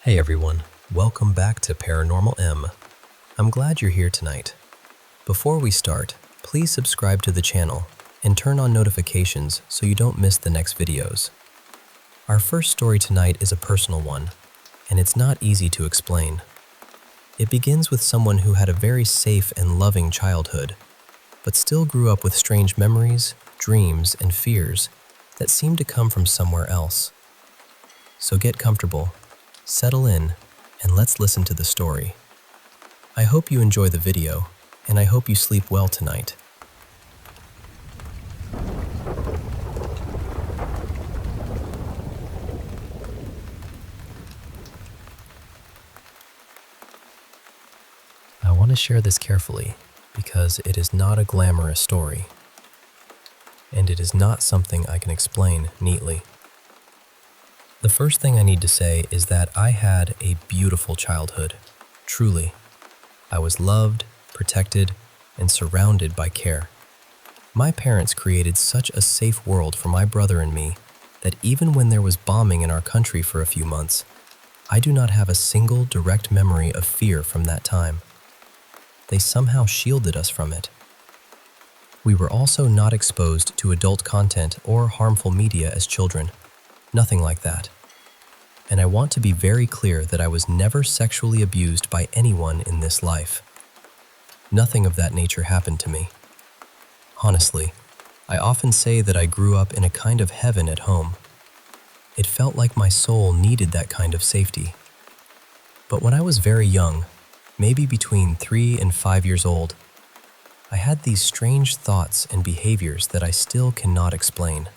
Hey everyone, welcome back to Paranormal M. I'm glad you're here tonight. Before we start, please subscribe to the channel and turn on notifications so you don't miss the next videos. Our first story tonight is a personal one, and it's not easy to explain. It begins with someone who had a very safe and loving childhood, but still grew up with strange memories, dreams, and fears that seem to come from somewhere else. So get comfortable, settle in, and let's listen to the story. I hope you enjoy the video, and I hope you sleep well tonight. I want to share this carefully because it is not a glamorous story, and it is not something I can explain neatly. The first thing I need to say is that I had a beautiful childhood, truly. I was loved, protected, and surrounded by care. My parents created such a safe world for my brother and me that even when there was bombing in our country for a few months, I do not have a single direct memory of fear from that time. They somehow shielded us from it. We were also not exposed to adult content or harmful media as children. Nothing like that. And I want to be very clear that I was never sexually abused by anyone in this life. Nothing of that nature happened to me. Honestly, I often say that I grew up in a kind of heaven at home. It felt like my soul needed that kind of safety. But when I was very young, maybe between 3 and 5 years old, I had these strange thoughts and behaviors that I still cannot explain.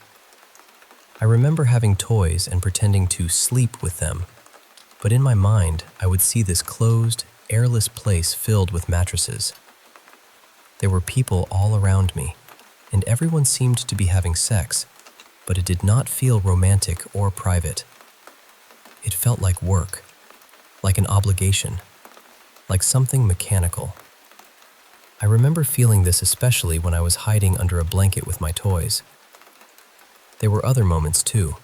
I remember having toys and pretending to sleep with them, but in my mind, I would see this closed, airless place filled with mattresses. There were people all around me, and everyone seemed to be having sex, but it did not feel romantic or private. It felt like work, like an obligation, like something mechanical. I remember feeling this especially when I was hiding under a blanket with my toys. There were other moments too.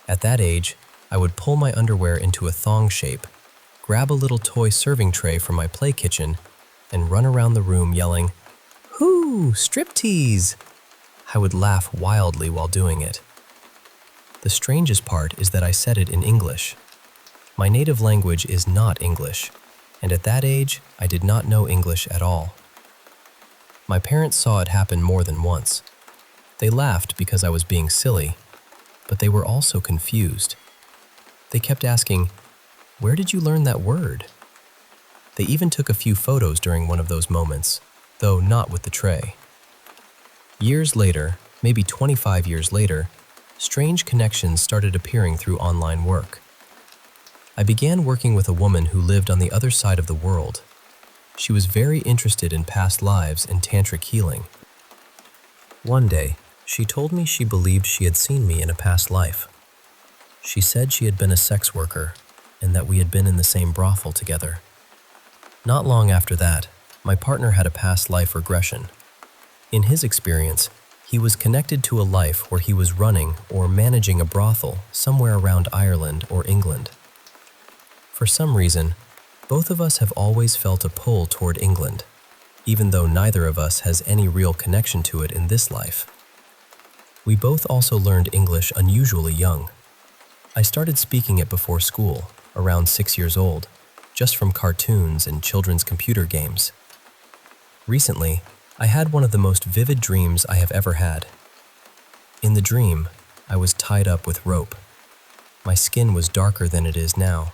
At that age, I would pull my underwear into a thong shape, grab a little toy serving tray from my play kitchen, and run around the room yelling, "Hoo, striptease!" I would laugh wildly while doing it. The strangest part is that I said it in English. My native language is not English, and at that age, I did not know English at all. My parents saw it happen more than once. They laughed because I was being silly, but they were also confused. They kept asking, "Where did you learn that word?" They even took a few photos during one of those moments, though not with the tray. Years later, maybe 25 years later, strange connections started appearing through online work. I began working with a woman who lived on the other side of the world. She was very interested in past lives and tantric healing. One day, she told me she believed she had seen me in a past life. She said she had been a sex worker and that we had been in the same brothel together. Not long after that, my partner had a past life regression. In his experience, he was connected to a life where he was running or managing a brothel somewhere around Ireland or England. For some reason, both of us have always felt a pull toward England, even though neither of us has any real connection to it in this life. We both also learned English unusually young. I started speaking it before school, around 6 years old, just from cartoons and children's computer games. Recently, I had one of the most vivid dreams I have ever had. In the dream, I was tied up with rope. My skin was darker than it is now.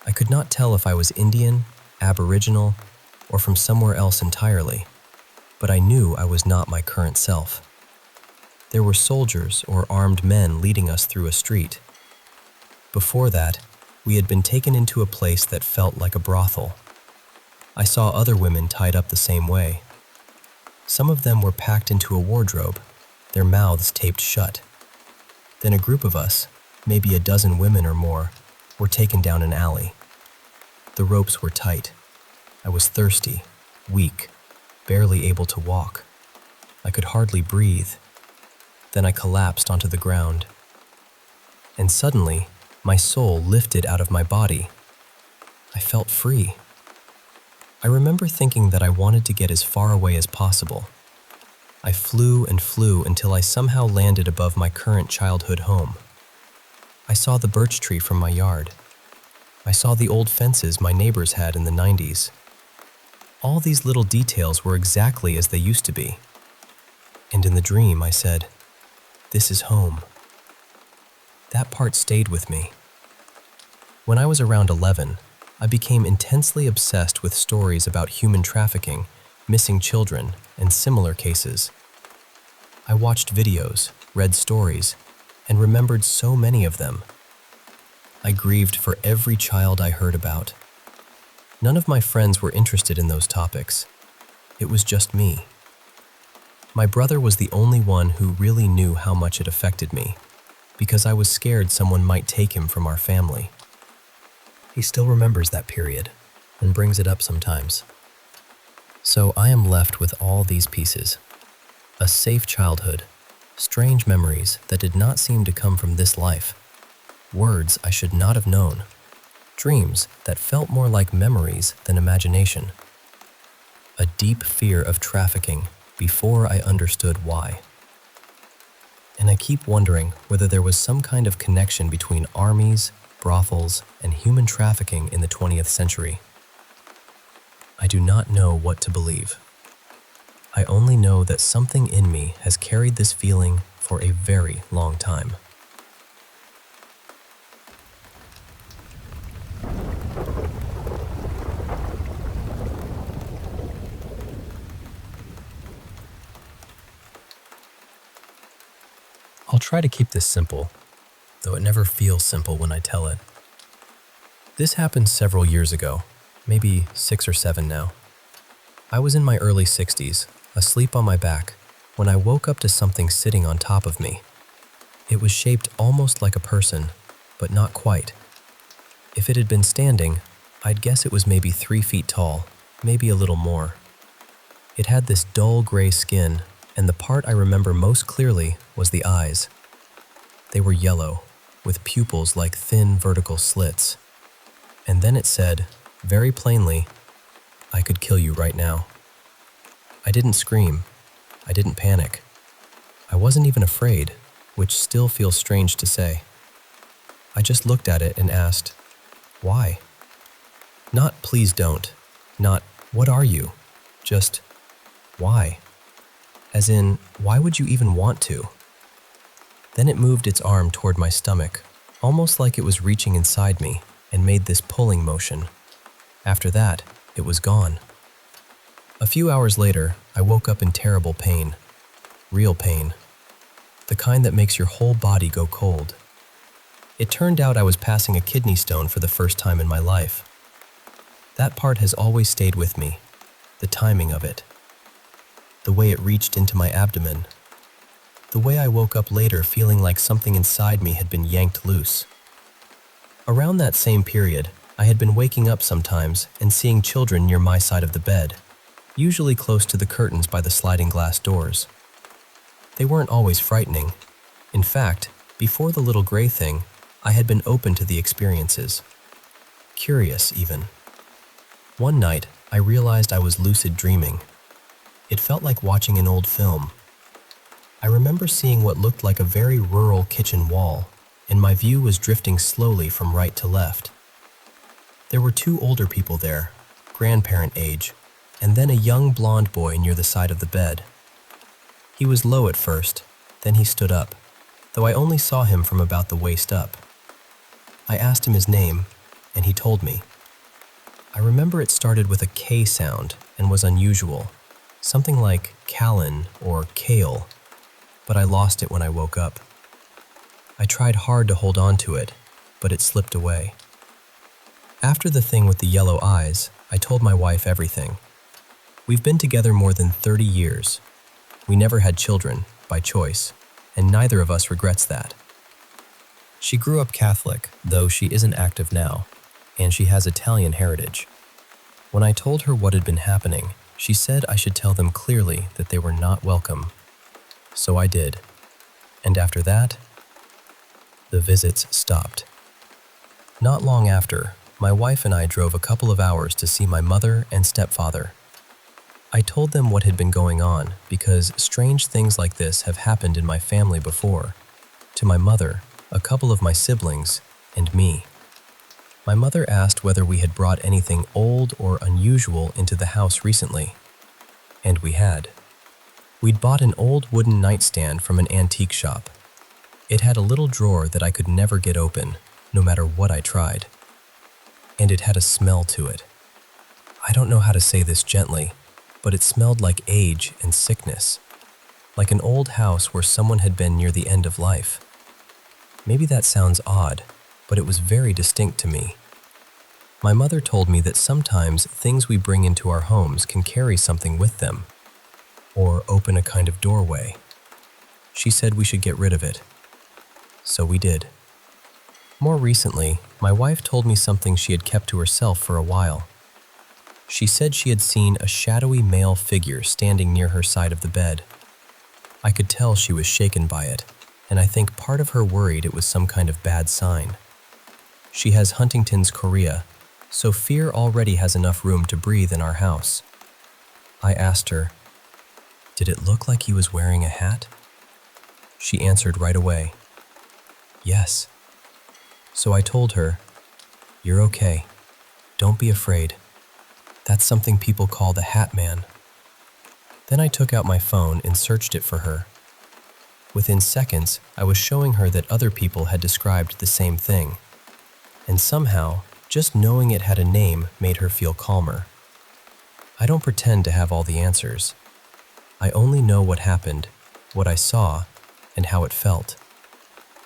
I could not tell if I was Indian, Aboriginal, or from somewhere else entirely, but I knew I was not my current self. There were soldiers or armed men leading us through a street. Before that, we had been taken into a place that felt like a brothel. I saw other women tied up the same way. Some of them were packed into a wardrobe, their mouths taped shut. Then a group of us, maybe a dozen women or more, were taken down an alley. The ropes were tight. I was thirsty, weak, barely able to walk. I could hardly breathe. Then I collapsed onto the ground. And suddenly, My soul lifted out of my body. I felt free. I remember thinking that I wanted to get as far away as possible. I flew and flew until I somehow landed above my current childhood home. I saw the birch tree from my yard. I saw the old fences my neighbors had in the 90s. All these little details were exactly as they used to be. And in the dream, I said, "This is home." That part stayed with me. When I was around 11, I became intensely obsessed with stories about human trafficking, missing children, and similar cases. I watched videos, read stories, and remembered so many of them. I grieved for every child I heard about. None of my friends were interested in those topics. It was just me. My brother was the only one who really knew how much it affected me, because I was scared someone might take him from our family. He still remembers that period and brings it up sometimes. So I am left with all these pieces. A safe childhood, strange memories that did not seem to come from this life, words I should not have known, dreams that felt more like memories than imagination, a deep fear of trafficking before I understood why. And I keep wondering whether there was some kind of connection between armies, brothels, and human trafficking in the 20th century. I do not know what to believe. I only know that something in me has carried this feeling for a very long time. I'll try to keep this simple, though it never feels simple when I tell it. This happened several years ago, maybe 6 or 7 now. I was in my early 60s, asleep on my back, when I woke up to something sitting on top of me. It was shaped almost like a person, but not quite. If it had been standing, I'd guess it was maybe 3 feet tall, maybe a little more. It had this dull gray skin, and the part I remember most clearly was the eyes. They were yellow, with pupils like thin vertical slits. And then it said, very plainly, "I could kill you right now." I didn't scream. I didn't panic. I wasn't even afraid, which still feels strange to say. I just looked at it and asked, "Why?" Not "please don't," not "what are you?" Just, "Why?" As in, why would you even want to? Then it moved its arm toward my stomach, almost like it was reaching inside me, and made this pulling motion. After that, it was gone. A few hours later, I woke up in terrible pain. Real pain. The kind that makes your whole body go cold. It turned out I was passing a kidney stone for the first time in my life. That part has always stayed with me, the timing of it. The way it reached into my abdomen. The way I woke up later feeling like something inside me had been yanked loose. Around that same period, I had been waking up sometimes and seeing children near my side of the bed, usually close to the curtains by the sliding glass doors. They weren't always frightening. In fact, before the little gray thing, I had been open to the experiences. Curious, even. One night, I realized I was lucid dreaming. It felt like watching an old film. I remember seeing what looked like a very rural kitchen wall, and my view was drifting slowly from right to left. There were 2 older people there, grandparent age, and then a young blonde boy near the side of the bed. He was low at first, then he stood up, though I only saw him from about the waist up. I asked him his name, and he told me. I remember it started with a K sound and was unusual, something like Callan or Kale, but I lost it when I woke up. I tried hard to hold on to it, but it slipped away. After the thing with the yellow eyes, I told my wife everything. We've been together more than 30 years. We never had children, by choice, and neither of us regrets that. She grew up Catholic, though she isn't active now, and she has Italian heritage. When I told her what had been happening, she said I should tell them clearly that they were not welcome. So I did. And after that, the visits stopped. Not long after, my wife and I drove a couple of hours to see my mother and stepfather. I told them what had been going on because strange things like this have happened in my family before, to my mother, a couple of my siblings, and me. My mother asked whether we had brought anything old or unusual into the house recently, and we had. We'd bought an old wooden nightstand from an antique shop. It had a little drawer that I could never get open, no matter what I tried. And it had a smell to it. I don't know how to say this gently, but it smelled like age and sickness, like an old house where someone had been near the end of life. Maybe that sounds odd, but it was very distinct to me. My mother told me that sometimes things we bring into our homes can carry something with them, or open a kind of doorway. She said we should get rid of it. So we did. More recently, my wife told me something she had kept to herself for a while. She said she had seen a shadowy male figure standing near her side of the bed. I could tell she was shaken by it, and I think part of her worried it was some kind of bad sign. She has Huntington's chorea, so fear already has enough room to breathe in our house. I asked her, "Did it look like he was wearing a hat?" She answered right away, "Yes." So I told her, "You're okay. Don't be afraid. That's something people call the Hat Man." Then I took out my phone and searched it for her. Within seconds, I was showing her that other people had described the same thing. And somehow, just knowing it had a name made her feel calmer. I don't pretend to have all the answers. I only know what happened, what I saw, and how it felt.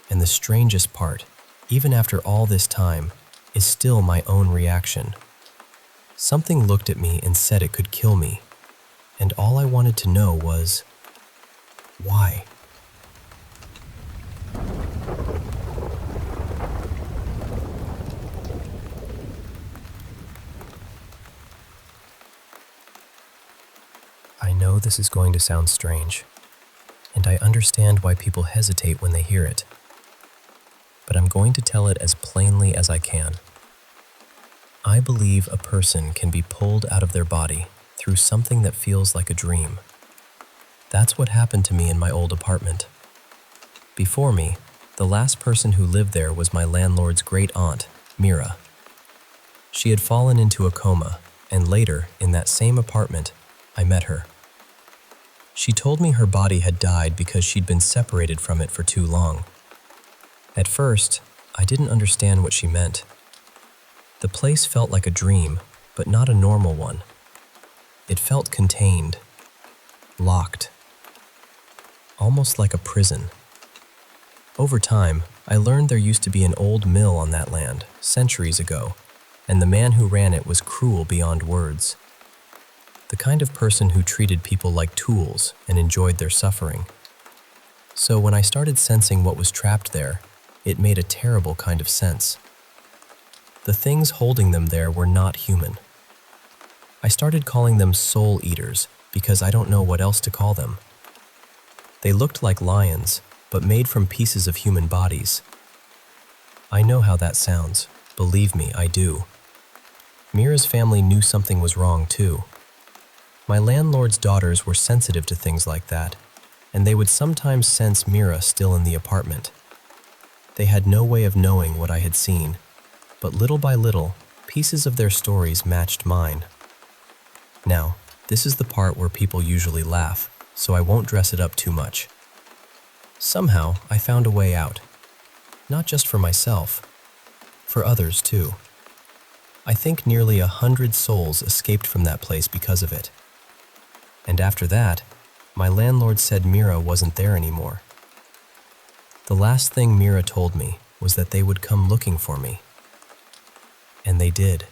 And the strangest part, even after all this time, is still my own reaction. Something looked at me and said it could kill me, and all I wanted to know was, why? I know this is going to sound strange, and I understand why people hesitate when they hear it, but I'm going to tell it as plainly as I can. I believe a person can be pulled out of their body through something that feels like a dream. That's what happened to me in my old apartment. Before me, the last person who lived there was my landlord's great-aunt, Mira. She had fallen into a coma, and later, in that same apartment, I met her. She told me her body had died because she'd been separated from it for too long. At first, I didn't understand what she meant. The place felt like a dream, but not a normal one. It felt contained, locked, almost like a prison. Over time, I learned there used to be an old mill on that land, centuries ago, and the man who ran it was cruel beyond words. The kind of person who treated people like tools and enjoyed their suffering. So when I started sensing what was trapped there, it made a terrible kind of sense. The things holding them there were not human. I started calling them soul eaters because I don't know what else to call them. They looked like lions, but made from pieces of human bodies. I know how that sounds. Believe me, I do. Mira's family knew something was wrong too. My landlord's daughters were sensitive to things like that, and they would sometimes sense Mira still in the apartment. They had no way of knowing what I had seen, but little by little, pieces of their stories matched mine. Now, this is the part where people usually laugh, so I won't dress it up too much. Somehow, I found a way out. Not just for myself, for others too. I think nearly 100 souls escaped from that place because of it. And after that, my landlord said Mira wasn't there anymore. The last thing Mira told me was that they would come looking for me. And they did.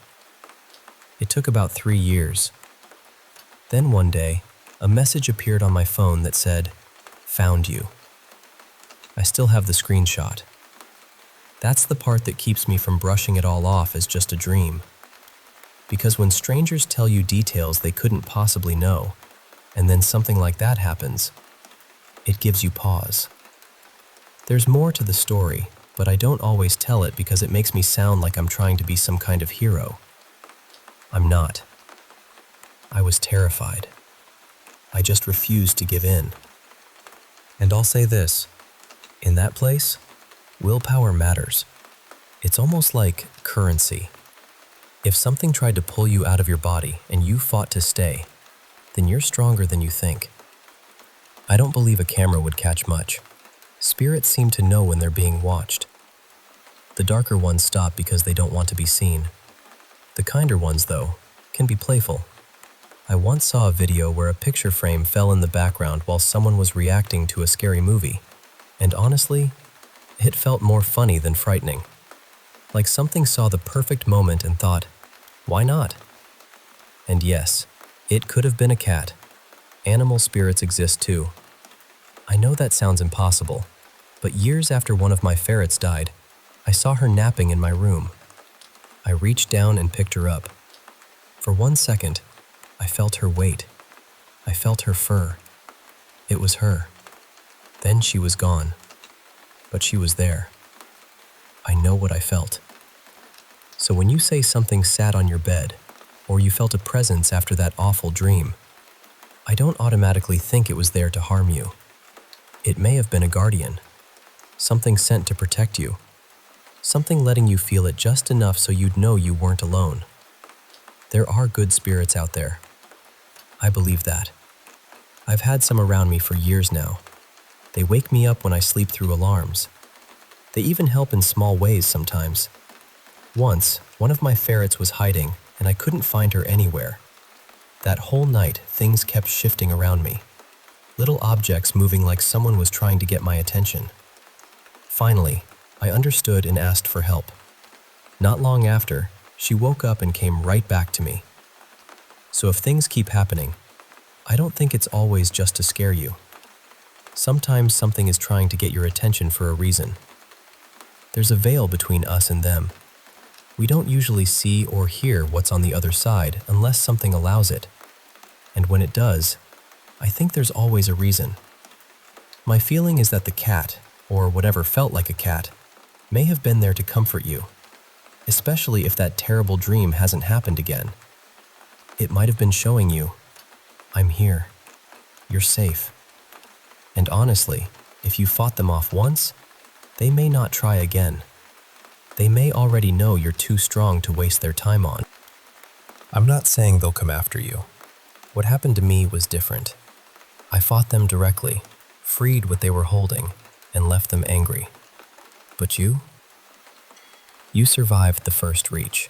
It took about 3 years. Then one day, a message appeared on my phone that said, "Found you." I still have the screenshot. That's the part that keeps me from brushing it all off as just a dream. Because when strangers tell you details they couldn't possibly know, and then something like that happens, it gives you pause. There's more to the story, but I don't always tell it because it makes me sound like I'm trying to be some kind of hero. I'm not. I was terrified. I just refused to give in. And I'll say this, in that place, willpower matters. It's almost like currency. If something tried to pull you out of your body and you fought to stay, then you're stronger than you think. I don't believe a camera would catch much. Spirits seem to know when they're being watched. The darker ones stop because they don't want to be seen. The kinder ones, though, can be playful. I once saw a video where a picture frame fell in the background while someone was reacting to a scary movie, and honestly, it felt more funny than frightening. Like something saw the perfect moment and thought, why not? And yes, it could have been a cat. Animal spirits exist too. I know that sounds impossible, but years after one of my ferrets died, I saw her napping in my room. I reached down and picked her up. For 1 second, I felt her weight. I felt her fur. It was her. Then she was gone. But she was there. I know what I felt. So when you say something sat on your bed, or you felt a presence after that awful dream, I don't automatically think it was there to harm you. It may have been a guardian, something sent to protect you, something letting you feel it just enough so you'd know you weren't alone. There are good spirits out there. I believe that. I've had some around me for years now. They wake me up when I sleep through alarms. They even help in small ways sometimes. Once, one of my ferrets was hiding and I couldn't find her anywhere. That whole night, things kept shifting around me. Little objects moving like someone was trying to get my attention. Finally, I understood and asked for help. Not long after, she woke up and came right back to me. So if things keep happening, I don't think it's always just to scare you. Sometimes something is trying to get your attention for a reason. There's a veil between us and them. We don't usually see or hear what's on the other side unless something allows it. And when it does, I think there's always a reason. My feeling is that the cat, or whatever felt like a cat, may have been there to comfort you, especially if that terrible dream hasn't happened again. It might have been showing you, I'm here, you're safe. And honestly, if you fought them off once, they may not try again. They may already know you're too strong to waste their time on. I'm not saying they'll come after you. What happened to me was different. I fought them directly, freed what they were holding, and left them angry. But you? You survived the first reach.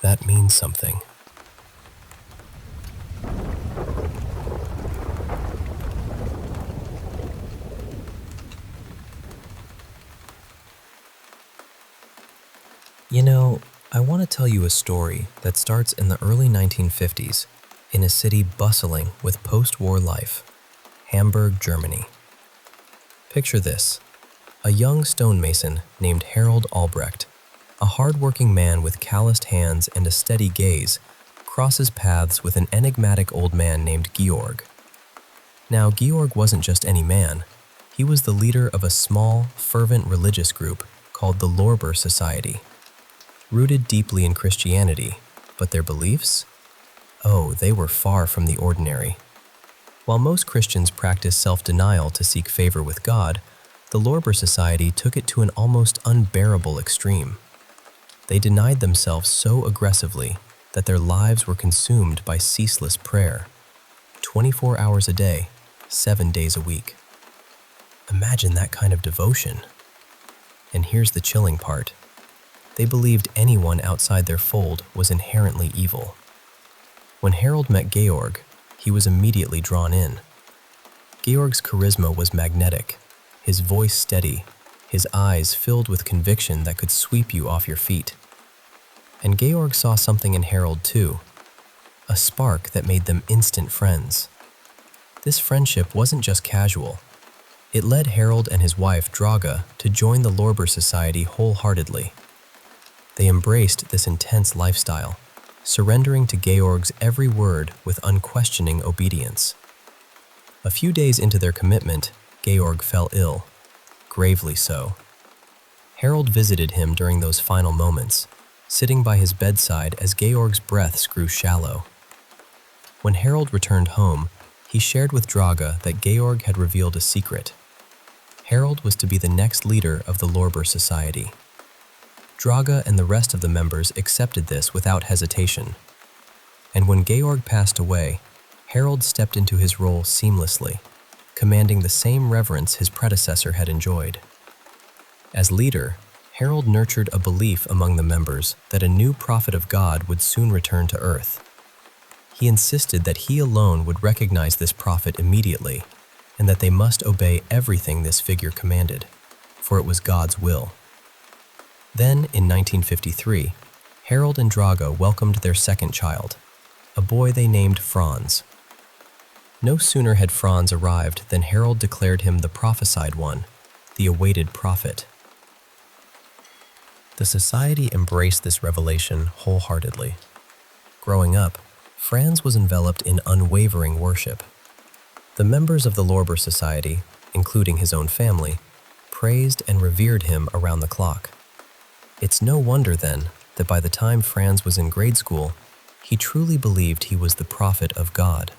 That means something. You know, I want to tell you a story that starts in the early 1950s in a city bustling with post-war life, Hamburg, Germany. Picture this, a young stonemason named Harold Albrecht, a hard-working man with calloused hands and a steady gaze, crosses paths with an enigmatic old man named Georg. Now, Georg wasn't just any man. He was the leader of a small, fervent religious group called the Lorber Society. Rooted deeply in Christianity, but their beliefs? Oh, they were far from the ordinary. While most Christians practice self-denial to seek favor with God, the Lorber Society took it to an almost unbearable extreme. They denied themselves so aggressively that their lives were consumed by ceaseless prayer, 24 hours a day, 7 days a week. Imagine that kind of devotion. And here's the chilling part. They believed anyone outside their fold was inherently evil. When Harold met Georg, he was immediately drawn in. Georg's charisma was magnetic, his voice steady, his eyes filled with conviction that could sweep you off your feet. And Georg saw something in Harold too, a spark that made them instant friends. This friendship wasn't just casual. It led Harold and his wife, Draga, to join the Lorber Society wholeheartedly. They embraced this intense lifestyle, surrendering to Georg's every word with unquestioning obedience. A few days into their commitment, Georg fell ill, gravely so. Harold visited him during those final moments, sitting by his bedside as Georg's breaths grew shallow. When Harold returned home, he shared with Draga that Georg had revealed a secret. Harold was to be the next leader of the Lorber Society. Draga and the rest of the members accepted this without hesitation. And when Georg passed away, Harold stepped into his role seamlessly, commanding the same reverence his predecessor had enjoyed. As leader, Harold nurtured a belief among the members that a new prophet of God would soon return to Earth. He insisted that he alone would recognize this prophet immediately, and that they must obey everything this figure commanded, for it was God's will. Then, in 1953, Harold and Draga welcomed their second child, a boy they named Franz. No sooner had Franz arrived than Harold declared him the prophesied one, the awaited prophet. The society embraced this revelation wholeheartedly. Growing up, Franz was enveloped in unwavering worship. The members of the Lorber Society, including his own family, praised and revered him around the clock. It's no wonder, then, that by the time Franz was in grade school, he truly believed he was the prophet of God.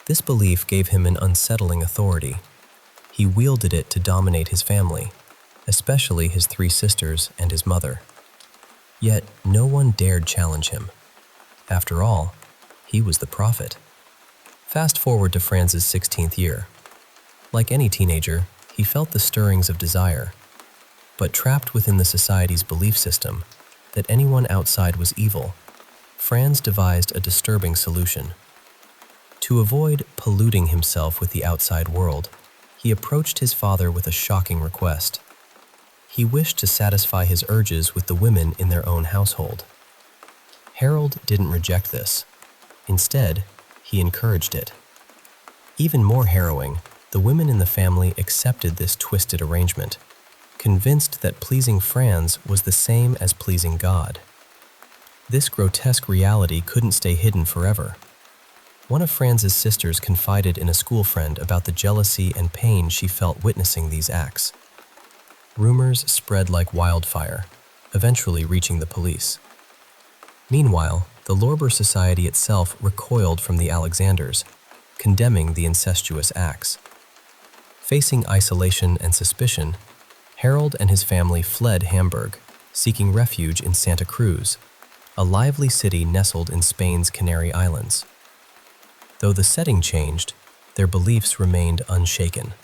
This belief gave him an unsettling authority. He wielded it to dominate his family, especially his three sisters and his mother. Yet no one dared challenge him. After all, he was the prophet. Fast forward to Franz's 16th year. Like any teenager, he felt the stirrings of desire, but trapped within the society's belief system that anyone outside was evil, Franz devised a disturbing solution. To avoid polluting himself with the outside world, he approached his father with a shocking request. He wished to satisfy his urges with the women in their own household. Harold didn't reject this. Instead, he encouraged it. Even more harrowing, the women in the family accepted this twisted arrangement, convinced that pleasing Franz was the same as pleasing God. This grotesque reality couldn't stay hidden forever. One of Franz's sisters confided in a school friend about the jealousy and pain she felt witnessing these acts. Rumors spread like wildfire, eventually reaching the police. Meanwhile, the Lorber Society itself recoiled from the Alexanders, condemning the incestuous acts. Facing isolation and suspicion, Harold and his family fled Hamburg, seeking refuge in Santa Cruz, a lively city nestled in Spain's Canary Islands. Though the setting changed, their beliefs remained unshaken.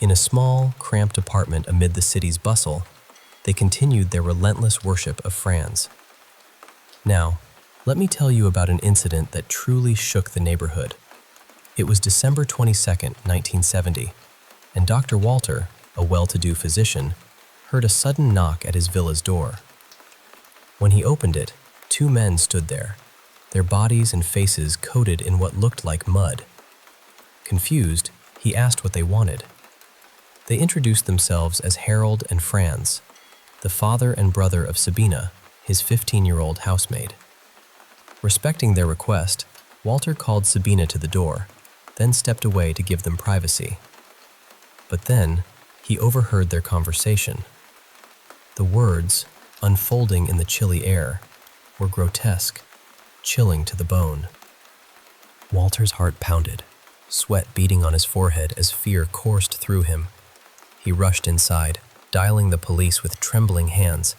In a small, cramped apartment amid the city's bustle, they continued their relentless worship of Franz. Now, let me tell you about an incident that truly shook the neighborhood. It was December 22nd, 1970, and Dr. Walter, a well-to-do physician, heard a sudden knock at his villa's door. When he opened it, two men stood there, their bodies and faces coated in what looked like mud. Confused, he asked what they wanted. They introduced themselves as Harold and Franz, the father and brother of Sabina, his 15-year-old housemaid. Respecting their request, Walter called Sabina to the door, then stepped away to give them privacy. But then, he overheard their conversation. The words, unfolding in the chilly air, were grotesque, chilling to the bone. Walter's heart pounded, sweat beading on his forehead as fear coursed through him. He rushed inside, dialing the police with trembling hands.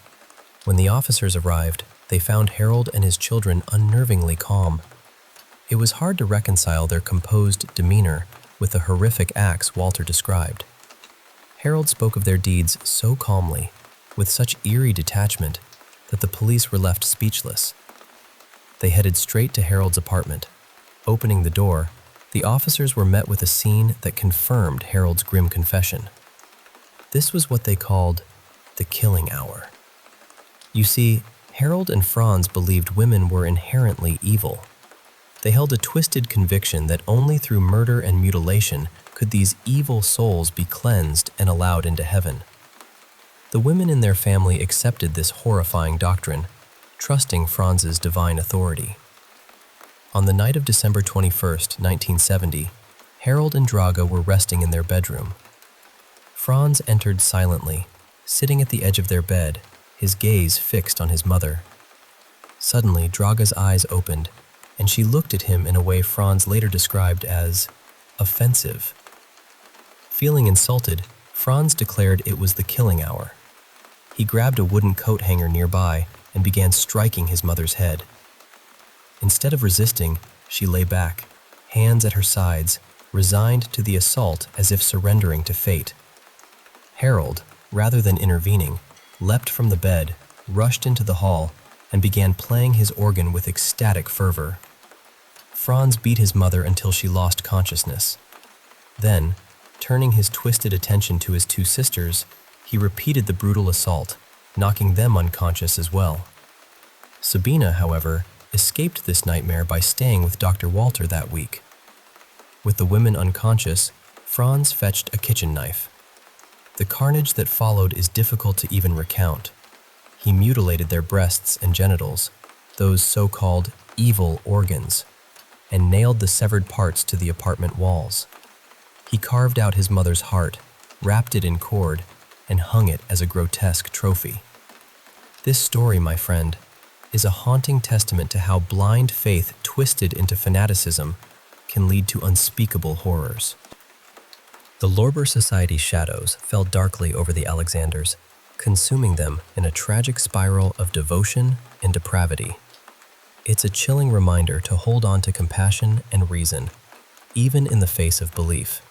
When the officers arrived, they found Harold and his children unnervingly calm. It was hard to reconcile their composed demeanor with the horrific acts Walter described. Harold spoke of their deeds so calmly, with such eerie detachment, that the police were left speechless. They headed straight to Harold's apartment. Opening the door, the officers were met with a scene that confirmed Harold's grim confession. This was what they called the killing hour. You see, Harold and Franz believed women were inherently evil. They held a twisted conviction that only through murder and mutilation could these evil souls be cleansed and allowed into heaven. The women in their family accepted this horrifying doctrine, trusting Franz's divine authority. On the night of December 21st, 1970, Harold and Draga were resting in their bedroom. Franz entered silently, sitting at the edge of their bed, his gaze fixed on his mother. Suddenly, Draga's eyes opened, and she looked at him in a way Franz later described as offensive. Feeling insulted, Franz declared it was the killing hour. He grabbed a wooden coat hanger nearby and began striking his mother's head. Instead of resisting, she lay back, hands at her sides, resigned to the assault as if surrendering to fate. Harold, rather than intervening, leapt from the bed, rushed into the hall, and began playing his organ with ecstatic fervor. Franz beat his mother until she lost consciousness. Then, turning his twisted attention to his two sisters, he repeated the brutal assault, knocking them unconscious as well. Sabina, however, escaped this nightmare by staying with Dr. Walter that week. With the women unconscious, Franz fetched a kitchen knife. The carnage that followed is difficult to even recount. He mutilated their breasts and genitals, those so-called evil organs, and nailed the severed parts to the apartment walls. He carved out his mother's heart, wrapped it in cord, and hung it as a grotesque trophy. This story, my friend, is a haunting testament to how blind faith twisted into fanaticism can lead to unspeakable horrors. The Lorber Society's shadows fell darkly over the Alexanders, consuming them in a tragic spiral of devotion and depravity. It's a chilling reminder to hold on to compassion and reason, even in the face of belief.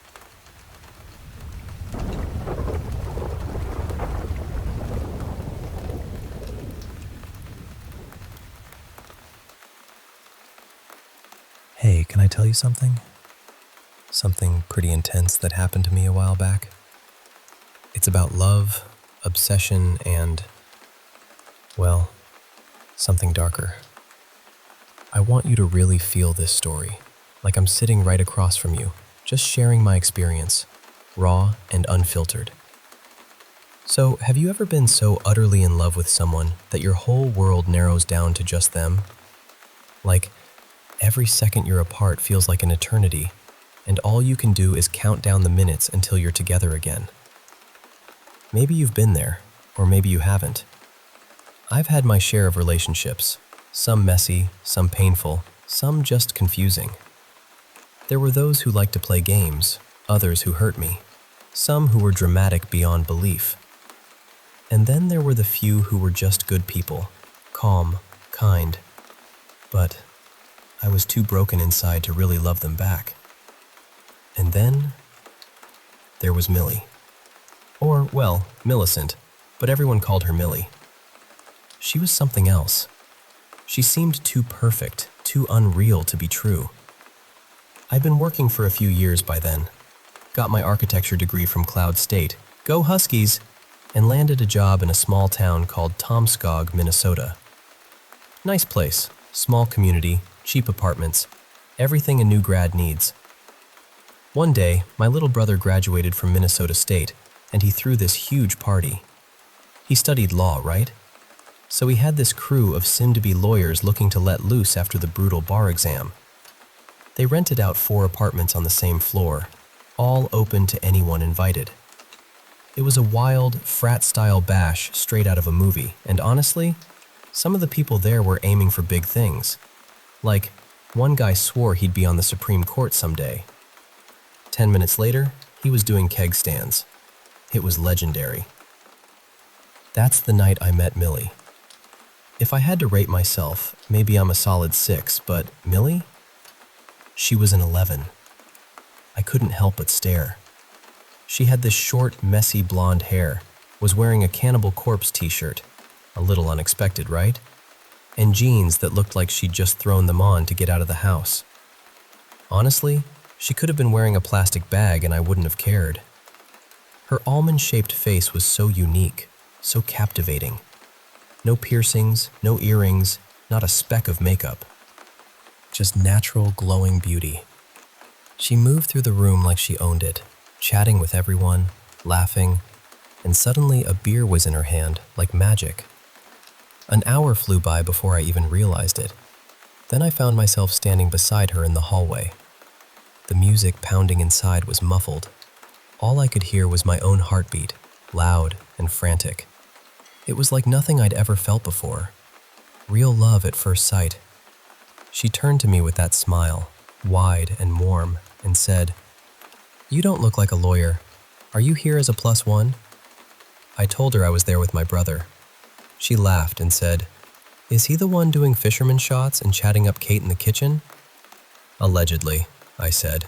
Hey, can I tell you something? Something pretty intense that happened to me a while back. It's about love, obsession, and, well, something darker. I want you to really feel this story, like I'm sitting right across from you, just sharing my experience, raw and unfiltered. So, have you ever been so utterly in love with someone that your whole world narrows down to just them? Like, every second you're apart feels like an eternity, and all you can do is count down the minutes until you're together again. Maybe you've been there, or maybe you haven't. I've had my share of relationships, some messy, some painful, some just confusing. There were those who liked to play games, others who hurt me, some who were dramatic beyond belief. And then there were the few who were just good people, calm, kind, but I was too broken inside to really love them back. And then there was Millie. Or, well, Millicent, but everyone called her Millie. She was something else. She seemed too perfect, too unreal to be true. I'd been working for a few years by then, got my architecture degree from Cloud State, go Huskies, and landed a job in a small town called Tomskog, Minnesota. Nice place, small community, cheap apartments, everything a new grad needs. One day, my little brother graduated from Minnesota State, and he threw this huge party. He studied law, right? So he had this crew of soon-to-be lawyers looking to let loose after the brutal bar exam. They rented out 4 apartments on the same floor, all open to anyone invited. It was a wild, frat-style bash straight out of a movie, and honestly, some of the people there were aiming for big things. Like, one guy swore he'd be on the Supreme Court someday. 10 minutes later, he was doing keg stands. It was legendary. That's the night I met Millie. If I had to rate myself, maybe I'm a solid 6, but Millie? She was an 11. I couldn't help but stare. She had this short, messy blonde hair, was wearing a Cannibal Corpse t-shirt, a little unexpected, right? And jeans that looked like she'd just thrown them on to get out of the house. Honestly, she could have been wearing a plastic bag and I wouldn't have cared. Her almond-shaped face was so unique, so captivating. No piercings, no earrings, not a speck of makeup. Just natural, glowing beauty. She moved through the room like she owned it, chatting with everyone, laughing, and suddenly a beer was in her hand, like magic. An hour flew by before I even realized it. Then I found myself standing beside her in the hallway. The music pounding inside was muffled. All I could hear was my own heartbeat, loud and frantic. It was like nothing I'd ever felt before. Real love at first sight. She turned to me with that smile, wide and warm, and said, "You don't look like a lawyer. Are you here as a +1?" I told her I was there with my brother. She laughed and said, "Is he the one doing fisherman shots and chatting up Kate in the kitchen?" "Allegedly," I said,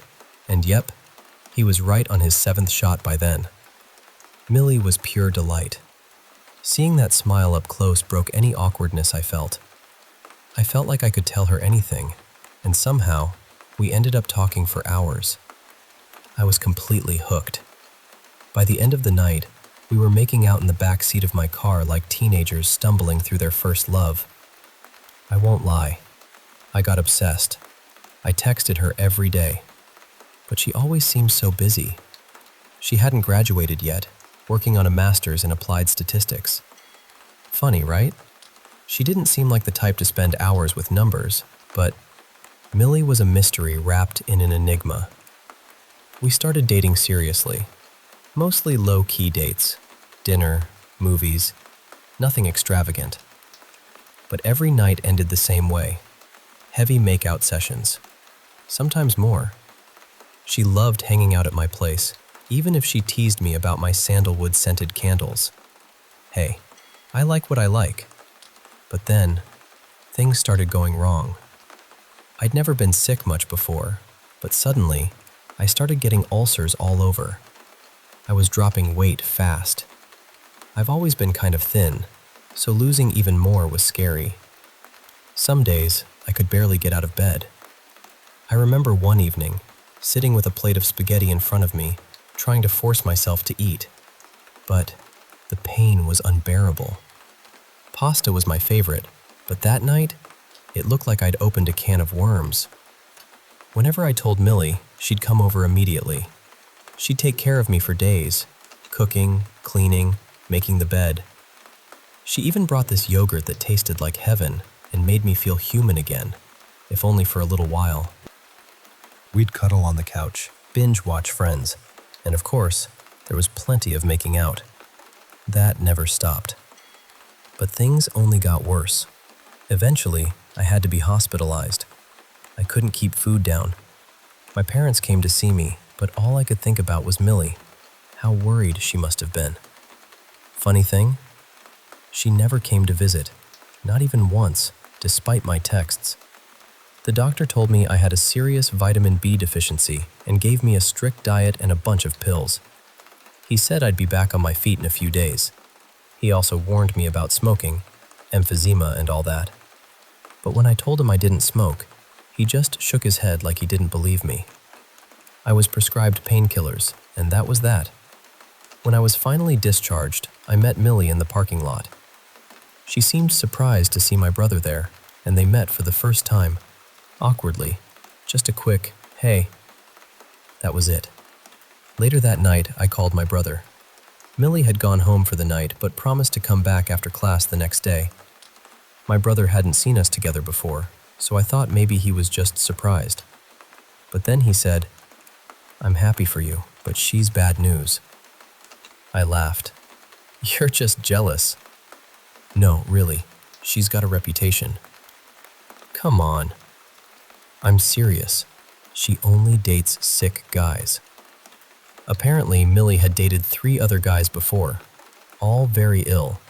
and yep, he was right on his 7th shot by then. Millie was pure delight. Seeing that smile up close broke any awkwardness I felt. I felt like I could tell her anything, and somehow, we ended up talking for hours. I was completely hooked. By the end of the night, we were making out in the back seat of my car like teenagers stumbling through their first love. I won't lie, I got obsessed. I texted her every day, but she always seemed so busy. She hadn't graduated yet, working on a master's in applied statistics. Funny, right? She didn't seem like the type to spend hours with numbers, but Millie was a mystery wrapped in an enigma. We started dating seriously, mostly low-key dates, dinner, movies, nothing extravagant. But every night ended the same way, heavy make-out sessions, sometimes more. She loved hanging out at my place, even if she teased me about my sandalwood-scented candles. Hey, I like what I like. But then, things started going wrong. I'd never been sick much before, but suddenly, I started getting ulcers all over. I was dropping weight fast. I've always been kind of thin, so losing even more was scary. Some days, I could barely get out of bed. I remember one evening, sitting with a plate of spaghetti in front of me, trying to force myself to eat. But the pain was unbearable. Pasta was my favorite, but that night, it looked like I'd opened a can of worms. Whenever I told Millie, she'd come over immediately. She'd take care of me for days, cooking, cleaning, making the bed. She even brought this yogurt that tasted like heaven and made me feel human again, if only for a little while. We'd cuddle on the couch, binge-watch Friends, and of course, there was plenty of making out. That never stopped. But things only got worse. Eventually, I had to be hospitalized. I couldn't keep food down. My parents came to see me, but all I could think about was Millie. How worried she must have been. Funny thing, she never came to visit, not even once, despite my texts. The doctor told me I had a serious vitamin B deficiency and gave me a strict diet and a bunch of pills. He said I'd be back on my feet in a few days. He also warned me about smoking, emphysema and all that. But when I told him I didn't smoke, he just shook his head like he didn't believe me. I was prescribed painkillers, and that was that. When I was finally discharged, I met Millie in the parking lot. She seemed surprised to see my brother there, and they met for the first time, awkwardly, just a quick, "Hey." That was it. Later that night, I called my brother. Millie had gone home for the night, but promised to come back after class the next day. My brother hadn't seen us together before, so I thought maybe he was just surprised. But then he said, "I'm happy for you, but she's bad news." I laughed. "You're just jealous." "No, really, she's got a reputation." "Come on." "I'm serious. She only dates sick guys." Apparently, Millie had dated 3 other guys before, all very ill.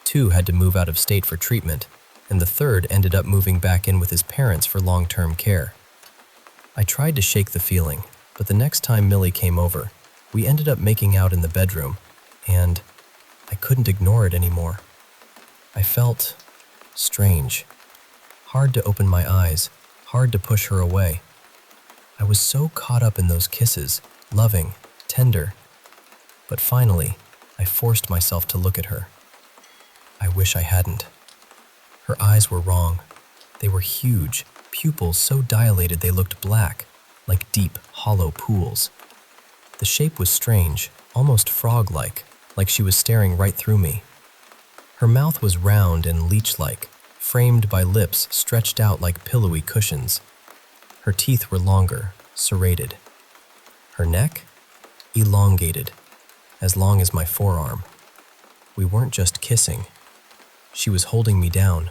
2 had to move out of state for treatment, and the 3rd ended up moving back in with his parents for long-term care. I tried to shake the feeling, but the next time Millie came over, we ended up making out in the bedroom, and I couldn't ignore it anymore. I felt strange. Hard to open my eyes, hard to push her away. I was so caught up in those kisses, loving, tender. But finally, I forced myself to look at her. I wish I hadn't. Her eyes were wrong. They were huge, pupils so dilated they looked black, like deep, hollow pools. The shape was strange, almost frog-like, like she was staring right through me. Her mouth was round and leech-like, framed by lips stretched out like pillowy cushions. Her teeth were longer, serrated. Her neck? Elongated. as long as my forearm. We weren't just kissing. She was holding me down.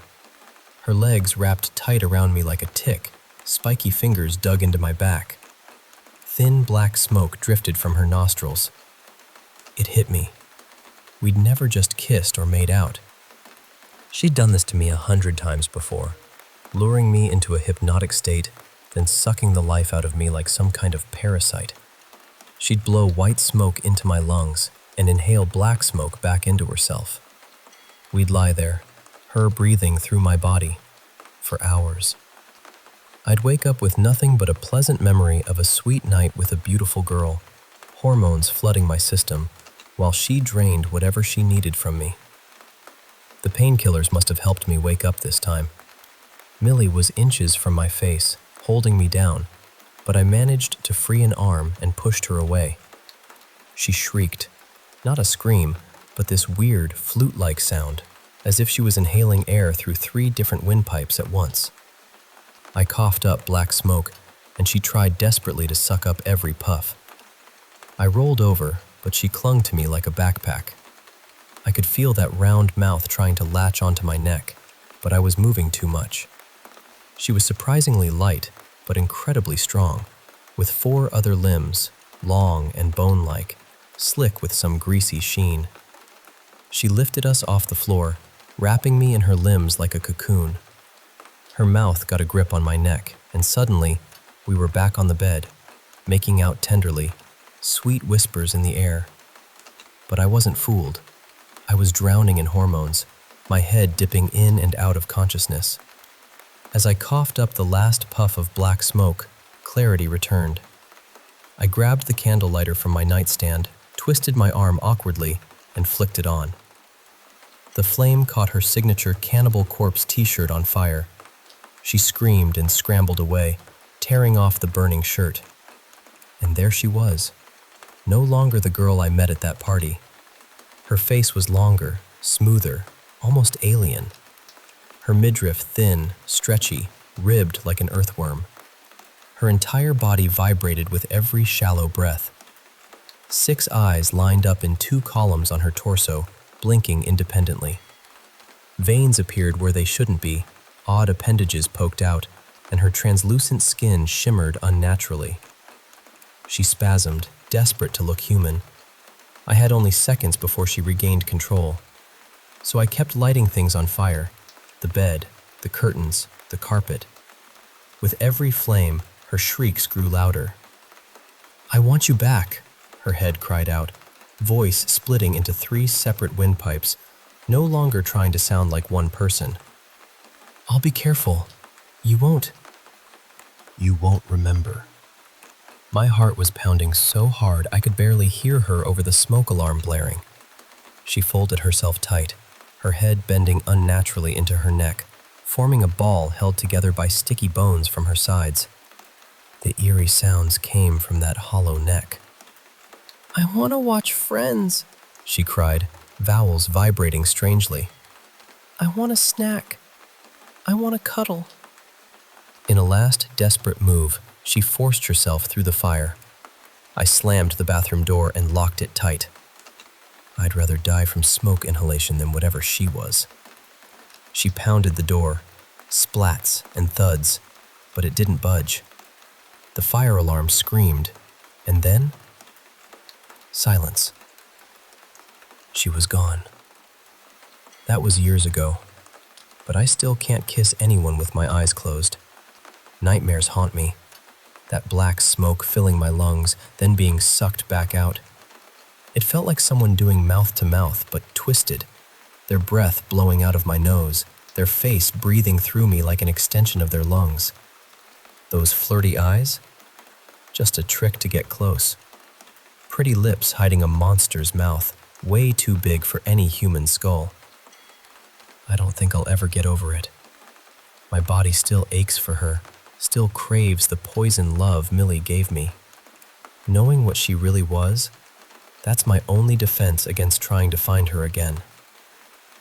Her legs wrapped tight around me like a tick, spiky fingers dug into my back. Thin black smoke drifted from her nostrils. It hit me. We'd never just kissed or made out. She'd done this to me 100 times before, luring me into a hypnotic state, then sucking the life out of me like some kind of parasite. She'd blow white smoke into my lungs and inhale black smoke back into herself. We'd lie there, her breathing through my body, for hours. I'd wake up with nothing but a pleasant memory of a sweet night with a beautiful girl, hormones flooding my system, while she drained whatever she needed from me. The painkillers must have helped me wake up this time. Millie was inches from my face, holding me down, but I managed to free an arm and pushed her away. She shrieked, not a scream, but this weird, flute-like sound, as if she was inhaling air through 3 different windpipes at once. I coughed up black smoke, and she tried desperately to suck up every puff. I rolled over, but she clung to me like a backpack. I could feel that round mouth trying to latch onto my neck, but I was moving too much. She was surprisingly light, but incredibly strong, with 4 other limbs, long and bone-like, slick with some greasy sheen. She lifted us off the floor, wrapping me in her limbs like a cocoon. Her mouth got a grip on my neck, and suddenly, we were back on the bed, making out tenderly, sweet whispers in the air. But I wasn't fooled. I was drowning in hormones, my head dipping in and out of consciousness. As I coughed up the last puff of black smoke, clarity returned. I grabbed the candle lighter from my nightstand, twisted my arm awkwardly, and flicked it on. The flame caught her signature Cannibal Corpse t-shirt on fire. She screamed and scrambled away, tearing off the burning shirt. And there she was, no longer the girl I met at that party. Her face was longer, smoother, almost alien. Her midriff thin, stretchy, ribbed like an earthworm. Her entire body vibrated with every shallow breath. 6 eyes lined up in 2 columns on her torso, blinking independently. Veins appeared where they shouldn't be, odd appendages poked out, and her translucent skin shimmered unnaturally. She spasmed, desperate to look human. I had only seconds before she regained control. So I kept lighting things on fire, the bed, the curtains, the carpet. With every flame, her shrieks grew louder. "I want you back," her head cried out, voice splitting into 3 separate windpipes, no longer trying to sound like one person. "I'll be careful. You won't remember." My heart was pounding so hard I could barely hear her over the smoke alarm blaring. She folded herself tight, her head bending unnaturally into her neck, forming a ball held together by sticky bones from her sides. The eerie sounds came from that hollow neck. "I want to watch Friends," she cried, vowels vibrating strangely. "I want a snack. I want to cuddle." In a last desperate move, she forced herself through the fire. I slammed the bathroom door and locked it tight. I'd rather die from smoke inhalation than whatever she was. She pounded the door, splats and thuds, but it didn't budge. The fire alarm screamed, and then silence. She was gone. That was years ago, but I still can't kiss anyone with my eyes closed. Nightmares haunt me. That black smoke filling my lungs, then being sucked back out. It felt like someone doing mouth to mouth, but twisted, their breath blowing out of my nose, their face breathing through me like an extension of their lungs. Those flirty eyes? Just a trick to get close. Pretty lips hiding a monster's mouth, way too big for any human skull. I don't think I'll ever get over it. My body still aches for her, still craves the poison love Millie gave me. Knowing what she really was, that's my only defense against trying to find her again.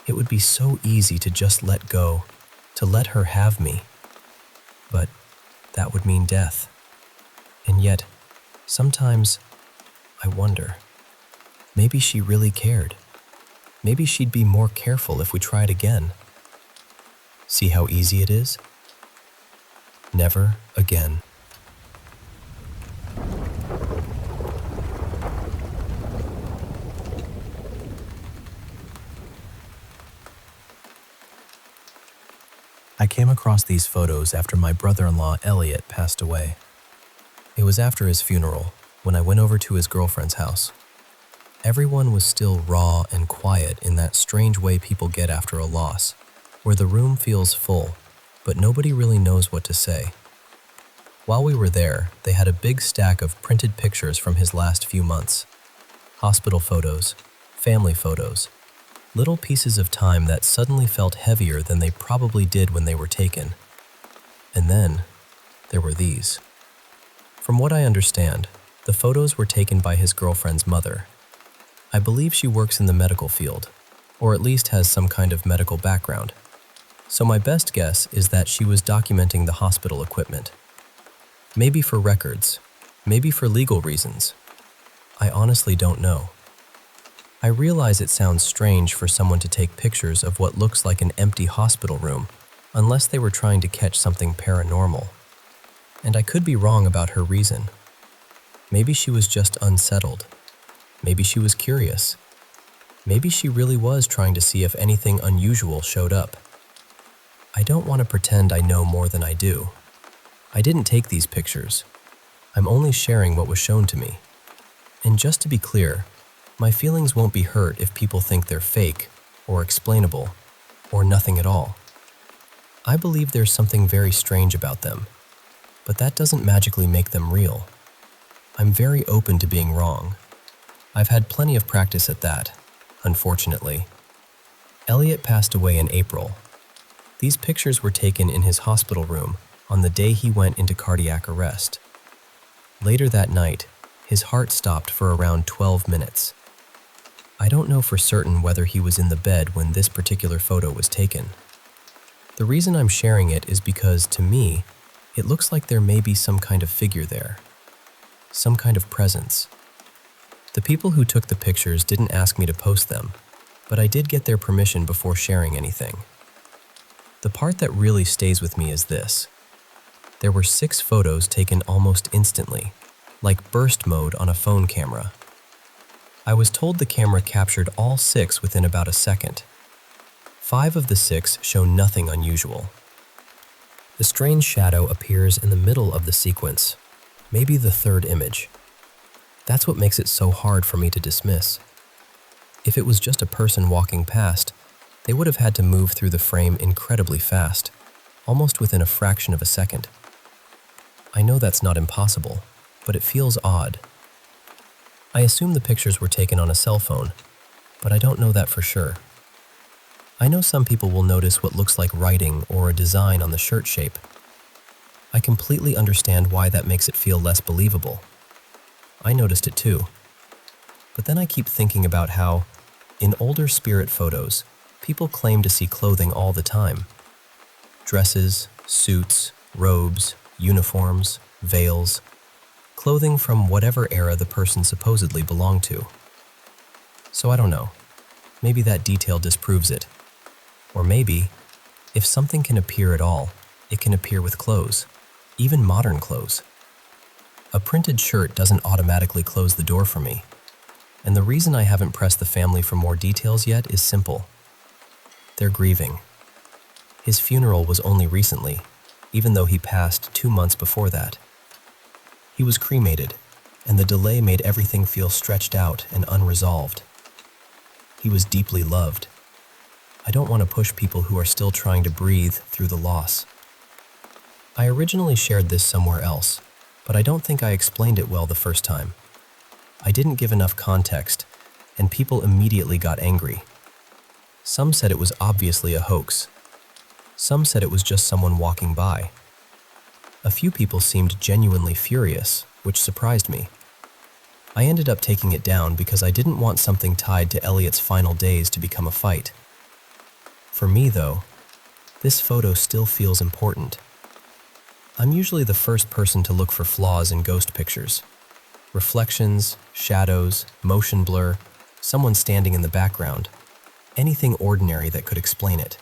It would be so easy to just let go, to let her have me. But that would mean death. And yet, sometimes I wonder, Maybe she really cared. Maybe she'd be more careful if we tried again. See how easy it is? Never again. I came across these photos after my brother-in-law Elliot passed away. It was after his funeral, when I went over to his girlfriend's house. Everyone was still raw and quiet in that strange way people get after a loss, where the room feels full, but nobody really knows what to say. While we were there, they had a big stack of printed pictures from his last few months. Hospital photos, family photos, little pieces of time that suddenly felt heavier than they probably did when they were taken. And then, there were these. From what I understand, the photos were taken by his girlfriend's mother. I believe she works in the medical field, or at least has some kind of medical background. So my best guess is that she was documenting the hospital equipment. Maybe for records, maybe for legal reasons. I honestly don't know. I realize it sounds strange for someone to take pictures of what looks like an empty hospital room, unless they were trying to catch something paranormal. And I could be wrong about her reason. Maybe she was just unsettled. Maybe she was curious. Maybe she really was trying to see if anything unusual showed up. I don't want to pretend I know more than I do. I didn't take these pictures. I'm only sharing what was shown to me. And just to be clear, my feelings won't be hurt if people think they're fake, or explainable, or nothing at all. I believe there's something very strange about them, but that doesn't magically make them real. I'm very open to being wrong. I've had plenty of practice at that, unfortunately. Elliot passed away in April. These pictures were taken in his hospital room on the day he went into cardiac arrest. Later that night, his heart stopped for around 12 minutes. I don't know for certain whether he was in the bed when this particular photo was taken. The reason I'm sharing it is because, to me, it looks like there may be some kind of figure there. Some kind of presence. The people who took the pictures didn't ask me to post them, but I did get their permission before sharing anything. The part that really stays with me is this. There were 6 photos taken almost instantly, like burst mode on a phone camera. I was told the camera captured all 6 within about a second. 5 of the 6 show nothing unusual. The strange shadow appears in the middle of the sequence, maybe the 3rd image. That's what makes it so hard for me to dismiss. If it was just a person walking past, they would have had to move through the frame incredibly fast, almost within a fraction of a second. I know that's not impossible, but it feels odd. I assume the pictures were taken on a cell phone, but I don't know that for sure. I know some people will notice what looks like writing or a design on the shirt shape. I completely understand why that makes it feel less believable. I noticed it too. But then I keep thinking about how, in older spirit photos, people claim to see clothing all the time. Dresses, suits, robes, uniforms, veils, clothing from whatever era the person supposedly belonged to. So I don't know. Maybe that detail disproves it. Or maybe, if something can appear at all, it can appear with clothes, even modern clothes. A printed shirt doesn't automatically close the door for me. And the reason I haven't pressed the family for more details yet is simple. They're grieving. His funeral was only recently, even though he passed 2 months before that. He was cremated, and the delay made everything feel stretched out and unresolved. He was deeply loved. I don't want to push people who are still trying to breathe through the loss. I originally shared this somewhere else, but I don't think I explained it well the first time. I didn't give enough context, and people immediately got angry. Some said it was obviously a hoax. Some said it was just someone walking by. A few people seemed genuinely furious, which surprised me. I ended up taking it down because I didn't want something tied to Elliot's final days to become a fight. For me, though, this photo still feels important. I'm usually the first person to look for flaws in ghost pictures. Reflections, shadows, motion blur, someone standing in the background, anything ordinary that could explain it.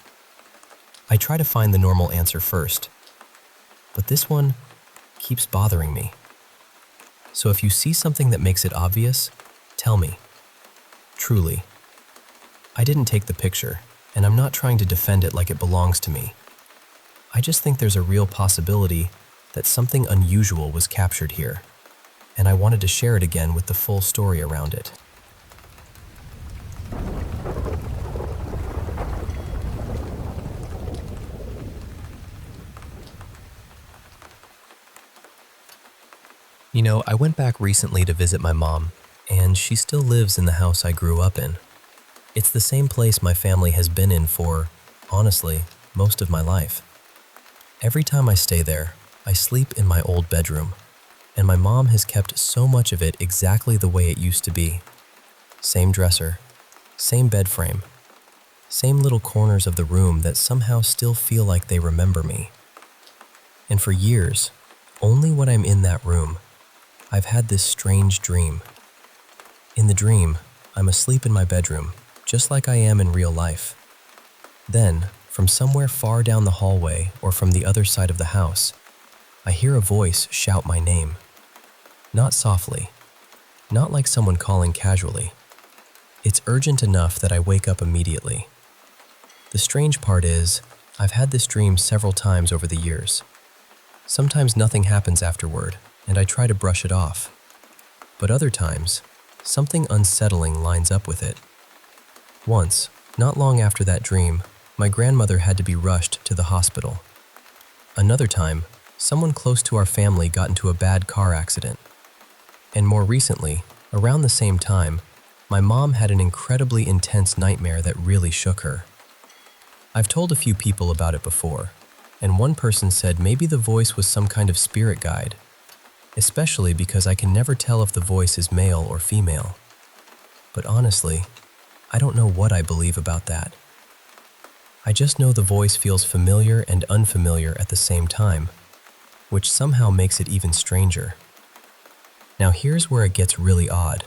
I try to find the normal answer first, but this one keeps bothering me. So if you see something that makes it obvious, tell me. Truly. I didn't take the picture, and I'm not trying to defend it like it belongs to me. I just think there's a real possibility that something unusual was captured here, and I wanted to share it again with the full story around it. You know, I went back recently to visit my mom, and she still lives in the house I grew up in. It's the same place my family has been in for, honestly, most of my life. Every time I stay there, I sleep in my old bedroom, and my mom has kept so much of it exactly the way it used to be. Same dresser, same bed frame, same little corners of the room that somehow still feel like they remember me. And for years, only when I'm in that room, I've had this strange dream. In the dream, I'm asleep in my bedroom, just like I am in real life. Then, from somewhere far down the hallway or from the other side of the house, I hear a voice shout my name. Not softly, not like someone calling casually. It's urgent enough that I wake up immediately. The strange part is, I've had this dream several times over the years. Sometimes nothing happens afterward, and I try to brush it off. But other times, something unsettling lines up with it. Once, not long after that dream, my grandmother had to be rushed to the hospital. Another time, someone close to our family got into a bad car accident. And more recently, around the same time, my mom had an incredibly intense nightmare that really shook her. I've told a few people about it before, and one person said maybe the voice was some kind of spirit guide, especially because I can never tell if the voice is male or female. But honestly, I don't know what I believe about that. I just know the voice feels familiar and unfamiliar at the same time, which somehow makes it even stranger. Now here's where it gets really odd.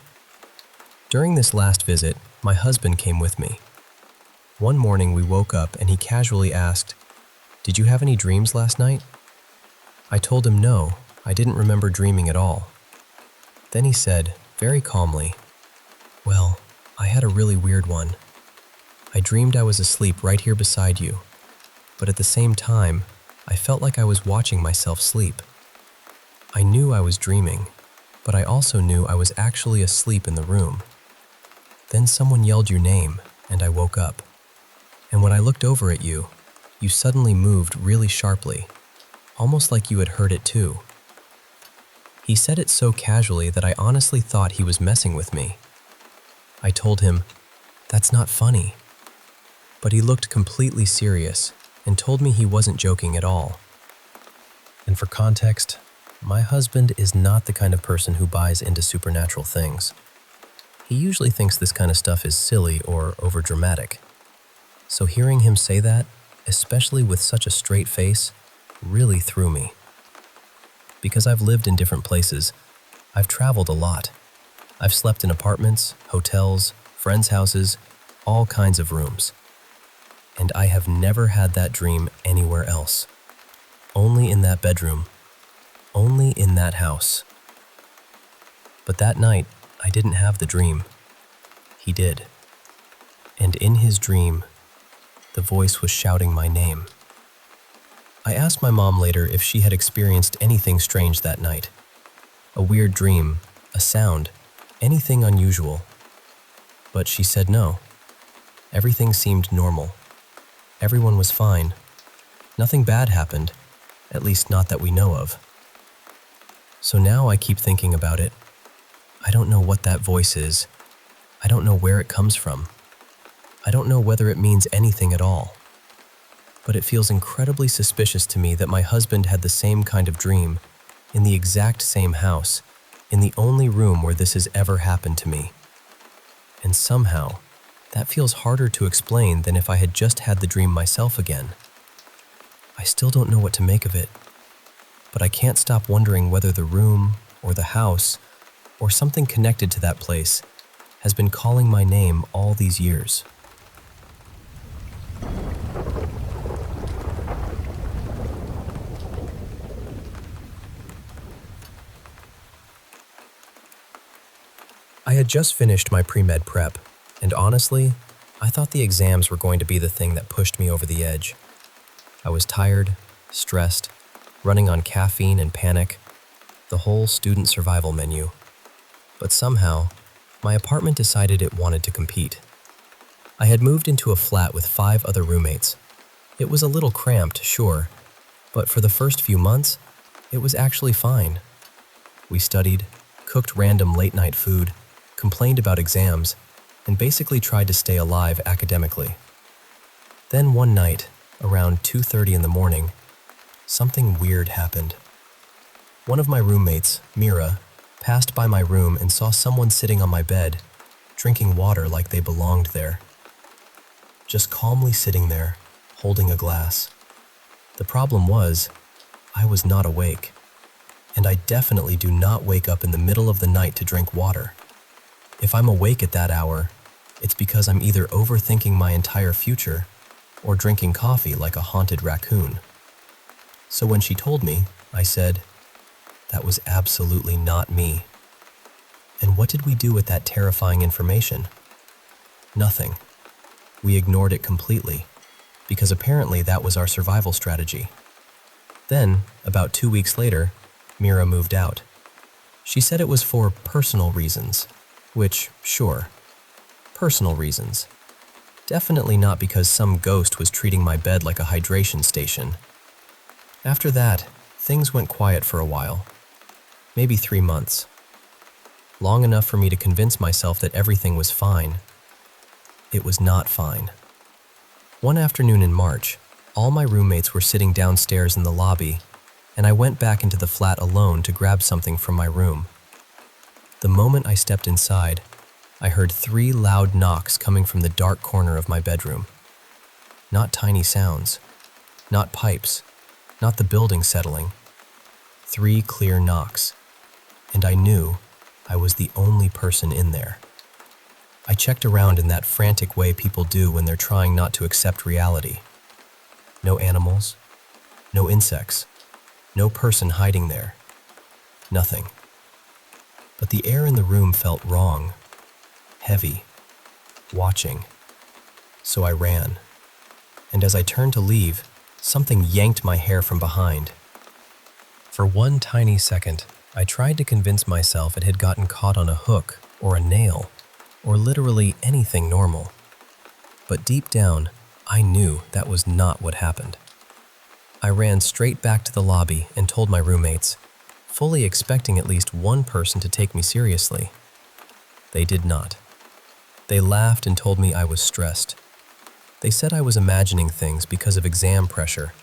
During this last visit, my husband came with me. One morning we woke up and he casually asked, "Did you have any dreams last night?" I told him no, I didn't remember dreaming at all. Then he said, very calmly, "Well, I had a really weird one. I dreamed I was asleep right here beside you, but at the same time, I felt like I was watching myself sleep. I knew I was dreaming, but I also knew I was actually asleep in the room. Then someone yelled your name, and I woke up. And when I looked over at you, you suddenly moved really sharply, almost like you had heard it too." He said it so casually that I honestly thought he was messing with me. I told him, "That's not funny." But he looked completely serious and told me he wasn't joking at all. And for context, my husband is not the kind of person who buys into supernatural things. He usually thinks this kind of stuff is silly or overdramatic. So hearing him say that, especially with such a straight face, really threw me. Because I've lived in different places, I've traveled a lot. I've slept in apartments, hotels, friends' houses, all kinds of rooms. And I have never had that dream anywhere else. Only in that bedroom. Only in that house. But that night, I didn't have the dream. He did. And in his dream, the voice was shouting my name. I asked my mom later if she had experienced anything strange that night. A weird dream, a sound, anything unusual. But she said no. Everything seemed normal. Everyone was fine. Nothing bad happened, at least not that we know of. So now I keep thinking about it. I don't know what that voice is. I don't know where it comes from. I don't know whether it means anything at all. But it feels incredibly suspicious to me that my husband had the same kind of dream, in the exact same house, in the only room where this has ever happened to me. And somehow, that feels harder to explain than if I had just had the dream myself again. I still don't know what to make of it, but I can't stop wondering whether the room, or the house, or something connected to that place has been calling my name all these years. I had just finished my pre-med prep, and honestly, I thought the exams were going to be the thing that pushed me over the edge. I was tired, stressed, running on caffeine and panic, the whole student survival menu. But somehow, my apartment decided it wanted to compete. I had moved into a flat with 5 other roommates. It was a little cramped, sure, but for the first few months, it was actually fine. We studied, cooked random late-night food, complained about exams, and basically tried to stay alive academically. Then one night, around 2:30 in the morning, something weird happened. One of my roommates, Mira, passed by my room and saw someone sitting on my bed, drinking water like they belonged there. Just calmly sitting there, holding a glass. The problem was, I was not awake, and I definitely do not wake up in the middle of the night to drink water. If I'm awake at that hour, it's because I'm either overthinking my entire future or drinking coffee like a haunted raccoon. So when she told me, I said, that was absolutely not me. And what did we do with that terrifying information? Nothing. We ignored it completely, because apparently that was our survival strategy. Then, about 2 weeks later, Mira moved out. She said it was for personal reasons, which, sure, personal reasons. Definitely not because some ghost was treating my bed like a hydration station. After that, things went quiet for a while. Maybe 3 months. Long enough for me to convince myself that everything was fine. It was not fine. One afternoon in March, all my roommates were sitting downstairs in the lobby, and I went back into the flat alone to grab something from my room. The moment I stepped inside, I heard 3 loud knocks coming from the dark corner of my bedroom. Not tiny sounds, not pipes, not the building settling. 3 clear knocks, and I knew I was the only person in there. I checked around in that frantic way people do when they're trying not to accept reality. No animals, no insects, no person hiding there. Nothing. But the air in the room felt wrong, heavy, watching. So I ran. And as I turned to leave, something yanked my hair from behind. For one tiny second, I tried to convince myself it had gotten caught on a hook or a nail, or literally anything normal. But deep down, I knew that was not what happened. I ran straight back to the lobby and told my roommates, fully expecting at least one person to take me seriously. They did not. They laughed and told me I was stressed. They said I was imagining things because of exam pressure.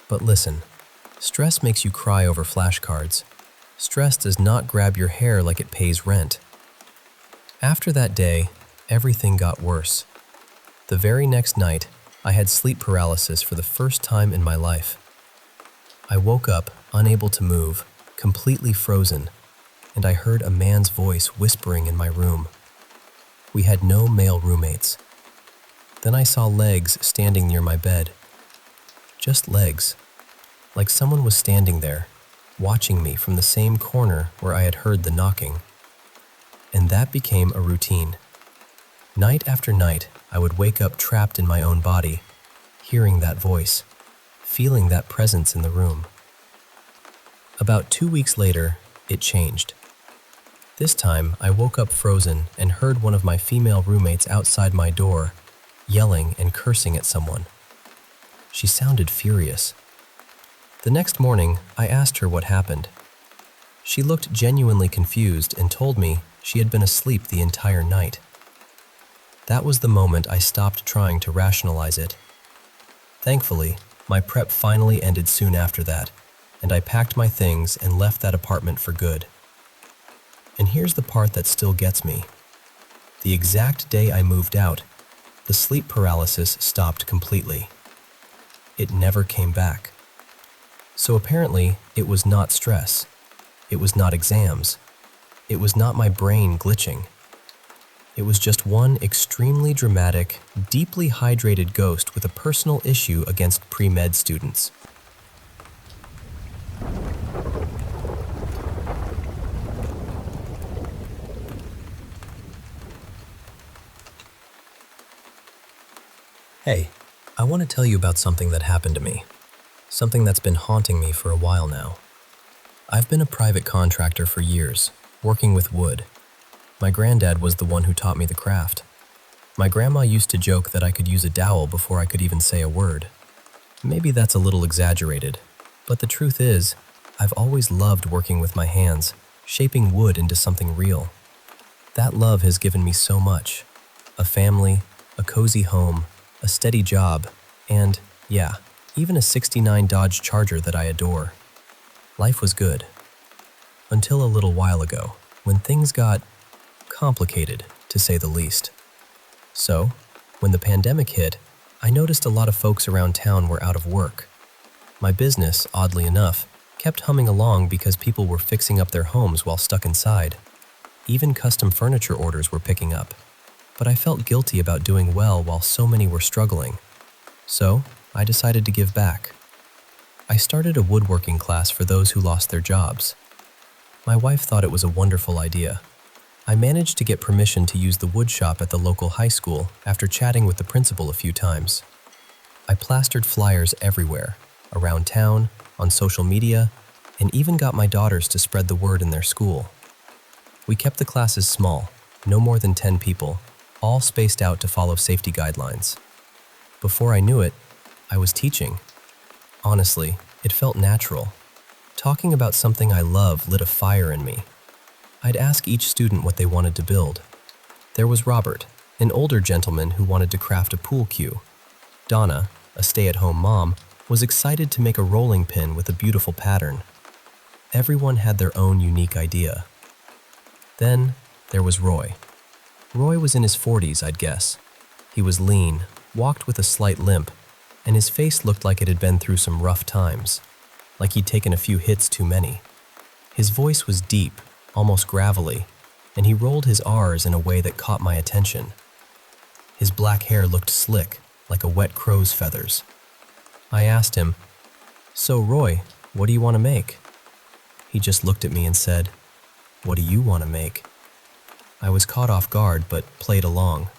But listen, stress makes you cry over flashcards. Stress does not grab your hair like it pays rent. After that day, everything got worse. The very next night, I had sleep paralysis for the first time in my life. I woke up, unable to move, completely frozen, and I heard a man's voice whispering in my room. We had no male roommates. Then I saw legs standing near my bed. Just legs, like someone was standing there, watching me from the same corner where I had heard the knocking. And that became a routine. Night after night, I would wake up trapped in my own body, hearing that voice, feeling that presence in the room. About 2 weeks later, it changed. This time, I woke up frozen and heard one of my female roommates outside my door, yelling and cursing at someone. She sounded furious. The next morning, I asked her what happened. She looked genuinely confused and told me she had been asleep the entire night. That was the moment I stopped trying to rationalize it. Thankfully, my prep finally ended soon after that, and I packed my things and left that apartment for good. And here's the part that still gets me. The exact day I moved out, the sleep paralysis stopped completely. It never came back. So apparently, it was not stress. It was not exams. It was not my brain glitching. It was just one extremely dramatic, deeply hydrated ghost with a personal issue against pre-med students. Hey, I want to tell you about something that happened to me. Something that's been haunting me for a while now. I've been a private contractor for years, working with wood. My granddad was the one who taught me the craft. My grandma used to joke that I could use a dowel before I could even say a word. Maybe that's a little exaggerated, but the truth is, I've always loved working with my hands, shaping wood into something real. That love has given me so much. A family, a cozy home, a steady job, and, yeah, even a '69 Dodge Charger that I adore. Life was good. Until a little while ago, when things got complicated, to say the least. So, when the pandemic hit, I noticed a lot of folks around town were out of work. My business, oddly enough, kept humming along because people were fixing up their homes while stuck inside. Even custom furniture orders were picking up. But I felt guilty about doing well while so many were struggling. So, I decided to give back. I started a woodworking class for those who lost their jobs. My wife thought it was a wonderful idea. I managed to get permission to use the wood shop at the local high school after chatting with the principal a few times. I plastered flyers everywhere, around town, on social media, and even got my daughters to spread the word in their school. We kept the classes small, no more than 10 people, all spaced out to follow safety guidelines. Before I knew it, I was teaching. Honestly, it felt natural. Talking about something I love lit a fire in me. I'd ask each student what they wanted to build. There was Robert, an older gentleman who wanted to craft a pool cue. Donna, a stay-at-home mom, was excited to make a rolling pin with a beautiful pattern. Everyone had their own unique idea. Then, there was Roy. Roy was in his 40s, I'd guess. He was lean, walked with a slight limp, and his face looked like it had been through some rough times, like he'd taken a few hits too many. His voice was deep, almost gravelly, and he rolled his R's in a way that caught my attention. His black hair looked slick, like a wet crow's feathers. I asked him, "So Roy, what do you want to make?" He just looked at me and said, "What do you want to make?" I was caught off guard but played along.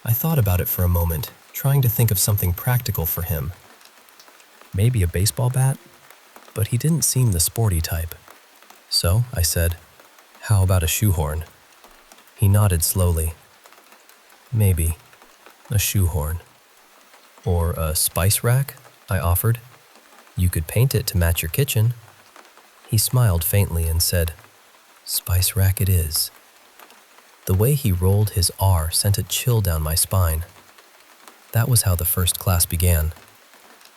I thought about it for a moment, trying to think of something practical for him. Maybe a baseball bat? But he didn't seem the sporty type. So I said, "How about a shoehorn?" He nodded slowly. "Maybe. A shoehorn." "Or a spice rack?" I offered. "You could paint it to match your kitchen." He smiled faintly and said, "Spice rack it is." The way he rolled his R sent a chill down my spine. That was how the first class began.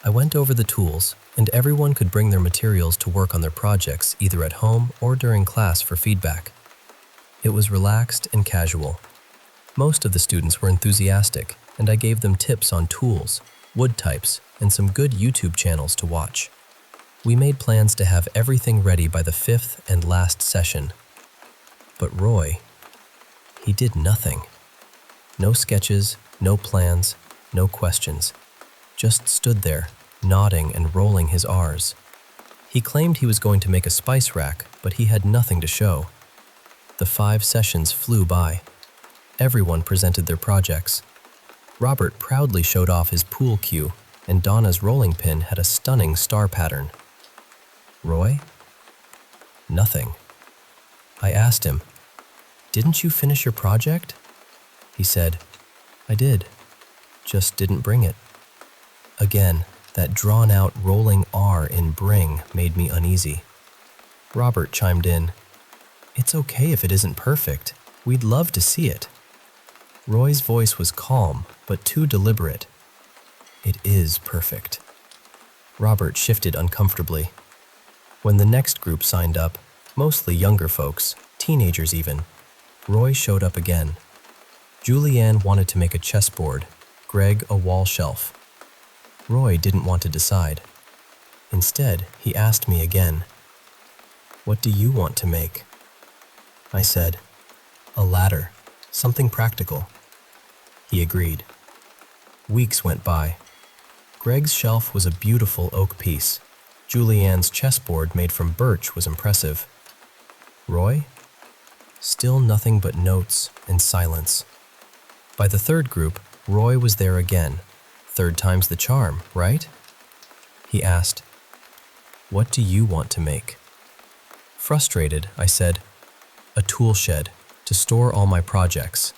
I went over the tools, and everyone could bring their materials to work on their projects either at home or during class for feedback. It was relaxed and casual. Most of the students were enthusiastic, and I gave them tips on tools, wood types, and some good YouTube channels to watch. We made plans to have everything ready by the 5th and last session. But Roy, he did nothing. No sketches, no plans, no questions. Just stood there, nodding and rolling his R's. He claimed he was going to make a spice rack, but he had nothing to show. The 5 sessions flew by. Everyone presented their projects. Robert proudly showed off his pool cue, and Donna's rolling pin had a stunning star pattern. Roy? Nothing. I asked him, "Didn't you finish your project?" He said, "I did, just didn't bring it." Again, that drawn-out rolling R in bring made me uneasy. Robert chimed in, "It's okay if it isn't perfect. We'd love to see it." Roy's voice was calm, but too deliberate. "It is perfect." Robert shifted uncomfortably. When the next group signed up, mostly younger folks, teenagers even, Roy showed up again. Julianne wanted to make a chessboard, Greg a wall shelf. Roy didn't want to decide. Instead, he asked me again, "What do you want to make?" I said, "A ladder." Something practical. He agreed. Weeks went by. Greg's shelf was a beautiful oak piece. Julianne's chessboard made from birch was impressive. Roy? Still nothing but notes and silence. By the third group, Roy was there again. Third time's the charm, right? He asked, "What do you want to make?" Frustrated, I said, "A tool shed to store all my projects."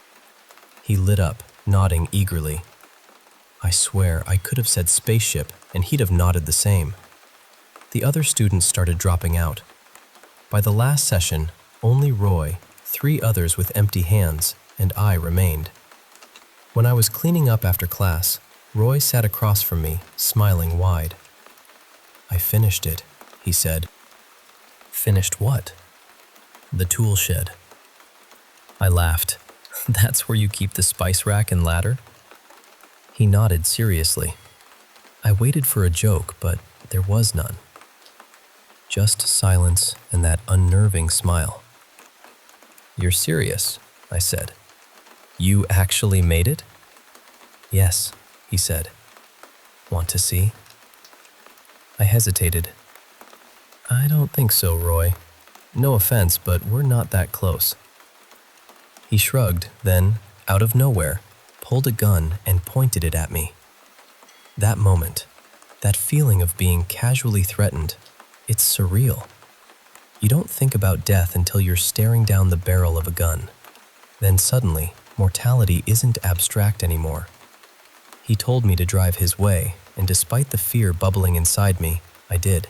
He lit up, nodding eagerly. I swear I could have said spaceship and he'd have nodded the same. The other students started dropping out. By the last session, only Roy, 3 others with empty hands, and I remained. When I was cleaning up after class, Roy sat across from me, smiling wide. "I finished it," he said. "Finished what?" "The tool shed." I laughed. "That's where you keep the spice rack and ladder?" He nodded seriously. I waited for a joke, but there was none. Just silence and that unnerving smile. "You're serious?" I said. "You actually made it?" "Yes," he said. "Want to see?" I hesitated. "I don't think so, Roy. No offense, but we're not that close." He shrugged, then, out of nowhere, pulled a gun and pointed it at me. That moment, that feeling of being casually threatened, it's surreal. You don't think about death until you're staring down the barrel of a gun. Then suddenly, mortality isn't abstract anymore. He told me to drive his way, and despite the fear bubbling inside me, I did.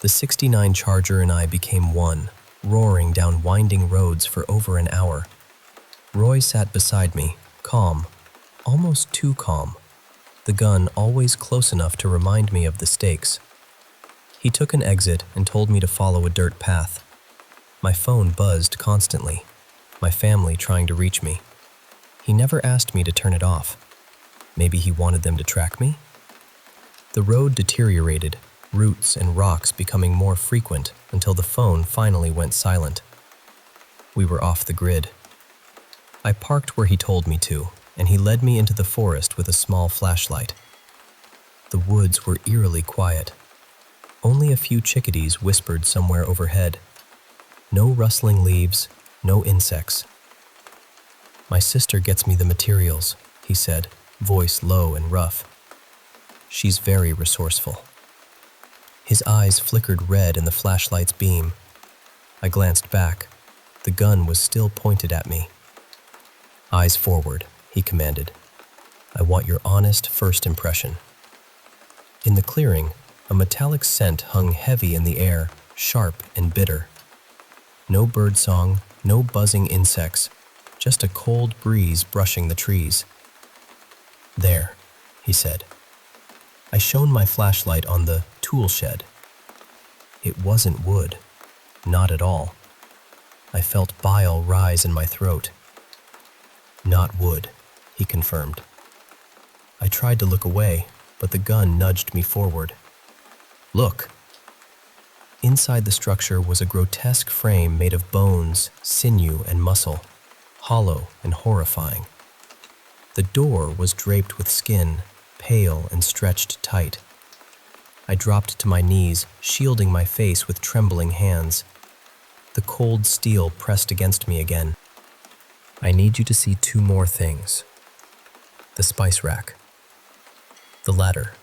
The '69 Charger and I became one, roaring down winding roads for over an hour. Roy sat beside me, calm, almost too calm, the gun always close enough to remind me of the stakes. He took an exit and told me to follow a dirt path. My phone buzzed constantly, my family trying to reach me. He never asked me to turn it off. Maybe he wanted them to track me? The road deteriorated, roots and rocks becoming more frequent until the phone finally went silent. We were off the grid. I parked where he told me to, and he led me into the forest with a small flashlight. The woods were eerily quiet. Only a few chickadees whispered somewhere overhead. No rustling leaves, no insects. "My sister gets me the materials," he said, voice low and rough. "She's very resourceful." His eyes flickered red in the flashlight's beam. I glanced back. The gun was still pointed at me. "Eyes forward," he commanded. "I want your honest first impression." In the clearing, a metallic scent hung heavy in the air, sharp and bitter. No birdsong, no buzzing insects, just a cold breeze brushing the trees. "There," he said. I shone my flashlight on the tool shed. It wasn't wood, not at all. I felt bile rise in my throat. "Not wood," he confirmed. I tried to look away, but the gun nudged me forward. "Look!" Inside the structure was a grotesque frame made of bones, sinew, and muscle, hollow and horrifying. The door was draped with skin, pale and stretched tight. I dropped to my knees, shielding my face with trembling hands. The cold steel pressed against me again. "I need you to see 2 more things. The spice rack. The ladder."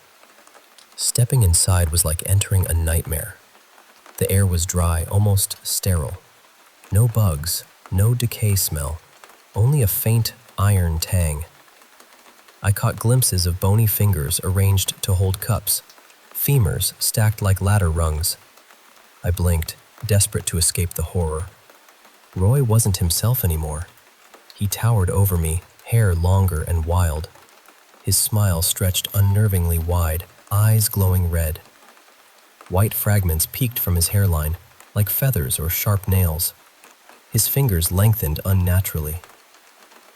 Stepping inside was like entering a nightmare. The air was dry, almost sterile. No bugs, no decay smell, only a faint iron tang. I caught glimpses of bony fingers arranged to hold cups, femurs stacked like ladder rungs. I blinked, desperate to escape the horror. Roy wasn't himself anymore. He towered over me, hair longer and wild. His smile stretched unnervingly wide, eyes glowing red. White fragments peeked from his hairline, like feathers or sharp nails. His fingers lengthened unnaturally.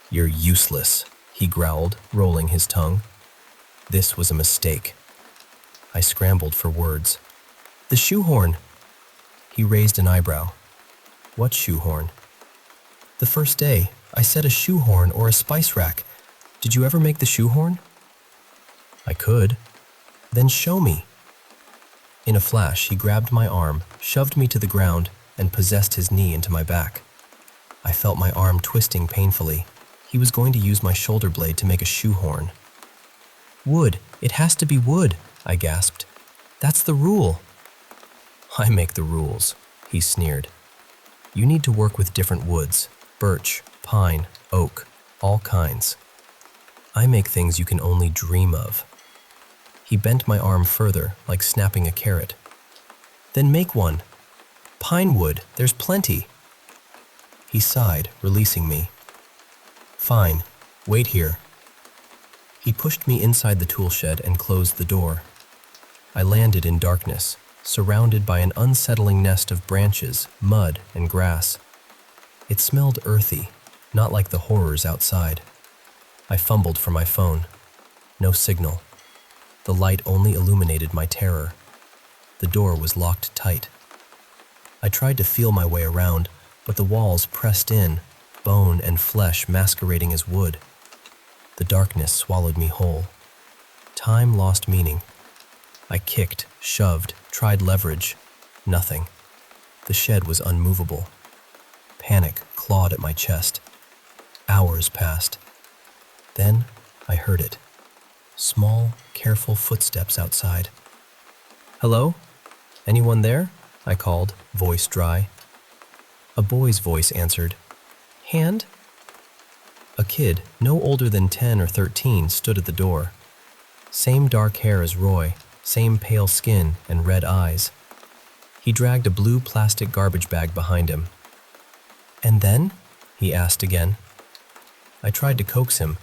"You're useless," he growled, rolling his tongue. This was a mistake. I scrambled for words. "The shoehorn!" He raised an eyebrow. "What shoehorn?" "The first day, I said a shoehorn or a spice rack. Did you ever make the shoehorn? I could. Then show me. In a flash, he grabbed my arm, shoved me to the ground, and possessed his knee into my back. I felt my arm twisting painfully. He was going to use my shoulder blade to make a shoehorn. Wood. It has to be wood, I gasped. That's the rule. I make the rules, he sneered. You need to work with different woods, birch, pine, oak, all kinds. I make things you can only dream of. He bent my arm further, like snapping a carrot. Then make one. Pine wood, there's plenty. He sighed, releasing me. Fine, wait here. He pushed me inside the tool shed and closed the door. I landed in darkness, surrounded by an unsettling nest of branches, mud, and grass. It smelled earthy, not like the horrors outside. I fumbled for my phone. No signal. The light only illuminated my terror. The door was locked tight. I tried to feel my way around, but the walls pressed in, bone and flesh masquerading as wood. The darkness swallowed me whole. Time lost meaning. I kicked, shoved, tried leverage. Nothing. The shed was unmovable. Panic clawed at my chest. Hours passed. Then I heard it. Small, careful footsteps outside. Hello? Anyone there? I called, voice dry. A boy's voice answered. Hand? A kid, no older than 10 or 13, stood at the door. Same dark hair as Roy, same pale skin and red eyes. He dragged a blue plastic garbage bag behind him. And then? He asked again. I tried to coax him.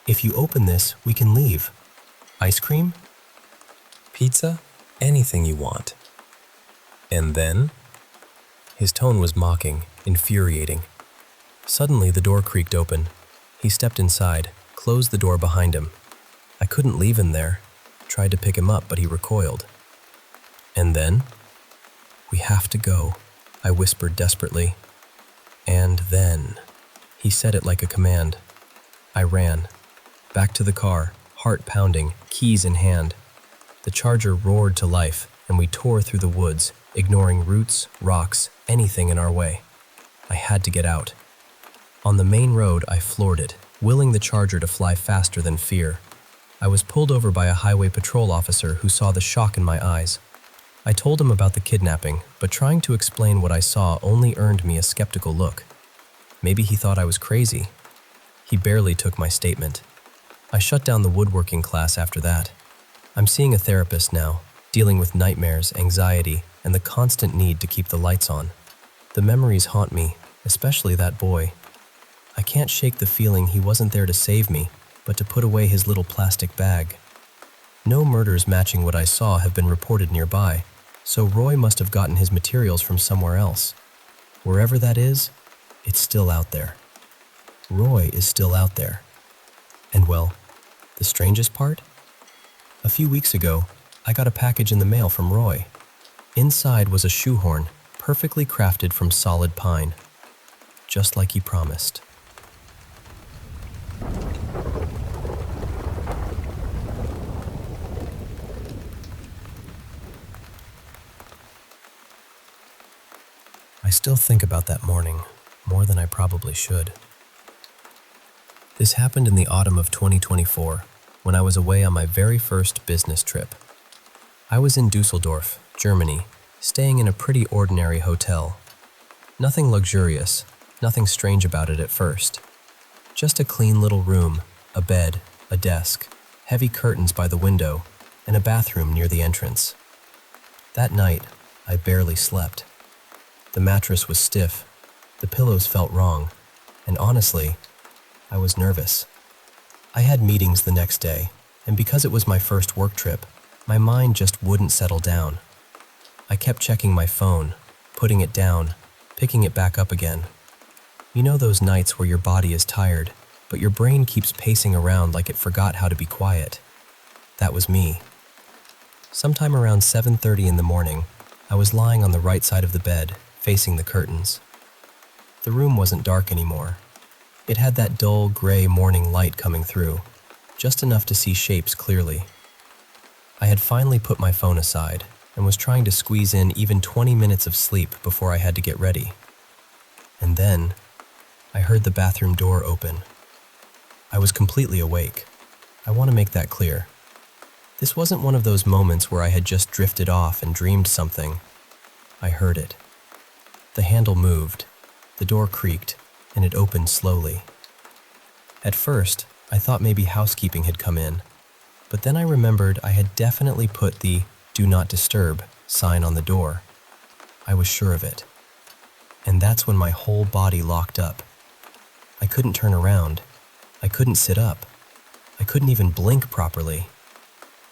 If you open this, we can leave. Ice cream? Pizza? Anything you want. And then? His tone was mocking, infuriating. Suddenly, the door creaked open. He stepped inside, closed the door behind him. I couldn't leave him there. Tried to pick him up, but he recoiled. And then? We have to go, I whispered desperately. And then? He said it like a command. I ran. Back to the car, heart pounding, keys in hand. The Charger roared to life, and we tore through the woods, ignoring roots, rocks, anything in our way. I had to get out. On the main road, I floored it, willing the Charger to fly faster than fear. I was pulled over by a highway patrol officer who saw the shock in my eyes. I told him about the kidnapping, but trying to explain what I saw only earned me a skeptical look. Maybe he thought I was crazy. He barely took my statement. I shut down the woodworking class after that. I'm seeing a therapist now, dealing with nightmares, anxiety, and the constant need to keep the lights on. The memories haunt me, especially that boy. I can't shake the feeling he wasn't there to save me, but to put away his little plastic bag. No murders matching what I saw have been reported nearby, so Roy must have gotten his materials from somewhere else. Wherever that is, it's still out there. Roy is still out there. And well, the strangest part? A few weeks ago, I got a package in the mail from Roy. Inside was a shoehorn, perfectly crafted from solid pine, just like he promised. I still think about that morning, more than I probably should. This happened in the autumn of 2024, when I was away on my very first business trip. I was in Dusseldorf, Germany, staying in a pretty ordinary hotel. Nothing luxurious, nothing strange about it at first. Just a clean little room, a bed, a desk, heavy curtains by the window, and a bathroom near the entrance. That night, I barely slept. The mattress was stiff, the pillows felt wrong, and honestly, I was nervous. I had meetings the next day, and because it was my first work trip, my mind just wouldn't settle down. I kept checking my phone, putting it down, picking it back up again. You know those nights where your body is tired, but your brain keeps pacing around like it forgot how to be quiet? That was me. Sometime around 7:30 in the morning, I was lying on the right side of the bed, facing the curtains. The room wasn't dark anymore. It had that dull gray morning light coming through, just enough to see shapes clearly. I had finally put my phone aside and was trying to squeeze in even 20 minutes of sleep before I had to get ready. And then, I heard the bathroom door open. I was completely awake. I want to make that clear. This wasn't one of those moments where I had just drifted off and dreamed something. I heard it. The handle moved, the door creaked, and it opened slowly. At first, I thought maybe housekeeping had come in, but then I remembered I had definitely put the "Do Not Disturb" sign on the door. I was sure of it. And that's when my whole body locked up. I couldn't turn around. I couldn't sit up. I couldn't even blink properly.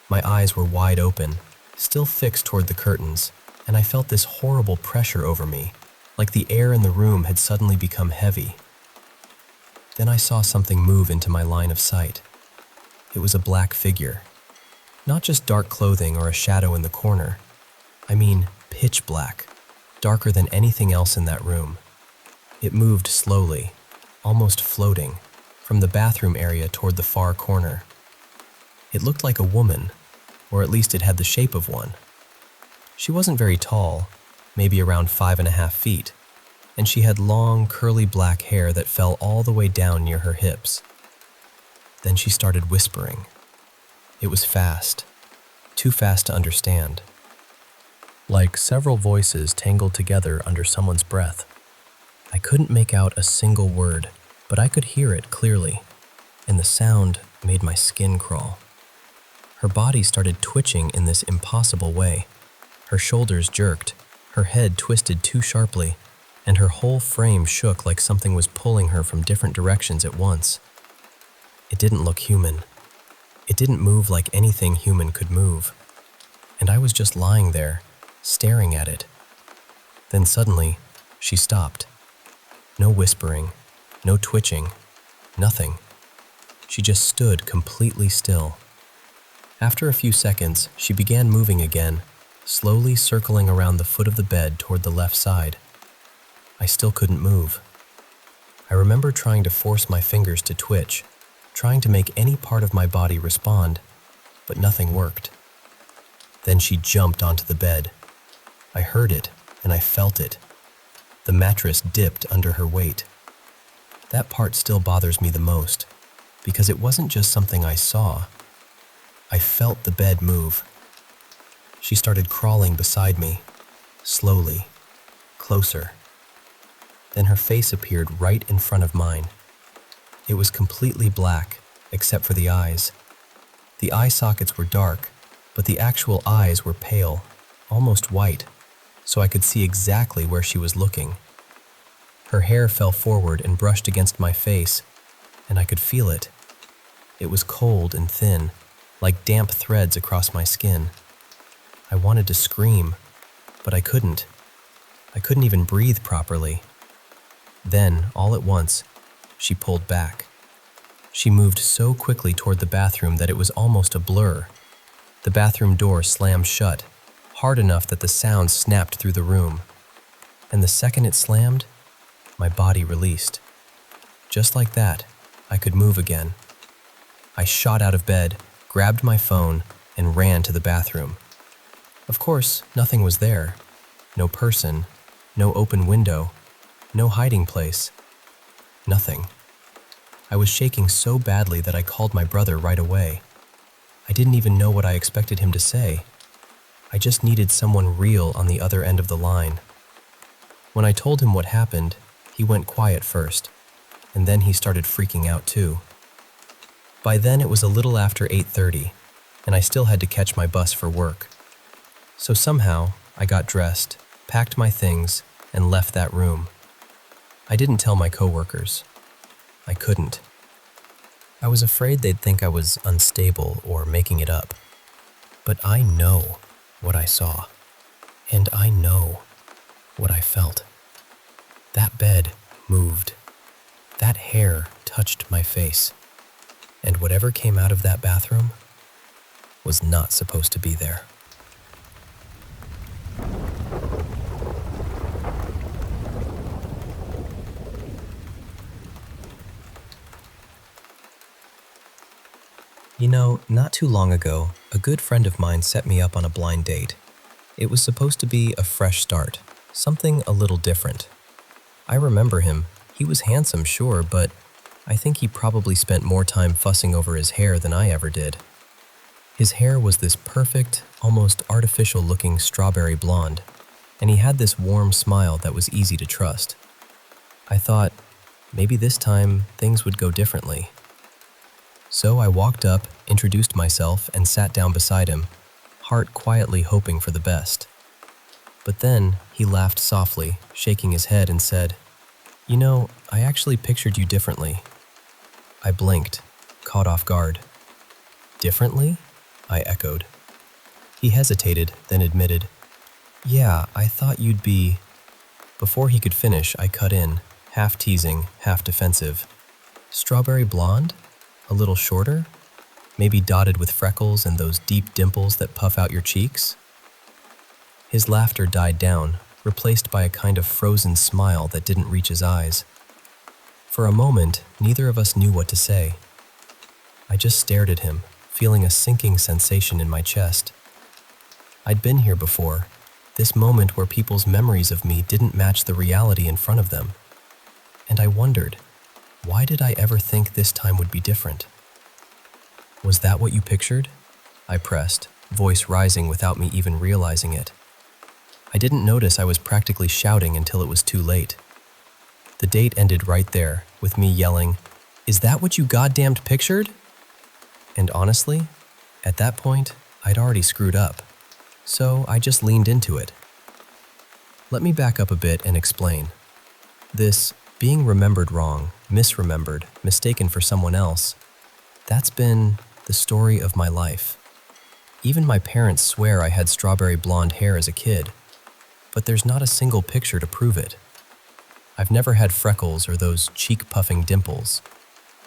My eyes were wide open, still fixed toward the curtains, and I felt this horrible pressure over me, like the air in the room had suddenly become heavy. Then I saw something move into my line of sight. It was a black figure. Not just dark clothing or a shadow in the corner. I mean, pitch black, darker than anything else in that room. It moved slowly, almost floating, from the bathroom area toward the far corner. It looked like a woman, or at least it had the shape of one. She wasn't very tall, maybe around 5.5 feet, and she had long, curly black hair that fell all the way down near her hips. Then she started whispering. It was fast, too fast to understand. Like several voices tangled together under someone's breath. I couldn't make out a single word, but I could hear it clearly, and the sound made my skin crawl. Her body started twitching in this impossible way. Her shoulders jerked, her head twisted too sharply, and her whole frame shook like something was pulling her from different directions at once. It didn't look human. It didn't move like anything human could move. And I was just lying there, staring at it. Then suddenly, she stopped. No whispering, no twitching, nothing. She just stood completely still. After a few seconds, she began moving again, slowly circling around the foot of the bed toward the left side. I still couldn't move. I remember trying to force my fingers to twitch, trying to make any part of my body respond, but nothing worked. Then she jumped onto the bed. I heard it, and I felt it. The mattress dipped under her weight. That part still bothers me the most, because it wasn't just something I saw. I felt the bed move. She started crawling beside me, slowly, closer. Then her face appeared right in front of mine. It was completely black, except for the eyes. The eye sockets were dark, but the actual eyes were pale, almost white, so I could see exactly where she was looking. Her hair fell forward and brushed against my face, and I could feel it. It was cold and thin, like damp threads across my skin. I wanted to scream, but I couldn't. I couldn't even breathe properly. Then, all at once, she pulled back. She moved so quickly toward the bathroom that it was almost a blur. The bathroom door slammed shut, hard enough that the sound snapped through the room. And the second it slammed, my body released. Just like that, I could move again. I shot out of bed, grabbed my phone, and ran to the bathroom. Of course, nothing was there. No person, no open window, no hiding place. Nothing. I was shaking so badly that I called my brother right away. I didn't even know what I expected him to say. I just needed someone real on the other end of the line. When I told him what happened, he went quiet first, and then he started freaking out too. By then it was a little after 8:30, and I still had to catch my bus for work. So somehow, I got dressed, packed my things, and left that room. I didn't tell my coworkers. I couldn't. I was afraid they'd think I was unstable or making it up. But I know what I saw, and I know what I felt. That bed moved. That hair touched my face. And whatever came out of that bathroom was not supposed to be there. Not too long ago, a good friend of mine set me up on a blind date. It was supposed to be a fresh start, something a little different. I remember him. He was handsome, sure, but I think he probably spent more time fussing over his hair than I ever did. His hair was this perfect, almost artificial-looking strawberry blonde, and he had this warm smile that was easy to trust. I thought, maybe this time things would go differently. So I walked up, introduced myself, and sat down beside him, heart quietly hoping for the best. But then he laughed softly, shaking his head, and said, I actually pictured you differently." I blinked, caught off guard. "Differently?" I echoed. He hesitated, then admitted, "Yeah, I thought you'd be—" Before he could finish, I cut in, half teasing, half defensive. "Strawberry blonde? A little shorter? Maybe dotted with freckles and those deep dimples that puff out your cheeks?" His laughter died down, replaced by a kind of frozen smile that didn't reach his eyes. For a moment, neither of us knew what to say. I just stared at him, feeling a sinking sensation in my chest. I'd been here before, this moment where people's memories of me didn't match the reality in front of them. And I wondered, why did I ever think this time would be different? "Was that what you pictured?" I pressed, voice rising without me even realizing it. I didn't notice I was practically shouting until it was too late. The date ended right there, with me yelling, "Is that what you goddamned pictured?" And honestly, at that point, I'd already screwed up. So I just leaned into it. Let me back up a bit and explain. This being remembered wrong, misremembered, mistaken for someone else, that's been the story of my life. Even my parents swear I had strawberry blonde hair as a kid, but there's not a single picture to prove it. I've never had freckles or those cheek-puffing dimples.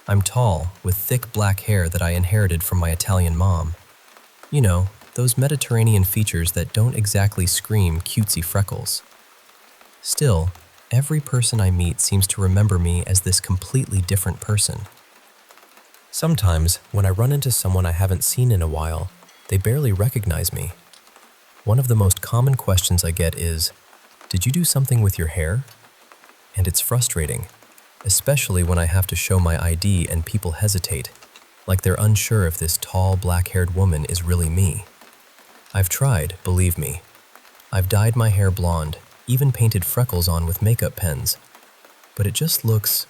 I'm tall, with thick black hair that I inherited from my Italian mom. Those Mediterranean features that don't exactly scream cutesy freckles. Still, every person I meet seems to remember me as this completely different person. Sometimes, when I run into someone I haven't seen in a while, they barely recognize me. One of the most common questions I get is, "Did you do something with your hair?" And it's frustrating, especially when I have to show my ID and people hesitate, like they're unsure if this tall, black-haired woman is really me. I've tried, believe me. I've dyed my hair blonde, even painted freckles on with makeup pens, but it just looks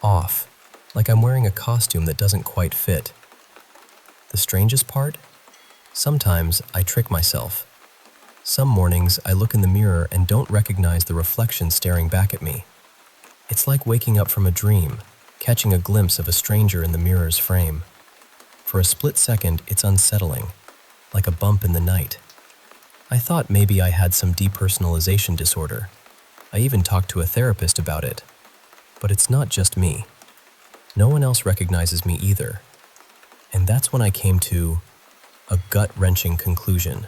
off, like I'm wearing a costume that doesn't quite fit. The strangest part? Sometimes I trick myself. Some mornings I look in the mirror and don't recognize the reflection staring back at me. It's like waking up from a dream, catching a glimpse of a stranger in the mirror's frame. For a split second, it's unsettling, like a bump in the night. I thought maybe I had some depersonalization disorder. I even talked to a therapist about it. But it's not just me. No one else recognizes me either. And that's when I came to a gut-wrenching conclusion.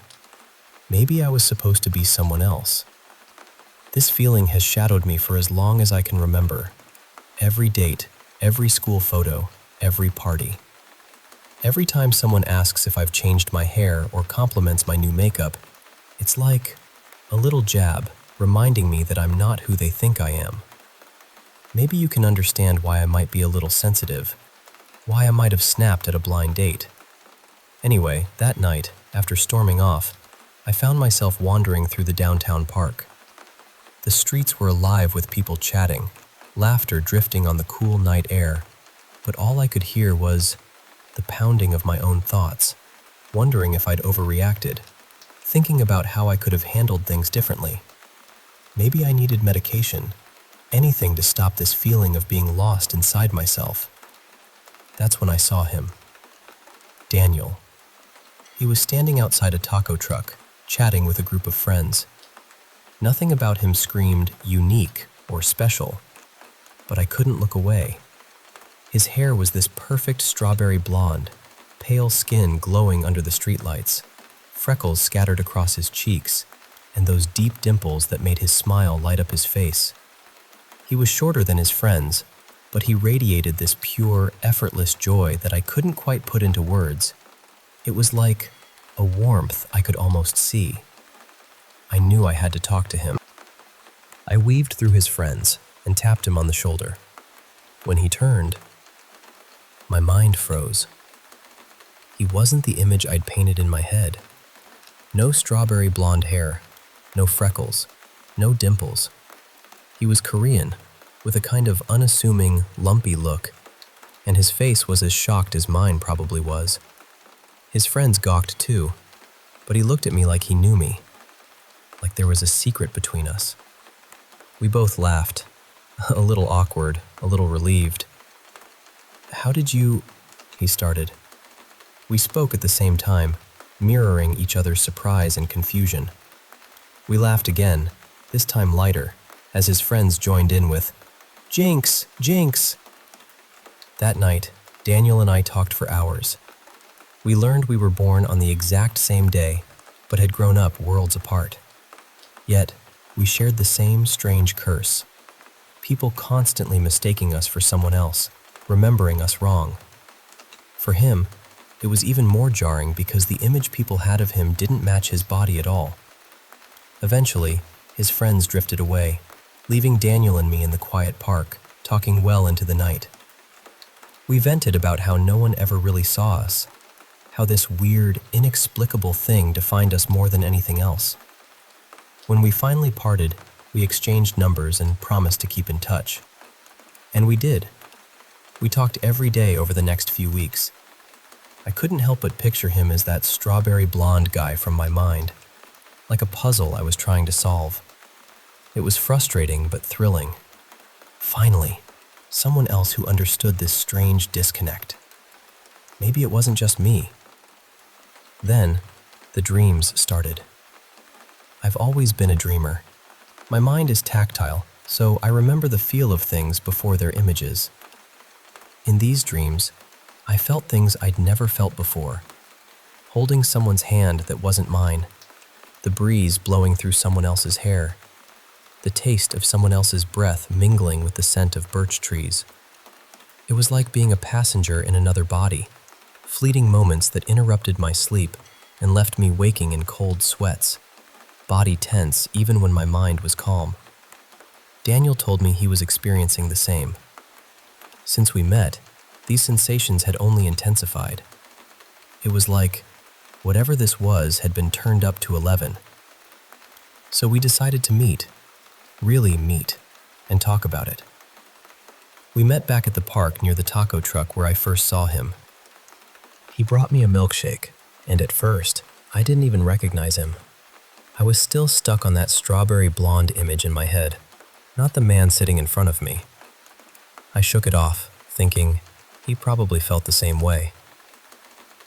Maybe I was supposed to be someone else. This feeling has shadowed me for as long as I can remember. Every date, every school photo, every party. Every time someone asks if I've changed my hair or compliments my new makeup, it's like a little jab reminding me that I'm not who they think I am. Maybe you can understand why I might be a little sensitive, why I might have snapped at a blind date. Anyway, that night, after storming off, I found myself wandering through the downtown park. The streets were alive with people chatting, laughter drifting on the cool night air, but all I could hear was the pounding of my own thoughts, wondering if I'd overreacted, thinking about how I could have handled things differently. Maybe I needed medication, anything to stop this feeling of being lost inside myself. That's when I saw him. Daniel. He was standing outside a taco truck, chatting with a group of friends. Nothing about him screamed unique or special, but I couldn't look away. His hair was this perfect strawberry blonde, pale skin glowing under the streetlights, freckles scattered across his cheeks, and those deep dimples that made his smile light up his face. He was shorter than his friends, but he radiated this pure, effortless joy that I couldn't quite put into words. It was like a warmth I could almost see. I knew I had to talk to him. I weaved through his friends and tapped him on the shoulder. When he turned, my mind froze. He wasn't the image I'd painted in my head. No strawberry blonde hair, no freckles, no dimples. He was Korean, with a kind of unassuming, lumpy look, and his face was as shocked as mine probably was. His friends gawked too, but he looked at me like he knew me, like there was a secret between us. We both laughed, a little awkward, a little relieved. "How did you—" he started. We spoke at the same time, mirroring each other's surprise and confusion. We laughed again, this time lighter, as his friends joined in with, "Jinx, Jinx!" That night, Daniel and I talked for hours. We learned we were born on the exact same day, but had grown up worlds apart. Yet, we shared the same strange curse. People constantly mistaking us for someone else, remembering us wrong. For him, it was even more jarring because the image people had of him didn't match his body at all. Eventually, his friends drifted away, leaving Daniel and me in the quiet park, talking well into the night. We vented about how no one ever really saw us, how this weird, inexplicable thing defined us more than anything else. When we finally parted, we exchanged numbers and promised to keep in touch. And we did. We talked every day over the next few weeks. I couldn't help but picture him as that strawberry blonde guy from my mind, like a puzzle I was trying to solve. It was frustrating but thrilling. Finally, someone else who understood this strange disconnect. Maybe it wasn't just me. Then, the dreams started. I've always been a dreamer. My mind is tactile, so I remember the feel of things before their images. In these dreams, I felt things I'd never felt before. Holding someone's hand that wasn't mine, the breeze blowing through someone else's hair, the taste of someone else's breath mingling with the scent of birch trees. It was like being a passenger in another body, fleeting moments that interrupted my sleep and left me waking in cold sweats, body tense even when my mind was calm. Daniel told me he was experiencing the same. Since we met, these sensations had only intensified. It was like whatever this was had been turned up to 11. So we decided to meet, really meet, and talk about it. We met back at the park near the taco truck where I first saw him. He brought me a milkshake, and at first, I didn't even recognize him. I was still stuck on that strawberry blonde image in my head, not the man sitting in front of me. I shook it off, thinking he probably felt the same way.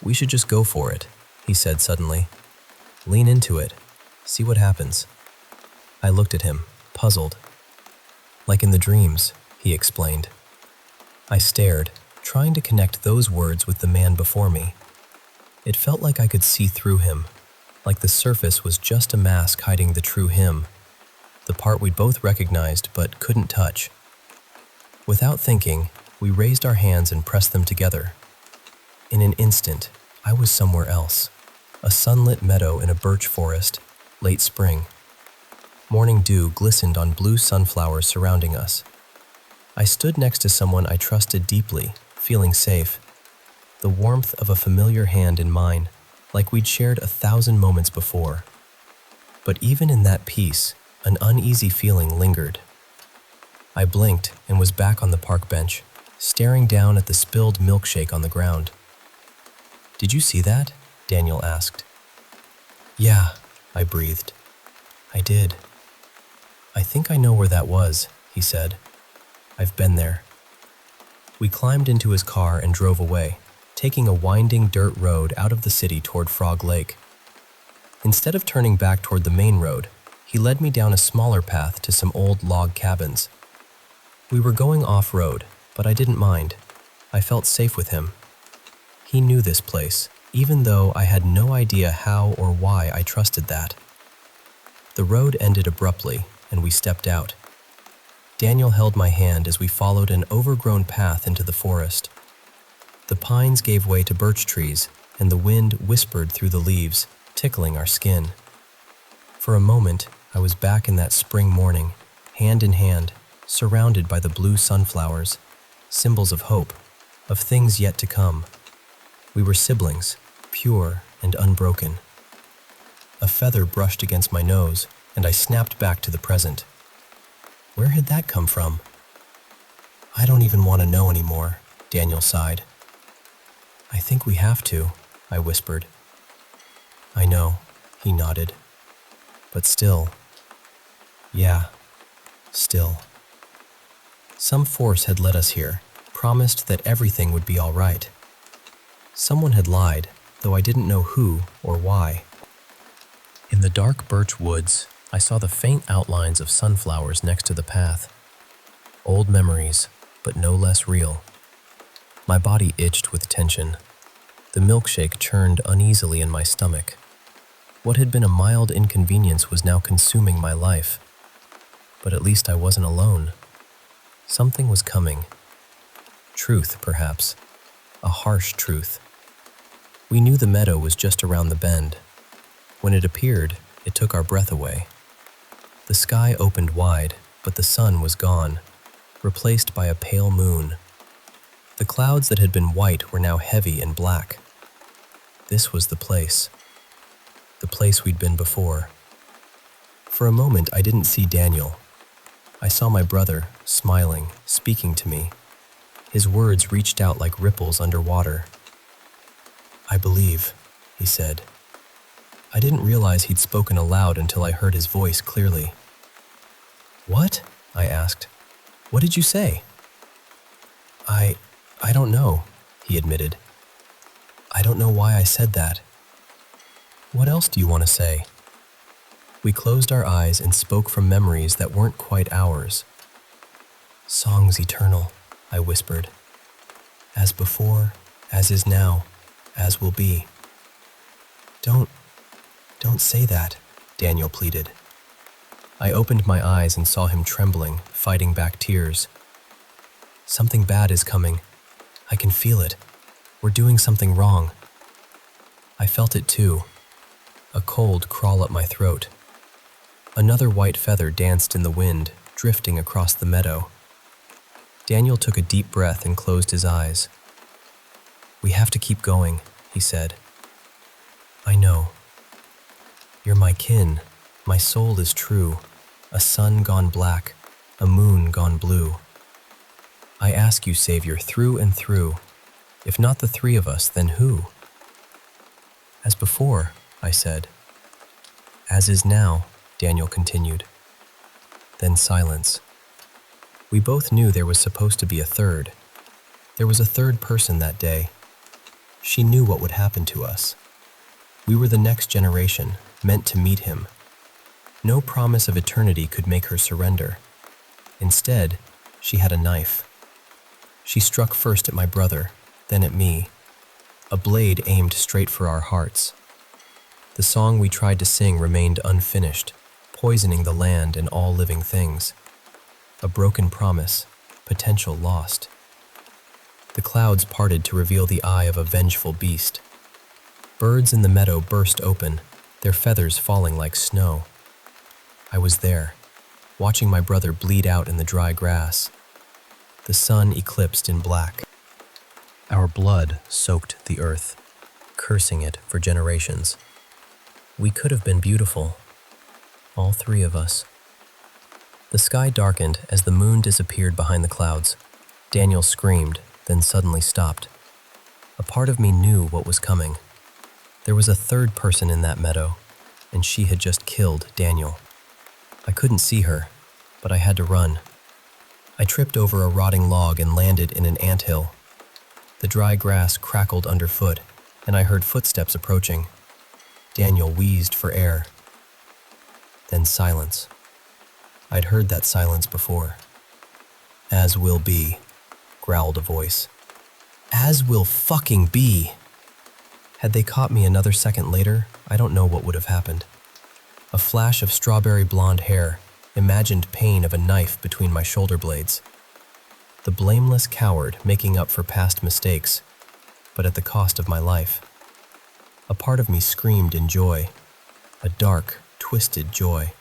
"We should just go for it," he said suddenly. "Lean into it. See what happens." I looked at him, puzzled. "Like in the dreams," he explained. I stared, trying to connect those words with the man before me. It felt like I could see through him, like the surface was just a mask hiding the true him, the part we'd both recognized but couldn't touch. Without thinking, we raised our hands and pressed them together. In an instant, I was somewhere else, a sunlit meadow in a birch forest, late spring. Morning dew glistened on blue sunflowers surrounding us. I stood next to someone I trusted deeply, feeling safe. The warmth of a familiar hand in mine, like we'd shared 1,000 moments before. But even in that peace, an uneasy feeling lingered. I blinked and was back on the park bench, staring down at the spilled milkshake on the ground. "Did you see that?" Daniel asked. "Yeah," I breathed. "I did." "I think I know where that was," he said. "I've been there." We climbed into his car and drove away, taking a winding dirt road out of the city toward Frog Lake. Instead of turning back toward the main road, he led me down a smaller path to some old log cabins. We were going off-road, but I didn't mind. I felt safe with him. He knew this place, even though I had no idea how or why I trusted that. The road ended abruptly, and we stepped out. Daniel held my hand as we followed an overgrown path into the forest. The pines gave way to birch trees, and the wind whispered through the leaves, tickling our skin. For a moment, I was back in that spring morning, hand in hand, surrounded by the blue sunflowers, symbols of hope, of things yet to come. We were siblings, pure and unbroken. A feather brushed against my nose, and I snapped back to the present. Where had that come from? I don't even want to know anymore, Daniel sighed. I think we have to, I whispered. I know, he nodded. But still. Yeah, still. Some force had led us here, promised that everything would be all right. Someone had lied, though I didn't know who or why. In the dark birch woods, I saw the faint outlines of sunflowers next to the path. Old memories, but no less real. My body itched with tension. The milkshake churned uneasily in my stomach. What had been a mild inconvenience was now consuming my life. But at least I wasn't alone. Something was coming. Truth, perhaps. A harsh truth. We knew the meadow was just around the bend. When it appeared, it took our breath away. The sky opened wide, but the sun was gone, replaced by a pale moon. The clouds that had been white were now heavy and black. This was the place we'd been before. For a moment, I didn't see Daniel. I saw my brother, smiling, speaking to me. His words reached out like ripples underwater. I believe, he said. I didn't realize he'd spoken aloud until I heard his voice clearly. What? I asked. What did you say? I don't know, he admitted. I don't know why I said that. What else do you want to say? We closed our eyes and spoke from memories that weren't quite ours. Songs eternal, I whispered. As before, as is now, as will be. Don't say that, Daniel pleaded. I opened my eyes and saw him trembling, fighting back tears. Something bad is coming. I can feel it. We're doing something wrong. I felt it too. A cold crawl up my throat. Another white feather danced in the wind, drifting across the meadow. Daniel took a deep breath and closed his eyes. We have to keep going, he said. I know. You're my kin. My soul is true. A sun gone black, a moon gone blue. I ask you, Savior, through and through. If not the three of us, then who? As before, I said. As is now, Daniel continued. Then silence. We both knew there was supposed to be a third. There was a third person that day. She knew what would happen to us. We were the next generation, meant to meet him. No promise of eternity could make her surrender. Instead, she had a knife. She struck first at my brother, then at me. A blade aimed straight for our hearts. The song we tried to sing remained unfinished, poisoning the land and all living things. A broken promise, potential lost. The clouds parted to reveal the eye of a vengeful beast. Birds in the meadow burst open, their feathers falling like snow. I was there, watching my brother bleed out in the dry grass. The sun eclipsed in black. Our blood soaked the earth, cursing it for generations. We could have been beautiful, all three of us. The sky darkened as the moon disappeared behind the clouds. Daniel screamed, then suddenly stopped. A part of me knew what was coming. There was a third person in that meadow, and she had just killed Daniel. I couldn't see her, but I had to run. I tripped over a rotting log and landed in an anthill. The dry grass crackled underfoot, and I heard footsteps approaching. Daniel wheezed for air. Then silence. I'd heard that silence before. As will be, growled a voice. As will fucking be! Had they caught me another second later, I don't know what would have happened. A flash of strawberry blonde hair, imagined pain of a knife between my shoulder blades. The blameless coward making up for past mistakes, but at the cost of my life. A part of me screamed in joy, a dark, twisted joy,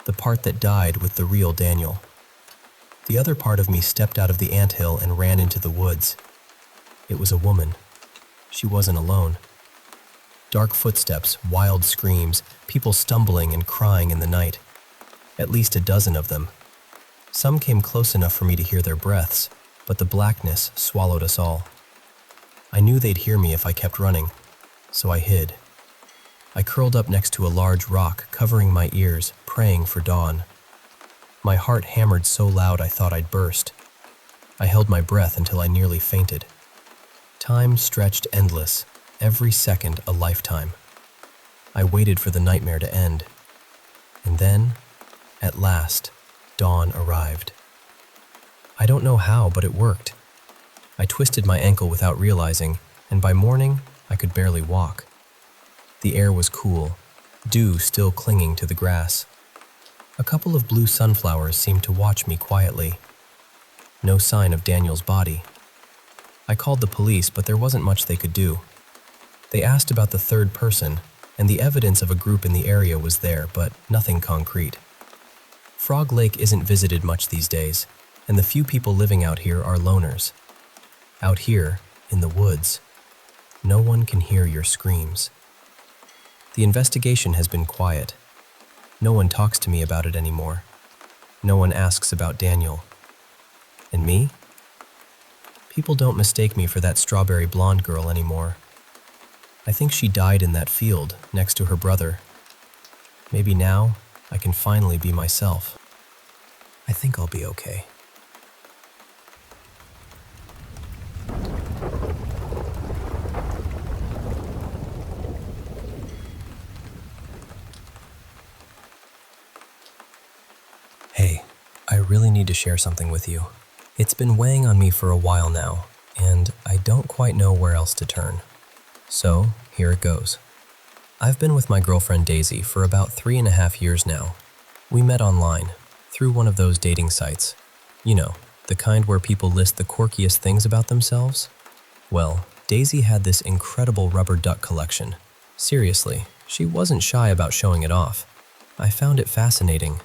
the part that died with the real Daniel. The other part of me stepped out of the anthill and ran into the woods. It was a woman. She wasn't alone. Dark footsteps, wild screams, people stumbling and crying in the night. At least a dozen of them. Some came close enough for me to hear their breaths, but the blackness swallowed us all. I knew they'd hear me if I kept running, so I hid. I curled up next to a large rock, covering my ears, praying for dawn. My heart hammered so loud I thought I'd burst. I held my breath until I nearly fainted. Time stretched endless, every second a lifetime. I waited for the nightmare to end. And then, at last, dawn arrived. I don't know how, but it worked. I twisted my ankle without realizing, and by morning, I could barely walk. The air was cool, dew still clinging to the grass. A couple of blue sunflowers seemed to watch me quietly. No sign of Daniel's body. I called the police, but there wasn't much they could do. They asked about the third person, and the evidence of a group in the area was there, but nothing concrete. Frog Lake isn't visited much these days, and the few people living out here are loners. Out here, in the woods, no one can hear your screams. The investigation has been quiet. No one talks to me about it anymore. No one asks about Daniel. And me? People don't mistake me for that strawberry blonde girl anymore. I think she died in that field next to her brother. Maybe now I can finally be myself. I think I'll be okay. Hey, I really need to share something with you. It's been weighing on me for a while now, and I don't quite know where else to turn. So, here it goes. I've been with my girlfriend Daisy for about 3.5 years now. We met online, through one of those dating sites. You know, the kind where people list the quirkiest things about themselves. Well, Daisy had this incredible rubber duck collection. Seriously, she wasn't shy about showing it off. I found it fascinating.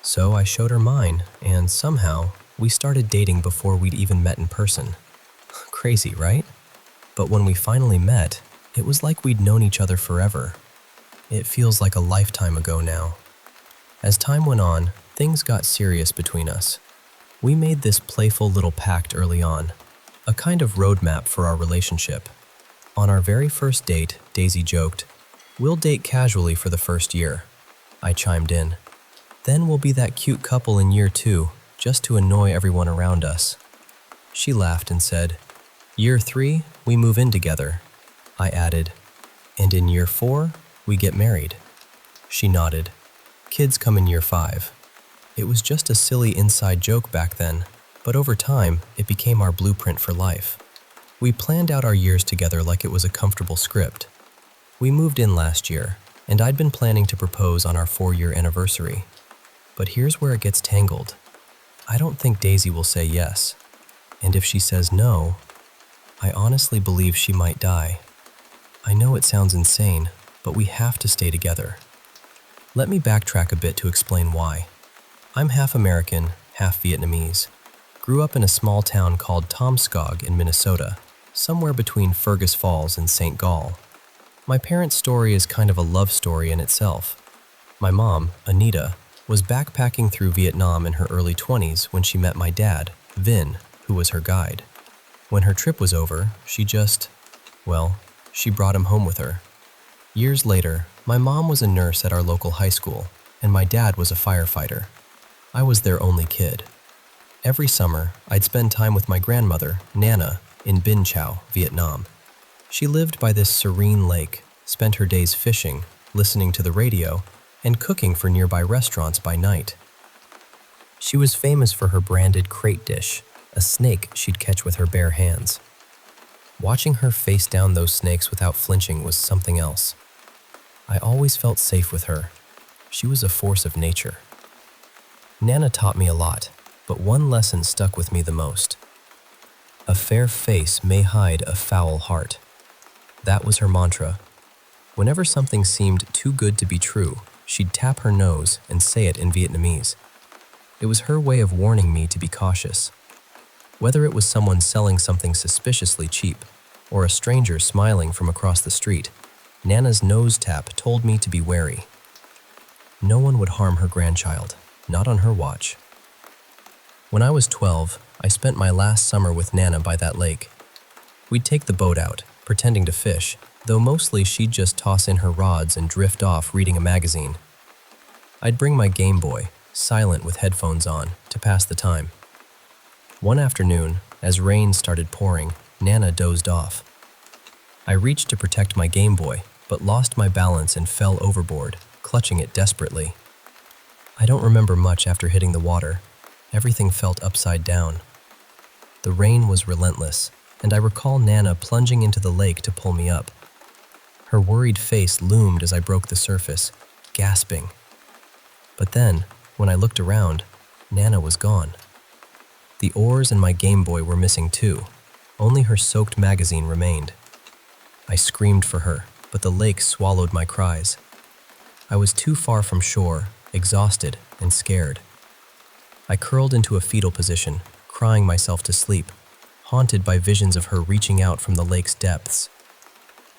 So I showed her mine, and somehow, we started dating before we'd even met in person. Crazy, right? But when we finally met, it was like we'd known each other forever. It feels like a lifetime ago now. As time went on, things got serious between us. We made this playful little pact early on, a kind of roadmap for our relationship. On our very first date, Daisy joked, "We'll date casually for the first year." I chimed in, "Then we'll be that cute couple in year 2, just to annoy everyone around us." She laughed and said, "Year 3, we move in together." I added, "And in year 4, we get married." She nodded. "Kids come in year 5. It was just a silly inside joke back then, but over time, it became our blueprint for life. We planned out our years together like it was a comfortable script. We moved in last year, and I'd been planning to propose on our 4-year anniversary. But here's where it gets tangled. I don't think Daisy will say yes, and if she says no, I honestly believe she might die. I know it sounds insane, but we have to stay together. Let me backtrack a bit to explain why. I'm half American, half Vietnamese. Grew up in a small town called Tomskog in Minnesota, somewhere between Fergus Falls and St. Gall. My parents' story is kind of a love story in itself. My mom, Anita, was backpacking through Vietnam in her early 20s when she met my dad, Vin, who was her guide. When her trip was over, she brought him home with her. Years later, my mom was a nurse at our local high school, and my dad was a firefighter. I was their only kid. Every summer, I'd spend time with my grandmother, Nana, in Binh Chau, Vietnam. She lived by this serene lake, spent her days fishing, listening to the radio, and cooking for nearby restaurants by night. She was famous for her branded crate dish, a snake she'd catch with her bare hands. Watching her face down those snakes without flinching was something else. I always felt safe with her. She was a force of nature. Nana taught me a lot, but one lesson stuck with me the most. A fair face may hide a foul heart. That was her mantra. Whenever something seemed too good to be true, she'd tap her nose and say it in Vietnamese. It was her way of warning me to be cautious. Whether it was someone selling something suspiciously cheap, or a stranger smiling from across the street, Nana's nose tap told me to be wary. No one would harm her grandchild, not on her watch. When I was 12, I spent my last summer with Nana by that lake. We'd take the boat out, pretending to fish, though mostly she'd just toss in her rods and drift off reading a magazine. I'd bring my Game Boy, silent with headphones on, to pass the time. One afternoon, as rain started pouring, Nana dozed off. I reached to protect my Game Boy, but lost my balance and fell overboard, clutching it desperately. I don't remember much after hitting the water. Everything felt upside down. The rain was relentless, and I recall Nana plunging into the lake to pull me up. Her worried face loomed as I broke the surface, gasping. But then, when I looked around, Nana was gone. The oars and my Game Boy were missing too. Only her soaked magazine remained. I screamed for her, but the lake swallowed my cries. I was too far from shore, exhausted and scared. I curled into a fetal position, crying myself to sleep, haunted by visions of her reaching out from the lake's depths.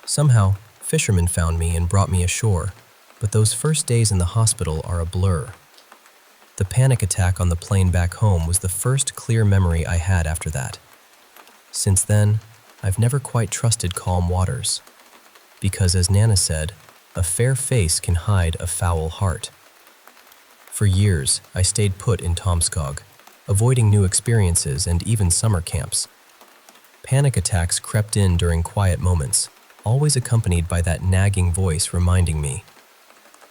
Somehow, fishermen found me and brought me ashore, but those first days in the hospital are a blur. The panic attack on the plane back home was the first clear memory I had after that. Since then, I've never quite trusted calm waters. Because as Nana said, a fair face can hide a foul heart. For years, I stayed put in Tomskog, avoiding new experiences and even summer camps. Panic attacks crept in during quiet moments, always accompanied by that nagging voice reminding me,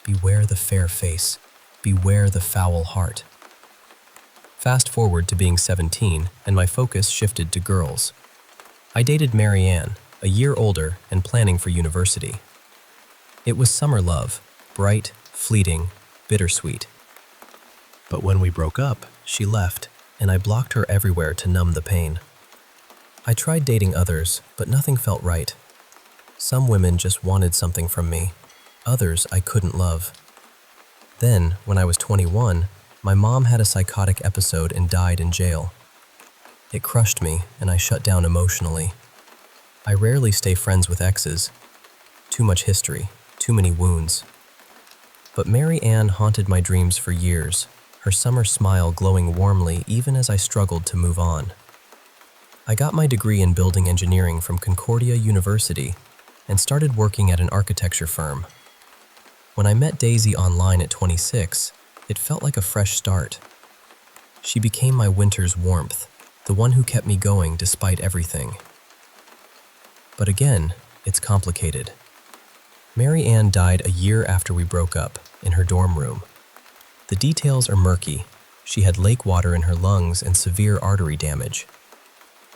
"Beware the fair face, beware the foul heart." Fast forward to being 17, and my focus shifted to girls. I dated Mary Ann, a year older and planning for university. It was summer love, bright, fleeting, bittersweet. But when we broke up, she left, and I blocked her everywhere to numb the pain. I tried dating others, but nothing felt right. Some women just wanted something from me. Others I couldn't love. Then, when I was 21, my mom had a psychotic episode and died in jail. It crushed me, and I shut down emotionally. I rarely stay friends with exes. Too much history, too many wounds. But Mary Ann haunted my dreams for years, her summer smile glowing warmly even as I struggled to move on. I got my degree in building engineering from Concordia University and started working at an architecture firm. When I met Daisy online at 26, it felt like a fresh start. She became my winter's warmth, the one who kept me going despite everything. But again, it's complicated. Mary Ann died a year after we broke up, in her dorm room. The details are murky. She had lake water in her lungs and severe artery damage.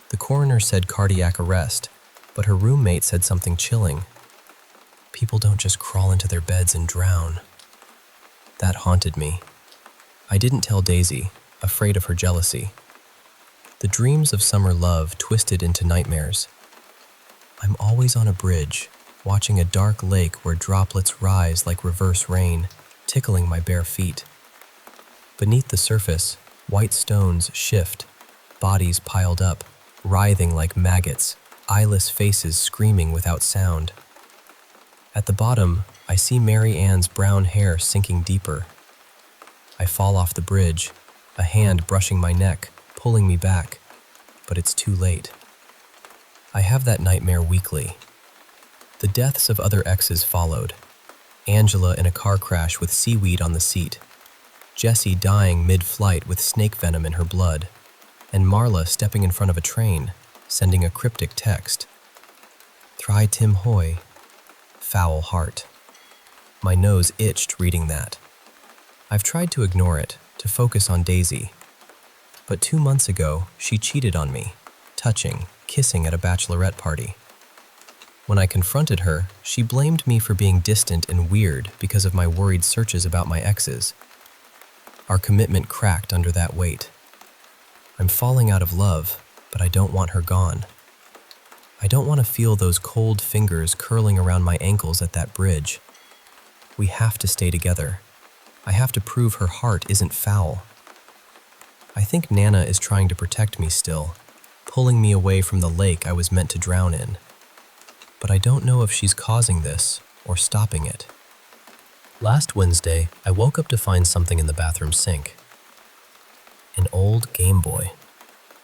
The coroner said cardiac arrest, but her roommate said something chilling. People don't just crawl into their beds and drown. That haunted me. I didn't tell Daisy, afraid of her jealousy. The dreams of summer love twisted into nightmares. I'm always on a bridge, watching a dark lake where droplets rise like reverse rain, tickling my bare feet. Beneath the surface, white stones shift, bodies piled up, writhing like maggots, eyeless faces screaming without sound. At the bottom, I see Mary Ann's brown hair sinking deeper. I fall off the bridge, a hand brushing my neck, pulling me back, but it's too late. I have that nightmare weekly. The deaths of other exes followed. Angela in a car crash with seaweed on the seat, Jessie dying mid-flight with snake venom in her blood, and Marla stepping in front of a train, sending a cryptic text. Thry Tim Hoy. Foul heart. My nose itched reading that. I've tried to ignore it, to focus on Daisy. But 2 months ago, she cheated on me, touching, kissing at a bachelorette party. When I confronted her, she blamed me for being distant and weird because of my worried searches about my exes. Our commitment cracked under that weight. I'm falling out of love, but I don't want her gone. I don't want to feel those cold fingers curling around my ankles at that bridge. We have to stay together. I have to prove her heart isn't foul. I think Nana is trying to protect me still, pulling me away from the lake I was meant to drown in. But I don't know if she's causing this or stopping it. Last Wednesday, I woke up to find something in the bathroom sink. An old Game Boy,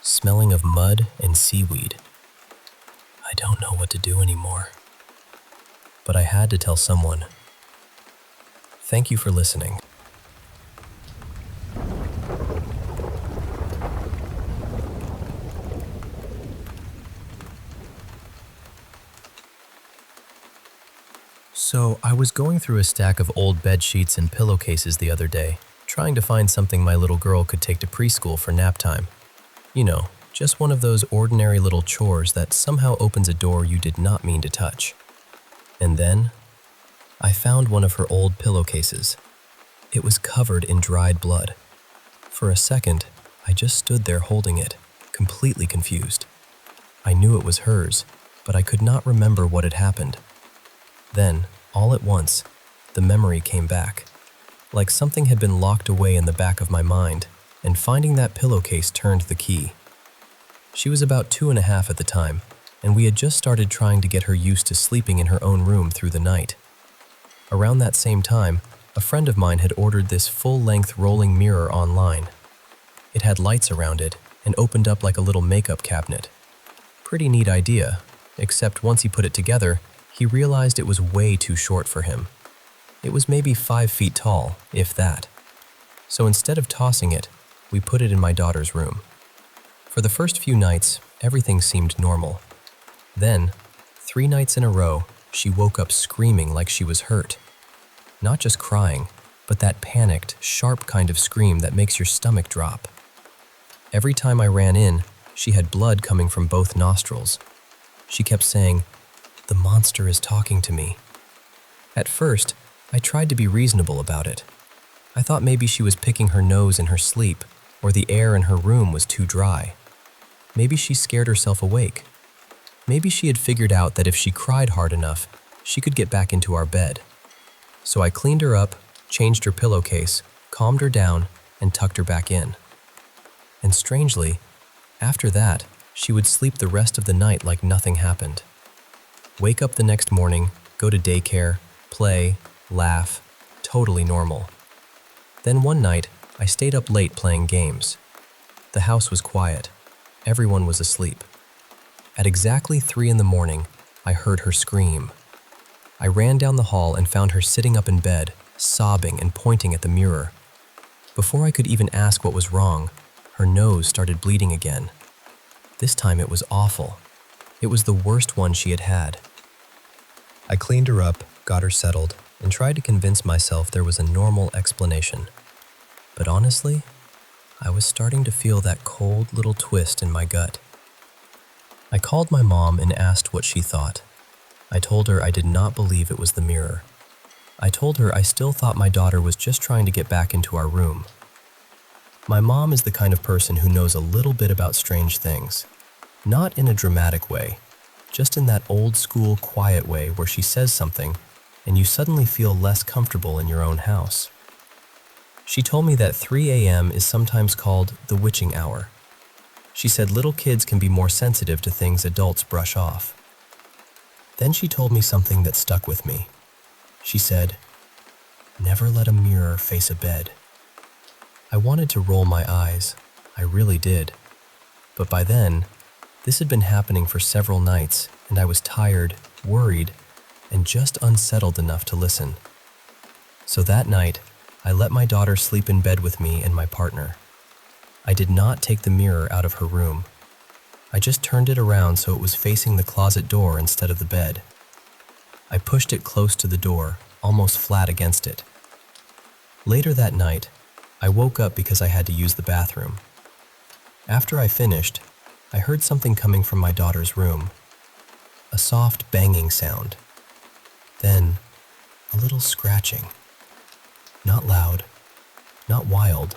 smelling of mud and seaweed. I don't know what to do anymore. But I had to tell someone. Thank you for listening. So, I was going through a stack of old bed sheets and pillowcases the other day, trying to find something my little girl could take to preschool for nap time. You know, just one of those ordinary little chores that somehow opens a door you did not mean to touch. And then, I found one of her old pillowcases. It was covered in dried blood. For a second, I just stood there holding it, completely confused. I knew it was hers, but I could not remember what had happened. Then, all at once, the memory came back. Like something had been locked away in the back of my mind, and finding that pillowcase turned the key. She was about 2.5 at the time, and we had just started trying to get her used to sleeping in her own room through the night. Around that same time, a friend of mine had ordered this full-length rolling mirror online. It had lights around it and opened up like a little makeup cabinet. Pretty neat idea, except once he put it together, he realized it was way too short for him. It was maybe 5 feet tall, if that. So instead of tossing it, we put it in my daughter's room. For the first few nights, everything seemed normal. Then, 3 nights in a row, she woke up screaming like she was hurt. Not just crying, but that panicked, sharp kind of scream that makes your stomach drop. Every time I ran in, she had blood coming from both nostrils. She kept saying, "The monster is talking to me." At first, I tried to be reasonable about it. I thought maybe she was picking her nose in her sleep, or the air in her room was too dry. Maybe she scared herself awake. Maybe she had figured out that if she cried hard enough, she could get back into our bed. So I cleaned her up, changed her pillowcase, calmed her down, and tucked her back in. And strangely, after that, she would sleep the rest of the night like nothing happened. Wake up the next morning, go to daycare, play, laugh, totally normal. Then one night, I stayed up late playing games. The house was quiet. Everyone was asleep. At exactly 3 in the morning, I heard her scream. I ran down the hall and found her sitting up in bed, sobbing and pointing at the mirror. Before I could even ask what was wrong, her nose started bleeding again. This time it was awful. It was the worst one she had had. I cleaned her up, got her settled, and tried to convince myself there was a normal explanation. But honestly, I was starting to feel that cold little twist in my gut. I called my mom and asked what she thought. I told her I did not believe it was the mirror. I told her I still thought my daughter was just trying to get back into our room. My mom is the kind of person who knows a little bit about strange things. Not in a dramatic way, just in that old school quiet way where she says something and you suddenly feel less comfortable in your own house. She told me that 3 a.m. is sometimes called the witching hour. She said little kids can be more sensitive to things adults brush off. Then she told me something that stuck with me. She said, "Never let a mirror face a bed." I wanted to roll my eyes. I really did. But by then, this had been happening for several nights, and I was tired, worried, and just unsettled enough to listen. So that night, I let my daughter sleep in bed with me and my partner. I did not take the mirror out of her room. I just turned it around so it was facing the closet door instead of the bed. I pushed it close to the door, almost flat against it. Later that night, I woke up because I had to use the bathroom. After I finished, I heard something coming from my daughter's room. A soft banging sound. Then, a little scratching. Not loud, Not wild,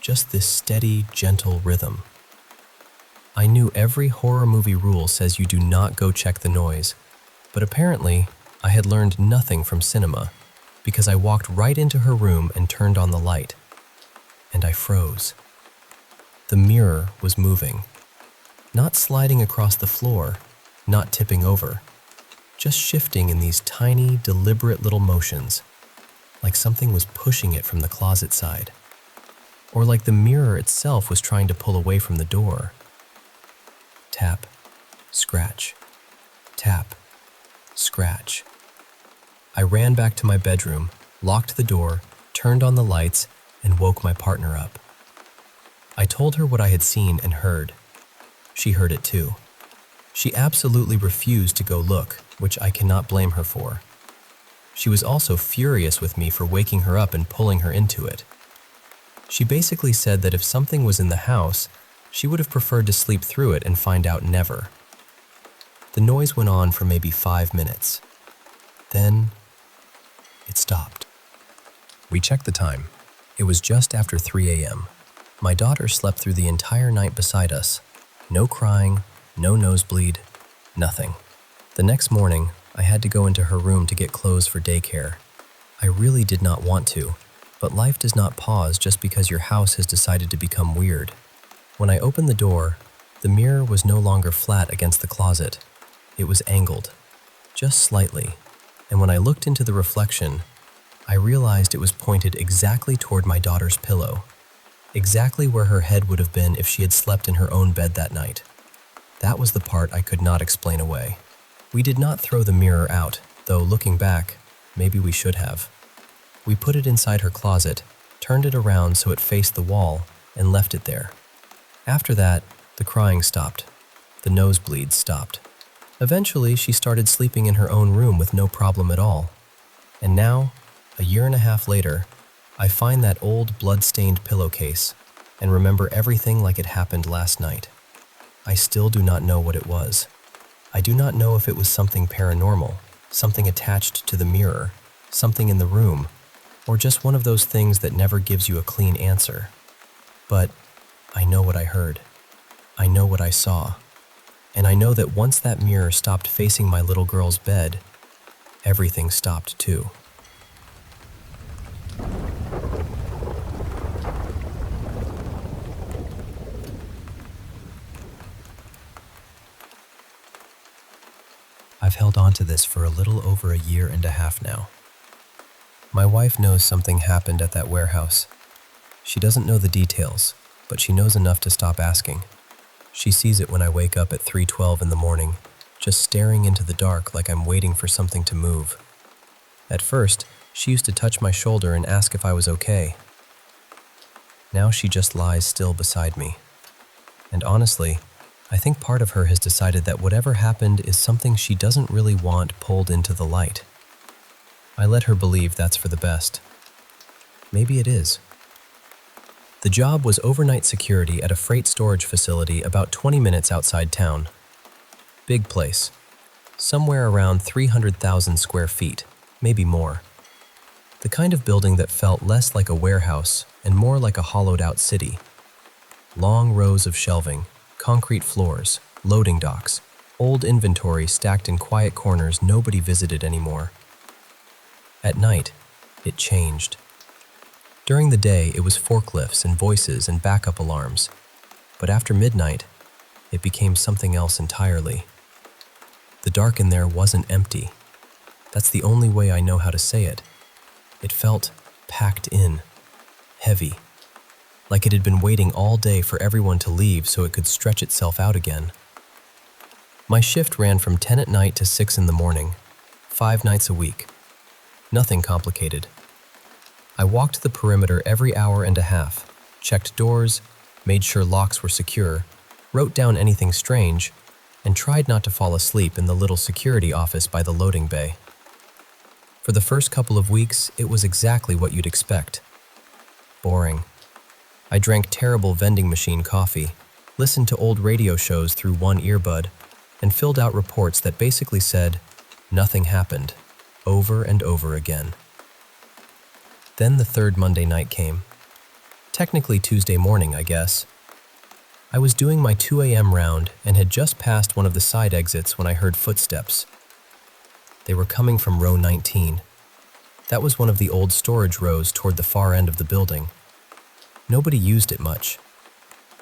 just this steady, gentle rhythm. I knew every horror movie rule says you do not go check the noise, but apparently I had learned nothing from cinema because I walked right into her room and turned on the light, and I froze. The mirror was moving, not sliding across the floor, not tipping over, just shifting in these tiny, deliberate little motions, like something was pushing it from the closet side, or like the mirror itself was trying to pull away from the door. Tap, scratch, tap, scratch. I ran back to my bedroom, locked the door, turned on the lights, and woke my partner up. I told her what I had seen and heard. She heard it too. She absolutely refused to go look, which I cannot blame her for. She was also furious with me for waking her up and pulling her into it. She basically said that if something was in the house, she would have preferred to sleep through it and find out never. The noise went on for maybe 5 minutes. Then, it stopped. We checked the time. It was just after 3 a.m. My daughter slept through the entire night beside us. No crying, no nosebleed, nothing. The next morning, I had to go into her room to get clothes for daycare. I really did not want to, but life does not pause just because your house has decided to become weird. When I opened the door, the mirror was no longer flat against the closet. It was angled, just slightly, and when I looked into the reflection, I realized it was pointed exactly toward my daughter's pillow, exactly where her head would have been if she had slept in her own bed that night. That was the part I could not explain away. We did not throw the mirror out, though looking back, maybe we should have. We put it inside her closet, turned it around so it faced the wall, and left it there. After that, the crying stopped. The nosebleeds stopped. Eventually, she started sleeping in her own room with no problem at all. And now, a year and a half later, I find that old blood-stained pillowcase and remember everything like it happened last night. I still do not know what it was. I do not know if it was something paranormal, something attached to the mirror, something in the room, or just one of those things that never gives you a clean answer. But I know what I heard. I know what I saw. And I know that once that mirror stopped facing my little girl's bed, everything stopped too. I've held on to this for a little over a year and a half now. My wife knows something happened at that warehouse. She doesn't know the details, but she knows enough to stop asking. She sees it when I wake up at 3:12 in the morning, just staring into the dark like I'm waiting for something to move. At first, she used to touch my shoulder and ask if I was okay. Now she just lies still beside me. And honestly, I think part of her has decided that whatever happened is something she doesn't really want pulled into the light. I let her believe that's for the best. Maybe it is. The job was overnight security at a freight storage facility about 20 minutes outside town. Big place. Somewhere around 300,000 square feet, maybe more. The kind of building that felt less like a warehouse and more like a hollowed-out city. Long rows of shelving, concrete floors, loading docks, old inventory stacked in quiet corners nobody visited anymore. At night, it changed. During the day, it was forklifts and voices and backup alarms. But after midnight, it became something else entirely. The dark in there wasn't empty. That's the only way I know how to say it. It felt packed in, heavy, like it had been waiting all day for everyone to leave so it could stretch itself out again. My shift ran from 10 at night to 6 in the morning, 5 nights a week. Nothing complicated. I walked the perimeter every hour and a half, checked doors, made sure locks were secure, wrote down anything strange, and tried not to fall asleep in the little security office by the loading bay. For the first couple of weeks, it was exactly what you'd expect. Boring. I drank terrible vending machine coffee, listened to old radio shows through one earbud, and filled out reports that basically said, "Nothing happened," over and over again. Then the third Monday night came. Technically Tuesday morning, I guess. I was doing my 2 a.m. round and had just passed one of the side exits when I heard footsteps. They were coming from row 19. That was one of the old storage rows toward the far end of the building. Nobody used it much.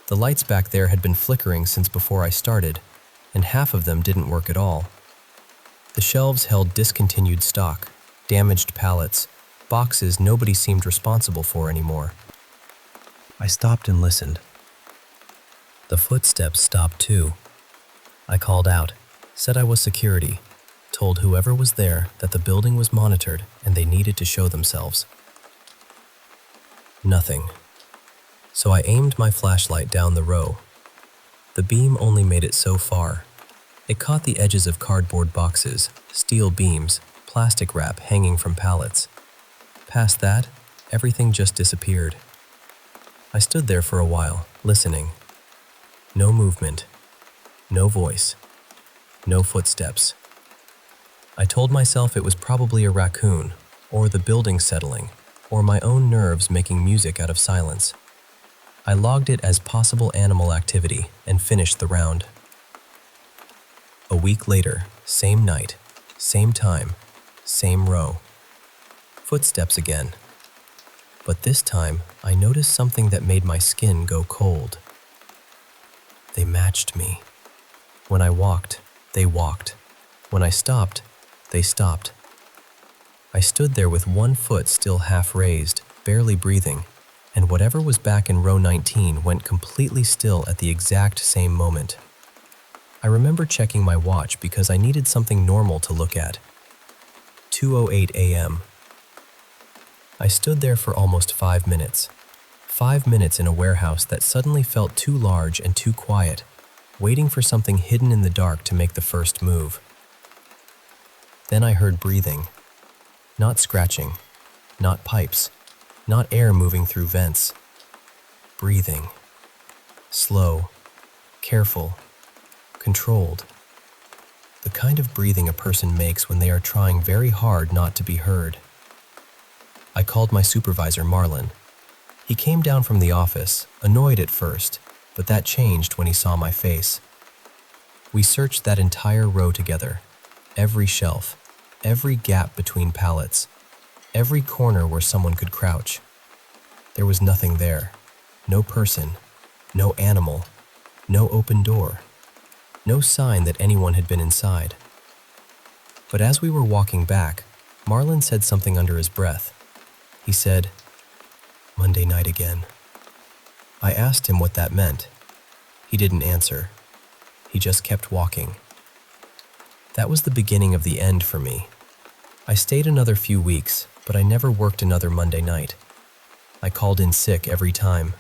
The lights back there had been flickering since before I started, and half of them didn't work at all. The shelves held discontinued stock, damaged pallets, boxes nobody seemed responsible for anymore. I stopped and listened. The footsteps stopped too. I called out, said I was security, told whoever was there that the building was monitored and they needed to show themselves. Nothing. So I aimed my flashlight down the row. The beam only made it so far. It caught the edges of cardboard boxes, steel beams, plastic wrap hanging from pallets. Past that, everything just disappeared. I stood there for a while, listening. No movement, no voice, no footsteps. I told myself it was probably a raccoon, or the building settling, or my own nerves making music out of silence. I logged it as possible animal activity and finished the round. A week later, same night, same time, same row. Footsteps again. But this time, I noticed something that made my skin go cold. They matched me. When I walked, they walked. When I stopped, they stopped. I stood there with one foot still half raised, barely breathing, and whatever was back in row 19 went completely still at the exact same moment. I remember checking my watch because I needed something normal to look at. 2:08 a.m. I stood there for almost 5 minutes. 5 minutes in a warehouse that suddenly felt too large and too quiet, waiting for something hidden in the dark to make the first move. Then I heard breathing. Not scratching, not pipes, not air moving through vents. Breathing. Slow, careful, controlled. The kind of breathing a person makes when they are trying very hard not to be heard. I called my supervisor, Marlon. He came down from the office, annoyed at first, but that changed when he saw my face. We searched that entire row together, every shelf, every gap between pallets, every corner where someone could crouch. There was nothing there. No person, no animal, no open door, no sign that anyone had been inside. But as we were walking back, Marlon said something under his breath. He said, "Monday night again." I asked him what that meant. He didn't answer. He just kept walking. That was the beginning of the end for me. I stayed another few weeks, but I never worked another Monday night. I called in sick every time.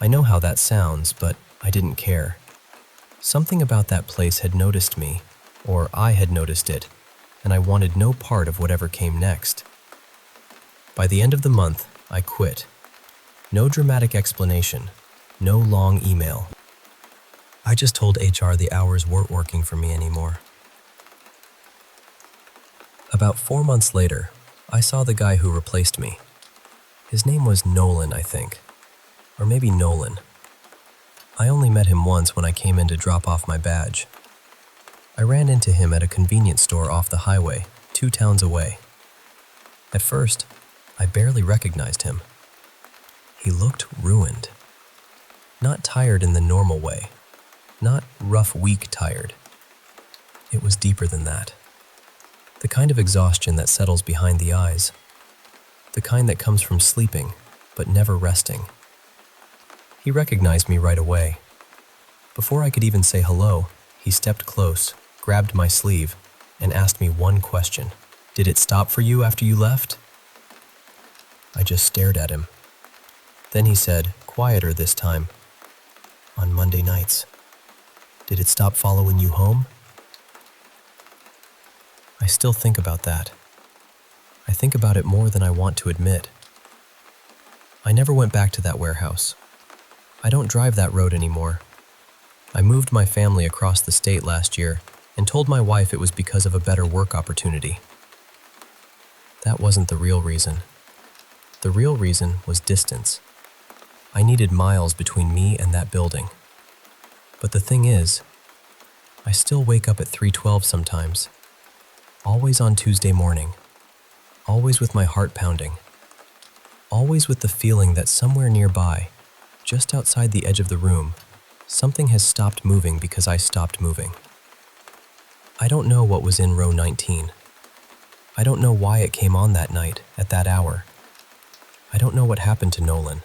I know how that sounds, but I didn't care. Something about that place had noticed me, or I had noticed it, and I wanted no part of whatever came next. By the end of the month, I quit. No dramatic explanation, no long email. I just told HR the hours weren't working for me anymore. About 4 months later, I saw the guy who replaced me. His name was Nolan, I think. Or maybe Nolan. I only met him once when I came in to drop off my badge. I ran into him at a convenience store off the highway, 2 towns away. At first, I barely recognized him. He looked ruined. Not tired in the normal way. Not rough week tired. It was deeper than that. The kind of exhaustion that settles behind the eyes. The kind that comes from sleeping, but never resting. He recognized me right away. Before I could even say hello, he stepped close, grabbed my sleeve, and asked me one question. "Did it stop for you after you left?" I just stared at him. Then he said, quieter this time, "On Monday nights. Did it stop following you home?" I still think about that. I think about it more than I want to admit. I never went back to that warehouse. I don't drive that road anymore. I moved my family across the state last year and told my wife it was because of a better work opportunity. That wasn't the real reason. The real reason was distance. I needed miles between me and that building. But the thing is, I still wake up at 3:12 sometimes, always on Tuesday morning, always with my heart pounding, always with the feeling that somewhere nearby, just outside the edge of the room, something has stopped moving because I stopped moving. I don't know what was in row 19. I don't know why it came on that night, at that hour. I don't know what happened to Nolan.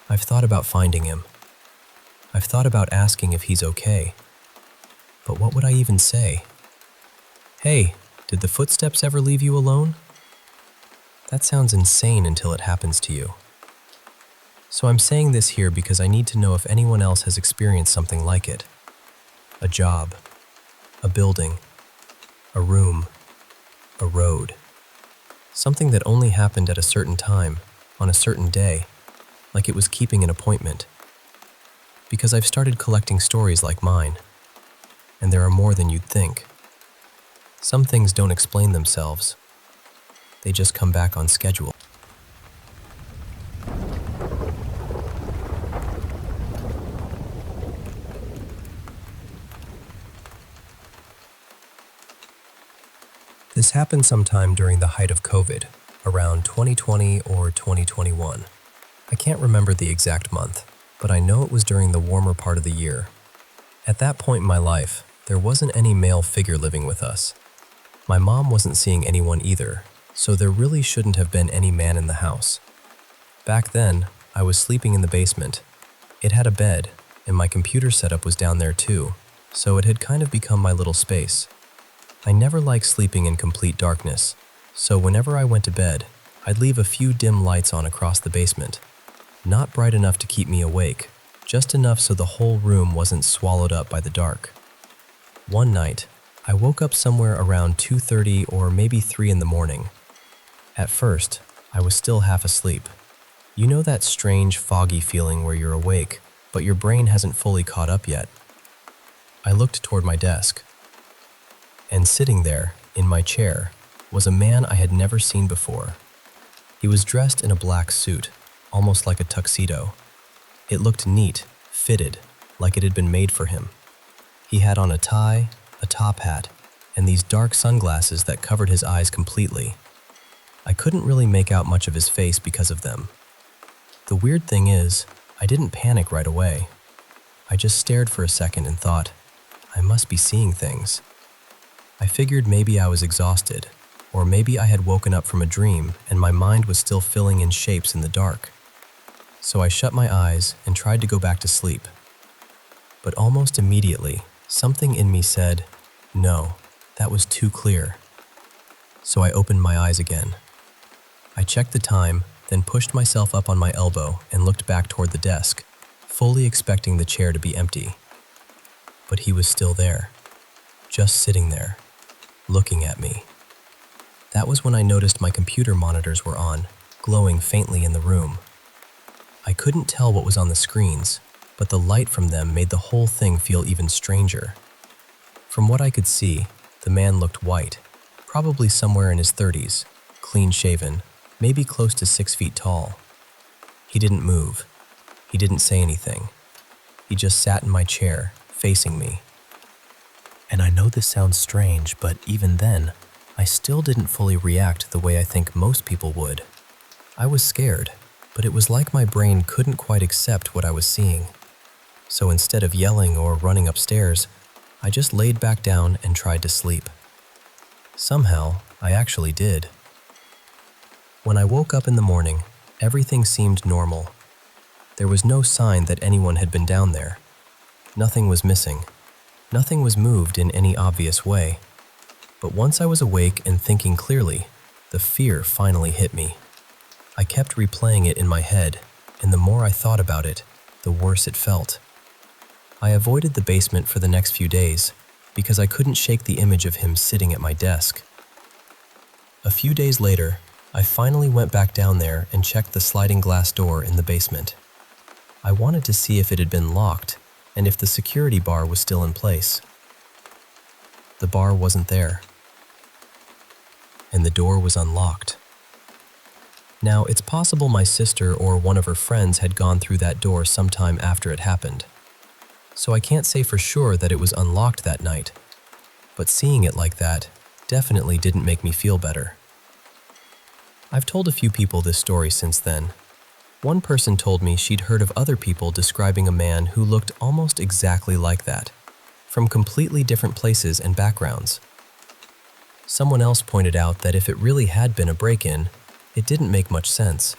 I've thought about finding him. I've thought about asking if he's okay. But what would I even say? Hey, did the footsteps ever leave you alone? That sounds insane until it happens to you. So I'm saying this here because I need to know if anyone else has experienced something like it. A job, a building, a room, a road. Something that only happened at a certain time, on a certain day, like it was keeping an appointment. Because I've started collecting stories like mine, and there are more than you'd think. Some things don't explain themselves. They just come back on schedule. This happened sometime during the height of COVID, around 2020 or 2021. I can't remember the exact month, but I know it was during the warmer part of the year. At that point in my life, there wasn't any male figure living with us. My mom wasn't seeing anyone either, so there really shouldn't have been any man in the house. Back then, I was sleeping in the basement. It had a bed, and my computer setup was down there too, so it had kind of become my little space. I never liked sleeping in complete darkness, so whenever I went to bed, I'd leave a few dim lights on across the basement. Not bright enough to keep me awake, just enough so the whole room wasn't swallowed up by the dark. One night, I woke up somewhere around 2:30 or maybe 3 in the morning. At first, I was still half asleep. You know that strange foggy feeling where you're awake, but your brain hasn't fully caught up yet? I looked toward my desk, and sitting there, in my chair, was a man I had never seen before. He was dressed in a black suit, almost like a tuxedo. It looked neat, fitted, like it had been made for him. He had on a tie, a top hat, and these dark sunglasses that covered his eyes completely. I couldn't really make out much of his face because of them. The weird thing is, I didn't panic right away. I just stared for a second and thought, I must be seeing things. I figured maybe I was exhausted, or maybe I had woken up from a dream and my mind was still filling in shapes in the dark. So I shut my eyes and tried to go back to sleep. But almost immediately, something in me said, no, that was too clear. So I opened my eyes again. I checked the time, then pushed myself up on my elbow and looked back toward the desk, fully expecting the chair to be empty. But he was still there, just sitting there, looking at me. That was when I noticed my computer monitors were on, glowing faintly in the room. I couldn't tell what was on the screens, but the light from them made the whole thing feel even stranger. From what I could see, the man looked white, probably somewhere in his 30s, clean-shaven, maybe close to 6 feet tall. He didn't move. He didn't say anything. He just sat in my chair, facing me. And I know this sounds strange, but even then, I still didn't fully react the way I think most people would. I was scared, but it was like my brain couldn't quite accept what I was seeing. So instead of yelling or running upstairs, I just laid back down and tried to sleep. Somehow, I actually did. When I woke up in the morning, everything seemed normal. There was no sign that anyone had been down there. Nothing was missing. Nothing was moved in any obvious way. But once I was awake and thinking clearly, the fear finally hit me. I kept replaying it in my head, and the more I thought about it, the worse it felt. I avoided the basement for the next few days because I couldn't shake the image of him sitting at my desk. A few days later, I finally went back down there and checked the sliding glass door in the basement. I wanted to see if it had been locked and if the security bar was still in place. The bar wasn't there, and the door was unlocked. Now, it's possible my sister or one of her friends had gone through that door sometime after it happened, so I can't say for sure that it was unlocked that night, but seeing it like that definitely didn't make me feel better. I've told a few people this story since then. One person told me she'd heard of other people describing a man who looked almost exactly like that, from completely different places and backgrounds. Someone else pointed out that if it really had been a break-in, it didn't make much sense.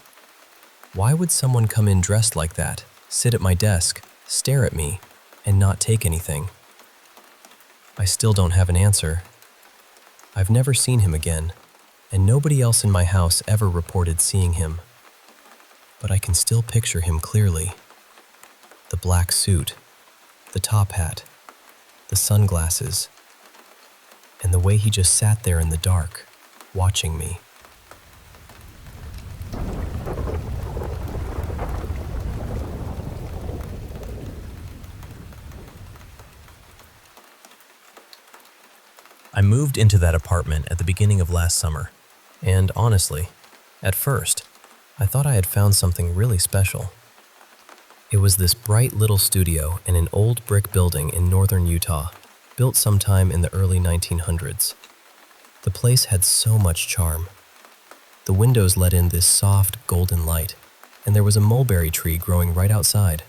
Why would someone come in dressed like that, sit at my desk, stare at me, and not take anything? I still don't have an answer. I've never seen him again, and nobody else in my house ever reported seeing him. But I can still picture him clearly. The black suit, the top hat, the sunglasses, and the way he just sat there in the dark, watching me. I moved into that apartment at the beginning of last summer, and honestly, at first, I thought I had found something really special. It was this bright little studio in an old brick building in northern Utah, built sometime in the early 1900s. The place had so much charm. The windows let in this soft, golden light, and there was a mulberry tree growing right outside.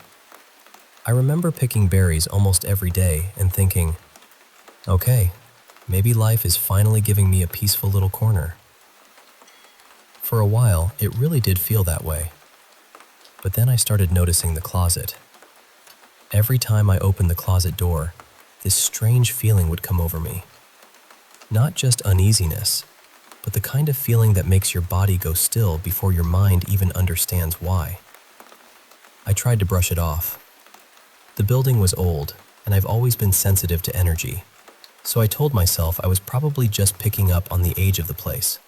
I remember picking berries almost every day and thinking, okay, maybe life is finally giving me a peaceful little corner. For a while, it really did feel that way. But then I started noticing the closet. Every time I opened the closet door, this strange feeling would come over me. Not just uneasiness, but the kind of feeling that makes your body go still before your mind even understands why. I tried to brush it off. The building was old, and I've always been sensitive to energy, so I told myself I was probably just picking up on the age of the place.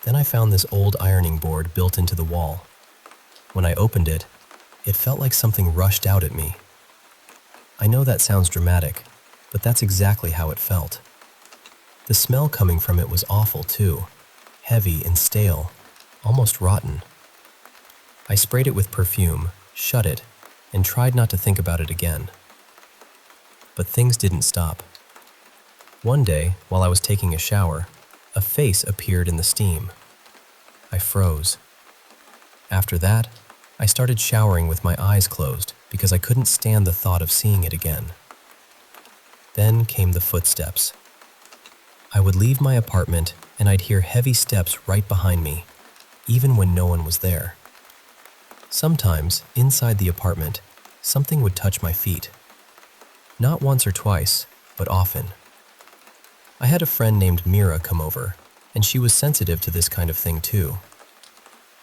Then I found this old ironing board built into the wall. When I opened it, it felt like something rushed out at me. I know that sounds dramatic, but that's exactly how it felt. The smell coming from it was awful too, heavy and stale, almost rotten. I sprayed it with perfume, shut it, and tried not to think about it again. But things didn't stop. One day, while I was taking a shower, a face appeared in the steam. I froze. After that, I started showering with my eyes closed because I couldn't stand the thought of seeing it again. Then came the footsteps. I would leave my apartment and I'd hear heavy steps right behind me, even when no one was there. Sometimes, inside the apartment, something would touch my feet. Not once or twice, but often. I had a friend named Mira come over, and she was sensitive to this kind of thing too.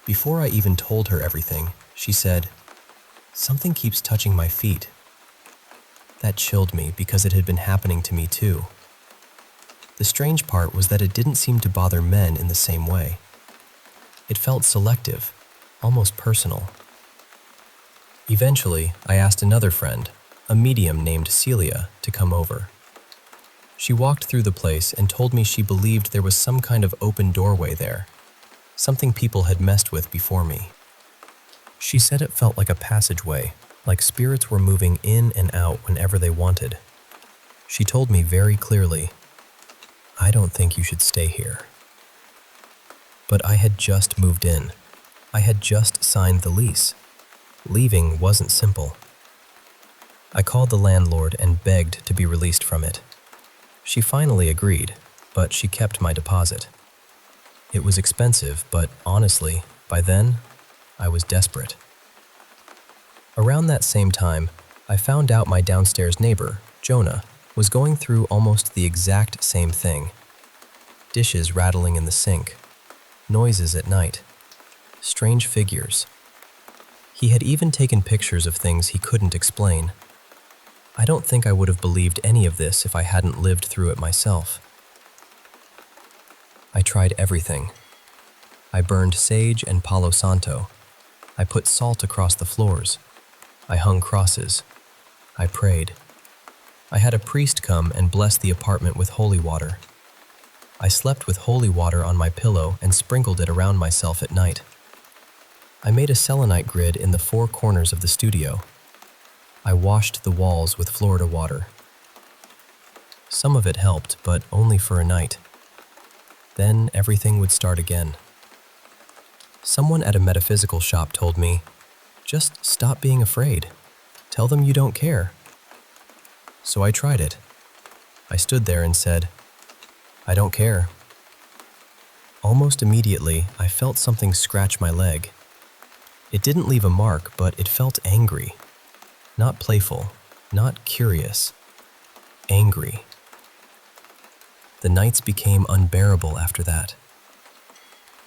Before I even told her everything, she said, "Something keeps touching my feet." That chilled me because it had been happening to me too. The strange part was that it didn't seem to bother men in the same way. It felt selective, almost personal. Eventually, I asked another friend, a medium named Celia, to come over. She walked through the place and told me she believed there was some kind of open doorway there, something people had messed with before me. She said it felt like a passageway, like spirits were moving in and out whenever they wanted. She told me very clearly, "I don't think you should stay here." But I had just moved in. I had just signed the lease. Leaving wasn't simple. I called the landlord and begged to be released from it. She finally agreed, but she kept my deposit. It was expensive, but honestly, by then, I was desperate. Around that same time, I found out my downstairs neighbor, Jonah, was going through almost the exact same thing. Dishes rattling in the sink, noises at night, strange figures. He had even taken pictures of things he couldn't explain. I don't think I would have believed any of this if I hadn't lived through it myself. I tried everything. I burned sage and Palo Santo. I put salt across the floors. I hung crosses. I prayed. I had a priest come and bless the apartment with holy water. I slept with holy water on my pillow and sprinkled it around myself at night. I made a selenite grid in the four corners of the studio. I washed the walls with Florida water. Some of it helped, but only for a night. Then everything would start again. Someone at a metaphysical shop told me, "Just stop being afraid. Tell them you don't care." So I tried it. I stood there and said, "I don't care." Almost immediately, I felt something scratch my leg. It didn't leave a mark, but it felt angry. Not playful, not curious. Angry. The nights became unbearable after that.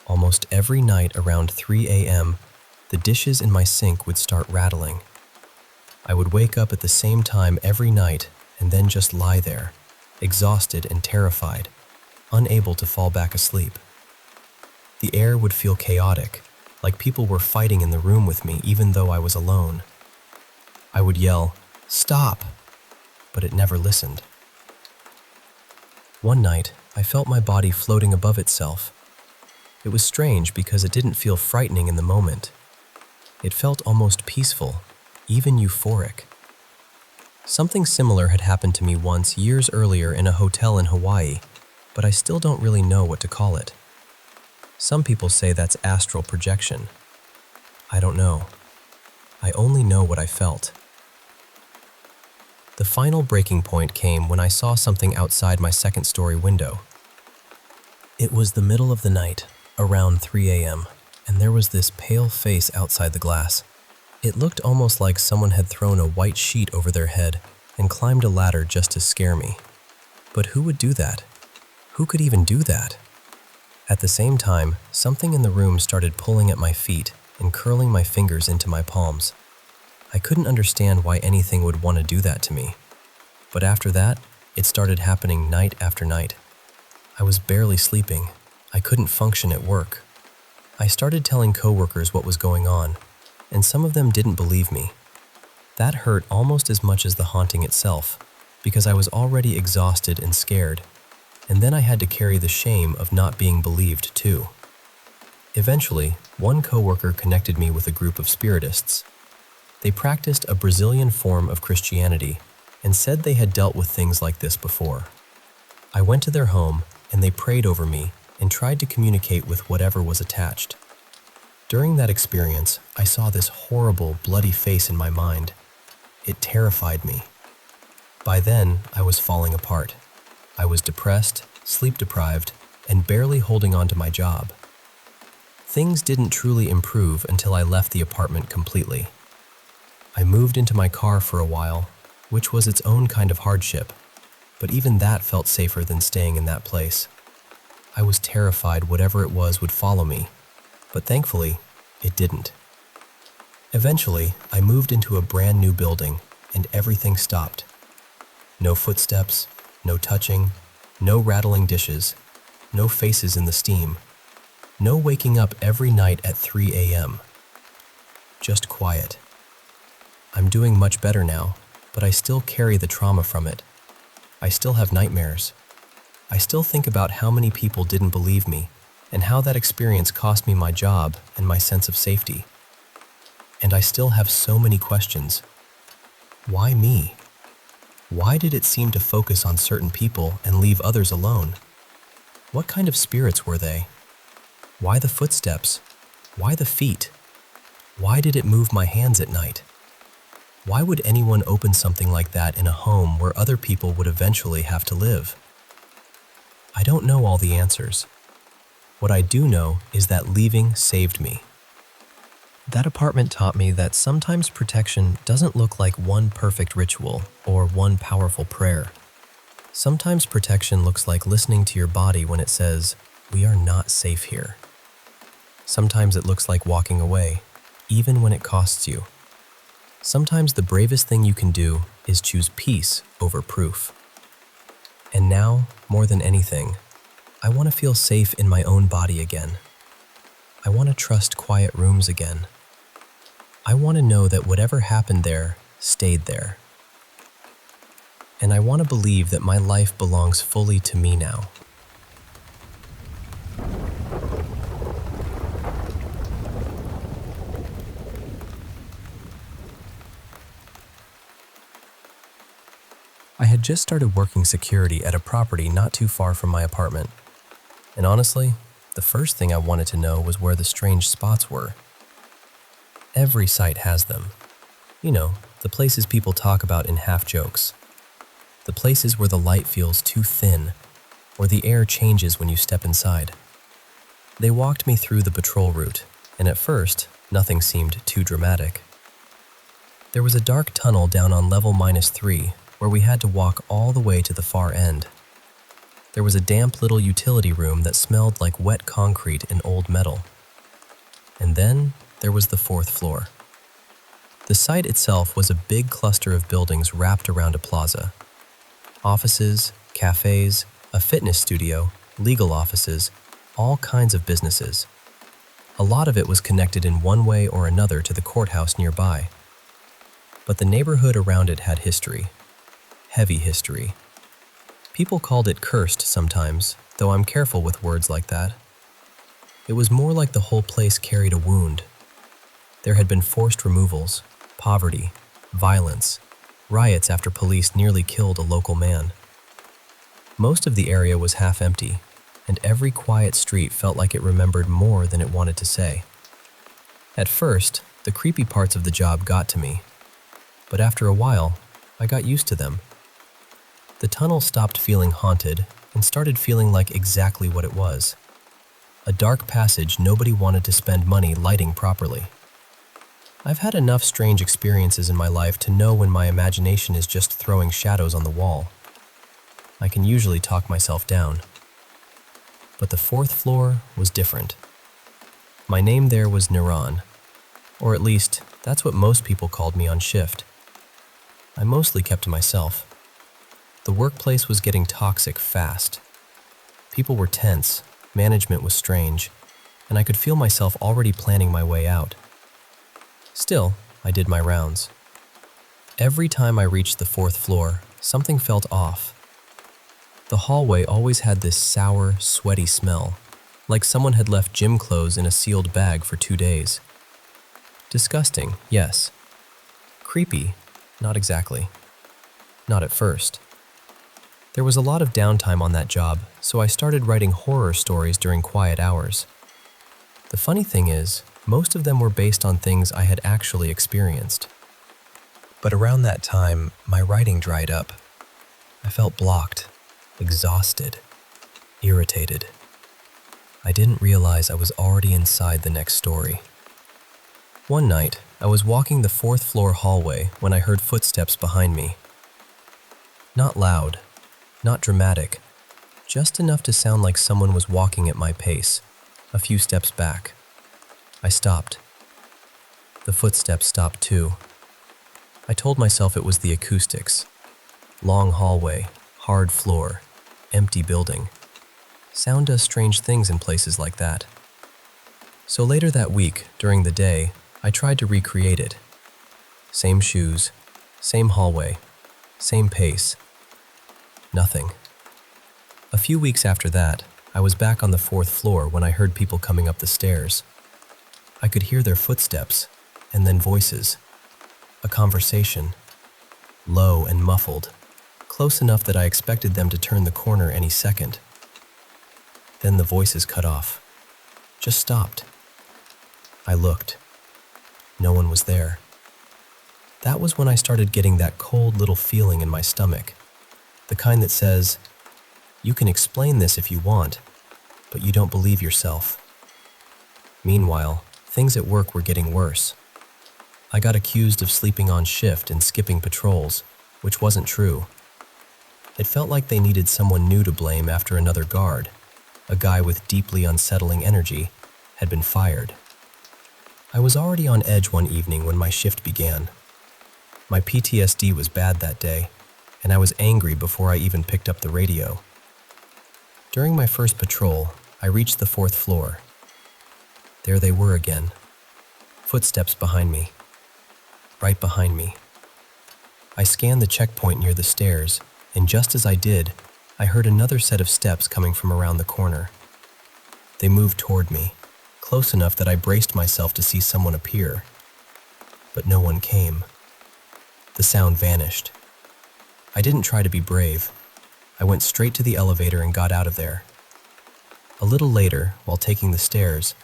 Almost every night around 3 a.m., the dishes in my sink would start rattling. I would wake up at the same time every night and then just lie there, exhausted and terrified, unable to fall back asleep. The air would feel chaotic, like people were fighting in the room with me even though I was alone. I would yell, "Stop!" but it never listened. One night, I felt my body floating above itself. It was strange because it didn't feel frightening in the moment. It felt almost peaceful, even euphoric. Something similar had happened to me once years earlier in a hotel in Hawaii, but I still don't really know what to call it. Some people say that's astral projection. I don't know. I only know what I felt. The final breaking point came when I saw something outside my second-story window. It was the middle of the night, around 3 a.m., and there was this pale face outside the glass. It looked almost like someone had thrown a white sheet over their head and climbed a ladder just to scare me. But who would do that? Who could even do that? At the same time, something in the room started pulling at my feet and curling my fingers into my palms. I couldn't understand why anything would want to do that to me. But after that, it started happening night after night. I was barely sleeping. I couldn't function at work. I started telling coworkers what was going on, and some of them didn't believe me. That hurt almost as much as the haunting itself, because I was already exhausted and scared, and then I had to carry the shame of not being believed too. Eventually, one coworker connected me with a group of spiritists. They practiced a Brazilian form of Christianity and said they had dealt with things like this before. I went to their home and they prayed over me and tried to communicate with whatever was attached. During that experience, I saw this horrible, bloody face in my mind. It terrified me. By then, I was falling apart. I was depressed, sleep-deprived, and barely holding on to my job. Things didn't truly improve until I left the apartment completely. I moved into my car for a while, which was its own kind of hardship, but even that felt safer than staying in that place. I was terrified whatever it was would follow me, but thankfully, it didn't. Eventually, I moved into a brand new building, and everything stopped. No footsteps, no touching, no rattling dishes, no faces in the steam, no waking up every night at 3 a.m. Just quiet. I'm doing much better now, but I still carry the trauma from it. I still have nightmares. I still think about how many people didn't believe me and how that experience cost me my job and my sense of safety. And I still have so many questions. Why me? Why did it seem to focus on certain people and leave others alone? What kind of spirits were they? Why the footsteps? Why the feet? Why did it move my hands at night? Why would anyone open something like that in a home where other people would eventually have to live? I don't know all the answers. What I do know is that leaving saved me. That apartment taught me that sometimes protection doesn't look like one perfect ritual or one powerful prayer. Sometimes protection looks like listening to your body when it says, "We are not safe here." Sometimes it looks like walking away, even when it costs you. Sometimes the bravest thing you can do is choose peace over proof. And now, more than anything, I want to feel safe in my own body again. I want to trust quiet rooms again. I want to know that whatever happened there stayed there. And I want to believe that my life belongs fully to me now. I had just started working security at a property not too far from my apartment. And honestly, the first thing I wanted to know was where the strange spots were. Every site has them. You know, the places people talk about in half jokes. The places where the light feels too thin, or the air changes when you step inside. They walked me through the patrol route, and at first, nothing seemed too dramatic. There was a dark tunnel down on level -3 where we had to walk all the way to the far end. There was a damp little utility room that smelled like wet concrete and old metal. And then there was the 4th floor. The site itself was a big cluster of buildings wrapped around a plaza. Offices, cafes, a fitness studio, legal offices, all kinds of businesses. A lot of it was connected in one way or another to the courthouse nearby. But the neighborhood around it had history. Heavy history. People called it cursed sometimes, though I'm careful with words like that. It was more like the whole place carried a wound. There had been forced removals, poverty, violence, riots after police nearly killed a local man. Most of the area was half empty, and every quiet street felt like it remembered more than it wanted to say. At first, the creepy parts of the job got to me, but after a while, I got used to them. The tunnel stopped feeling haunted and started feeling like exactly what it was. A dark passage nobody wanted to spend money lighting properly. I've had enough strange experiences in my life to know when my imagination is just throwing shadows on the wall. I can usually talk myself down. But the 4th floor was different. My name there was Niran, or at least that's what most people called me on shift. I mostly kept to myself. The workplace was getting toxic fast. People were tense, management was strange, and I could feel myself already planning my way out. Still, I did my rounds. Every time I reached the 4th floor, something felt off. The hallway always had this sour, sweaty smell, like someone had left gym clothes in a sealed bag for 2 days. Disgusting, yes. Creepy, not exactly. Not at first. There was a lot of downtime on that job, so I started writing horror stories during quiet hours. The funny thing is, most of them were based on things I had actually experienced. But around that time, my writing dried up. I felt blocked, exhausted, irritated. I didn't realize I was already inside the next story. One night, I was walking the 4th floor hallway when I heard footsteps behind me. Not loud, not dramatic, just enough to sound like someone was walking at my pace, a few steps back. I stopped. The footsteps stopped too. I told myself it was the acoustics. Long hallway, hard floor, empty building. Sound does strange things in places like that. So later that week, during the day, I tried to recreate it. Same shoes, same hallway, same pace. Nothing. A few weeks after that, I was back on the 4th floor when I heard people coming up the stairs. I could hear their footsteps, and then voices. A conversation. Low and muffled, close enough that I expected them to turn the corner any second. Then the voices cut off. Just stopped. I looked. No one was there. That was when I started getting that cold little feeling in my stomach. The kind that says, you can explain this if you want, but you don't believe yourself. Meanwhile, things at work were getting worse. I got accused of sleeping on shift and skipping patrols, which wasn't true. It felt like they needed someone new to blame after another guard, a guy with deeply unsettling energy, had been fired. I was already on edge one evening when my shift began. My PTSD was bad that day, and I was angry before I even picked up the radio. During my first patrol, I reached the 4th floor. There they were again. Footsteps behind me. Right behind me. I scanned the checkpoint near the stairs, and just as I did, I heard another set of steps coming from around the corner. They moved toward me, close enough that I braced myself to see someone appear. But no one came. The sound vanished. I didn't try to be brave. I went straight to the elevator and got out of there. A little later, while taking the stairs,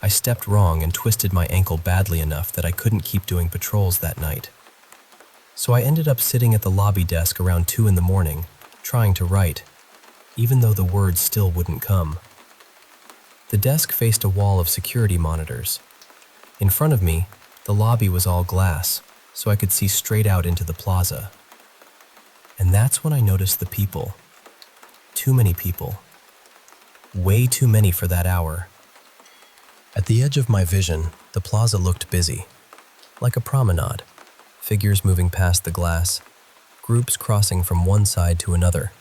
I stepped wrong and twisted my ankle badly enough that I couldn't keep doing patrols that night. So I ended up sitting at the lobby desk around 2 in the morning, trying to write, even though the words still wouldn't come. The desk faced a wall of security monitors. In front of me, the lobby was all glass, so I could see straight out into the plaza. And that's when I noticed the people. Too many people. Way too many for that hour. At the edge of my vision, the plaza looked busy, like a promenade. Figures moving past the glass, groups crossing from one side to another,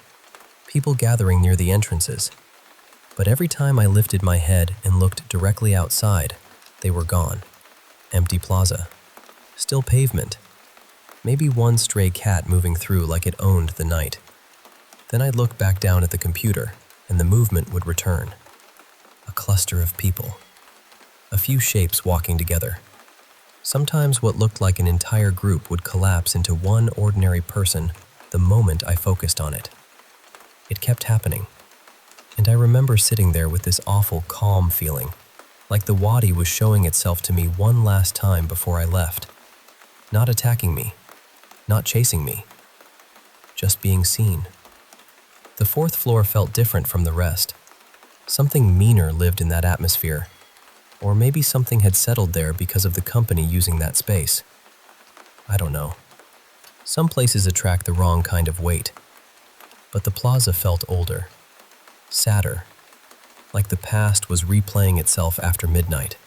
people gathering near the entrances. But every time I lifted my head and looked directly outside, they were gone. Empty plaza. Still pavement. Maybe one stray cat moving through like it owned the night. Then I'd look back down at the computer, and the movement would return. A cluster of people. A few shapes walking together. Sometimes what looked like an entire group would collapse into one ordinary person the moment I focused on it. It kept happening. And I remember sitting there with this awful calm feeling, like the wadi was showing itself to me one last time before I left. Not attacking me, not chasing me, just being seen. The 4th floor felt different from the rest. Something meaner lived in that atmosphere. Or maybe something had settled there because of the company using that space. I don't know. Some places attract the wrong kind of weight. But the plaza felt older, sadder, like the past was replaying itself after midnight,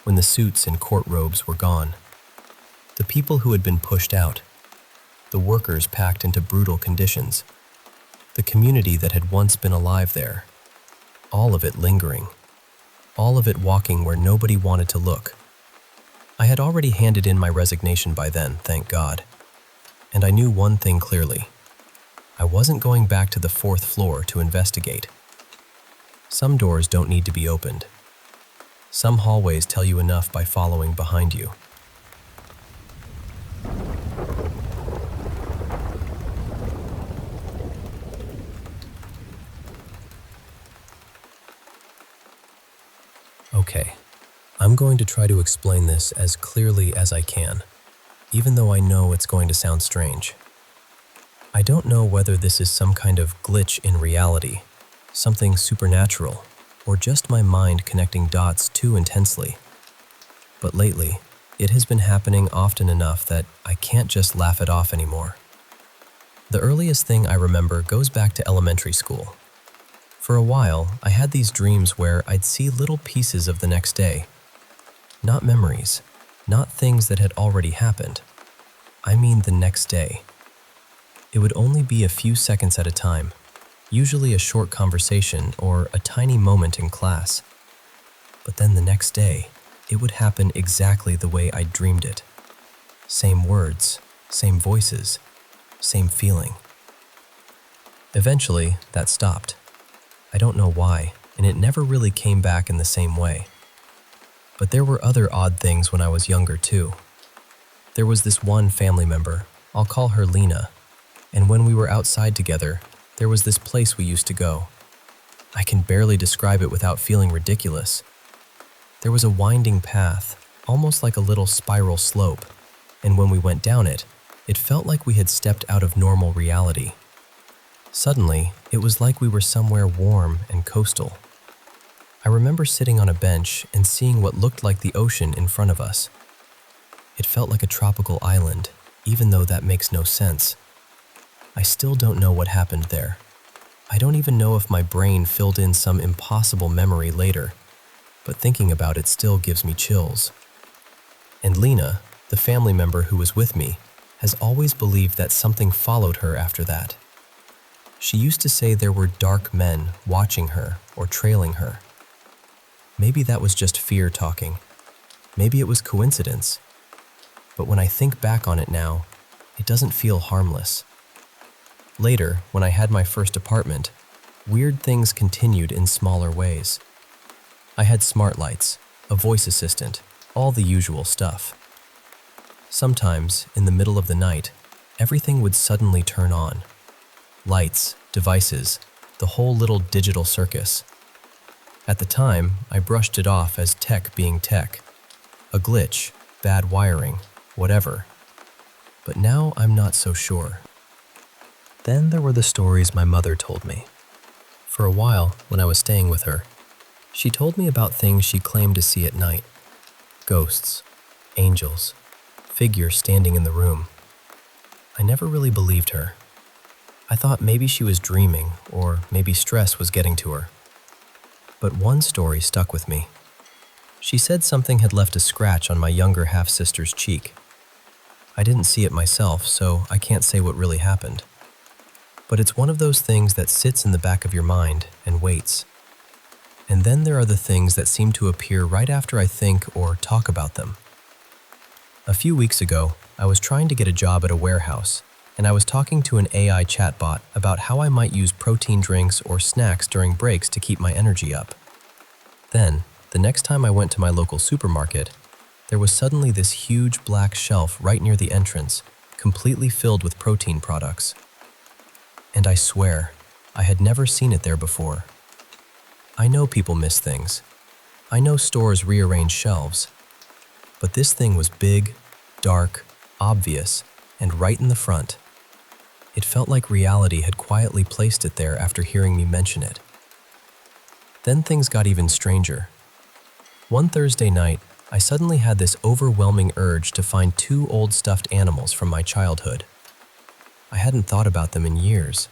when the suits and court robes were gone. The people who had been pushed out, the workers packed into brutal conditions, the community that had once been alive there, all of it lingering. All of it walking where nobody wanted to look. I had already handed in my resignation by then, thank God. And I knew one thing clearly. I wasn't going back to the 4th floor to investigate. Some doors don't need to be opened. Some hallways tell you enough by following behind you. Okay, I'm going to try to explain this as clearly as I can, even though I know it's going to sound strange. I don't know whether this is some kind of glitch in reality, something supernatural, or just my mind connecting dots too intensely. But lately, it has been happening often enough that I can't just laugh it off anymore. The earliest thing I remember goes back to elementary school. For a while, I had these dreams where I'd see little pieces of the next day. Not memories, not things that had already happened. I mean the next day. It would only be a few seconds at a time, usually a short conversation or a tiny moment in class. But then the next day, it would happen exactly the way I dreamed it. Same words, same voices, same feeling. Eventually, that stopped. I don't know why, and it never really came back in the same way. But there were other odd things when I was younger too. There was this one family member, I'll call her Lena, and when we were outside together, there was this place we used to go. I can barely describe it without feeling ridiculous. There was a winding path, almost like a little spiral slope, and when we went down it, it felt like we had stepped out of normal reality. Suddenly, it was like we were somewhere warm and coastal. I remember sitting on a bench and seeing what looked like the ocean in front of us. It felt like a tropical island, even though that makes no sense. I still don't know what happened there. I don't even know if my brain filled in some impossible memory later, but thinking about it still gives me chills. And Lena, the family member who was with me, has always believed that something followed her after that. She used to say there were dark men watching her or trailing her. Maybe that was just fear talking. Maybe it was coincidence. But when I think back on it now, it doesn't feel harmless. Later, when I had my first apartment, weird things continued in smaller ways. I had smart lights, a voice assistant, all the usual stuff. Sometimes, in the middle of the night, everything would suddenly turn on. Lights, devices, the whole little digital circus. At the time, I brushed it off as tech being tech. A glitch, bad wiring, whatever. But now I'm not so sure. Then there were the stories my mother told me. For a while, when I was staying with her, she told me about things she claimed to see at night. Ghosts, angels, figures standing in the room. I never really believed her. I thought maybe she was dreaming, or maybe stress was getting to her. But one story stuck with me. She said something had left a scratch on my younger half-sister's cheek. I didn't see it myself, so I can't say what really happened. But it's one of those things that sits in the back of your mind and waits. And then there are the things that seem to appear right after I think or talk about them. A few weeks ago, I was trying to get a job at a warehouse, and I was talking to an AI chatbot about how I might use protein drinks or snacks during breaks to keep my energy up. Then, the next time I went to my local supermarket, there was suddenly this huge black shelf right near the entrance, completely filled with protein products. And I swear, I had never seen it there before. I know people miss things. I know stores rearrange shelves. But this thing was big, dark, obvious, and right in the front. It felt like reality had quietly placed it there after hearing me mention it. Then things got even stranger. One Thursday night, I suddenly had this overwhelming urge to find 2 old stuffed animals from my childhood. I hadn't thought about them in years.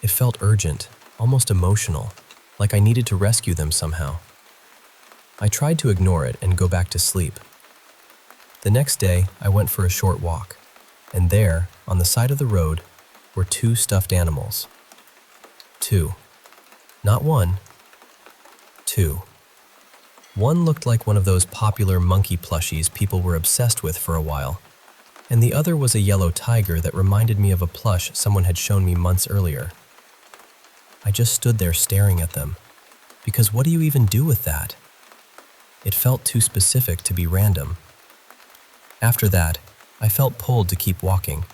It felt urgent, almost emotional, like I needed to rescue them somehow. I tried to ignore it and go back to sleep. The next day, I went for a short walk, and there, on the side of the road, were 2 stuffed animals. 2. Not 1. 2. One looked like one of those popular monkey plushies people were obsessed with for a while, and the other was a yellow tiger that reminded me of a plush someone had shown me months earlier. I just stood there staring at them, because what do you even do with that? It felt too specific to be random. After that, I felt pulled to keep walking,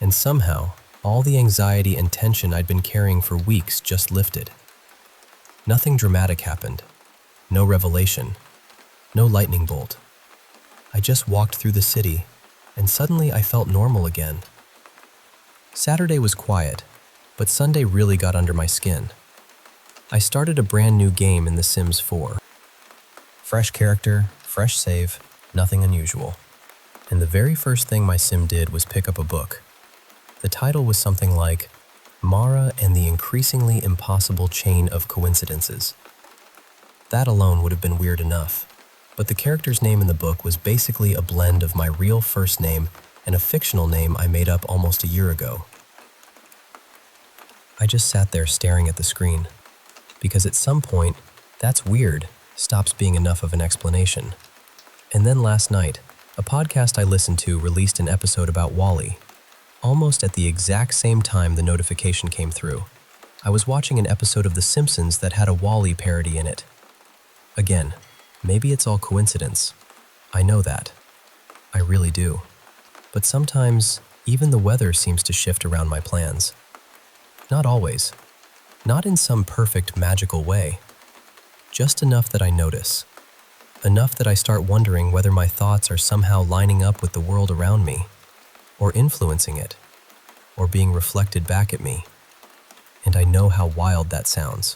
and somehow, all the anxiety and tension I'd been carrying for weeks just lifted. Nothing dramatic happened. No revelation. No lightning bolt. I just walked through the city, and suddenly I felt normal again. Saturday was quiet, but Sunday really got under my skin. I started a brand new game in The Sims 4. Fresh character, fresh save, nothing unusual. And the very first thing my sim did was pick up a book. The title was something like Mara and the Increasingly Impossible Chain of Coincidences. That alone would have been weird enough, but the character's name in the book was basically a blend of my real first name and a fictional name I made up almost a year ago. I just sat there staring at the screen, because at some point, "that's weird" stops being enough of an explanation. And then last night, a podcast I listened to released an episode about WALL-E. Almost at the exact same time the notification came through, I was watching an episode of The Simpsons that had a WALL-E parody in it. Again, maybe it's all coincidence. I know that. I really do. But sometimes, even the weather seems to shift around my plans. Not always. Not in some perfect, magical way. Just enough that I notice. Enough that I start wondering whether my thoughts are somehow lining up with the world around me, or influencing it, or being reflected back at me. And I know how wild that sounds.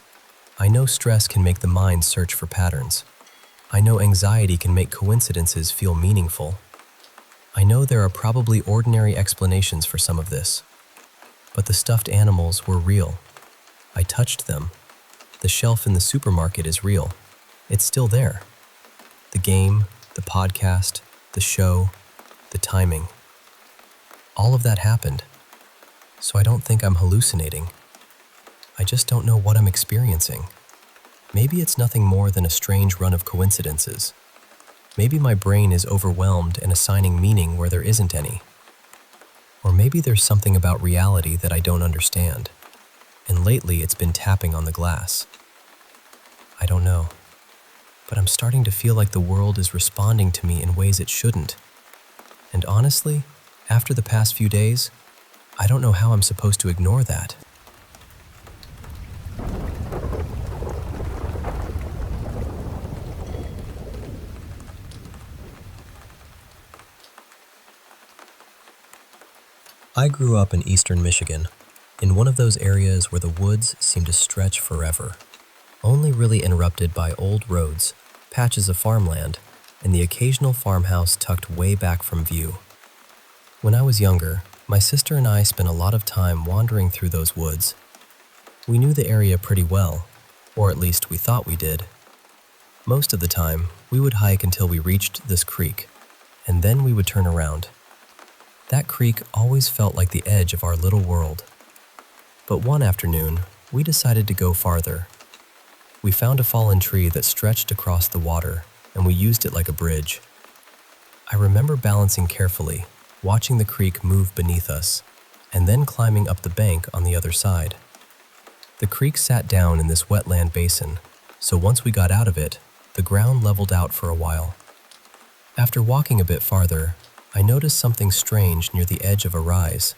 I know stress can make the mind search for patterns. I know anxiety can make coincidences feel meaningful. I know there are probably ordinary explanations for some of this. But the stuffed animals were real. I touched them. The shelf in the supermarket is real. It's still there. The game, the podcast, the show, the timing. All of that happened. So I don't think I'm hallucinating. I just don't know what I'm experiencing. Maybe it's nothing more than a strange run of coincidences. Maybe my brain is overwhelmed and assigning meaning where there isn't any. Or maybe there's something about reality that I don't understand, and lately it's been tapping on the glass. I don't know, but I'm starting to feel like the world is responding to me in ways it shouldn't. And honestly, After the past few days, I don't know how I'm supposed to ignore that. I grew up in eastern Michigan, in one of those areas where the woods seem to stretch forever, only really interrupted by old roads, patches of farmland, and the occasional farmhouse tucked way back from view. When I was younger, my sister and I spent a lot of time wandering through those woods. We knew the area pretty well, or at least we thought we did. Most of the time, we would hike until we reached this creek, and then we would turn around. That creek always felt like the edge of our little world. But one afternoon, we decided to go farther. We found a fallen tree that stretched across the water, and we used it like a bridge. I remember balancing carefully, watching the creek move beneath us, and then climbing up the bank on the other side. The creek sat down in this wetland basin, so once we got out of it, the ground leveled out for a while. After walking a bit farther, I noticed something strange near the edge of a rise.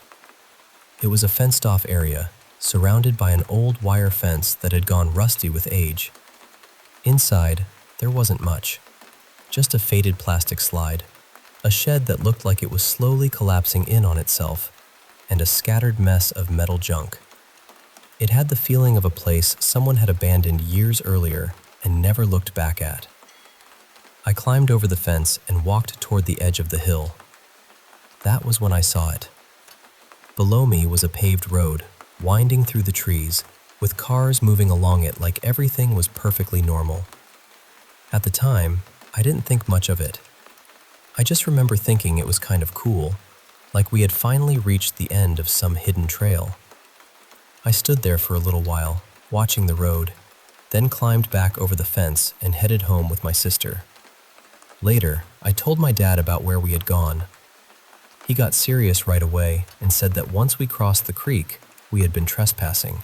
It was a fenced-off area, surrounded by an old wire fence that had gone rusty with age. Inside, there wasn't much, just a faded plastic slide, a shed that looked like it was slowly collapsing in on itself, and a scattered mess of metal junk. It had the feeling of a place someone had abandoned years earlier and never looked back at. I climbed over the fence and walked toward the edge of the hill. That was when I saw it. Below me was a paved road, winding through the trees, with cars moving along it like everything was perfectly normal. At the time, I didn't think much of it. I just remember thinking it was kind of cool, like we had finally reached the end of some hidden trail. I stood there for a little while, watching the road, then climbed back over the fence and headed home with my sister. Later, I told my dad about where we had gone. He got serious right away and said that once we crossed the creek, we had been trespassing.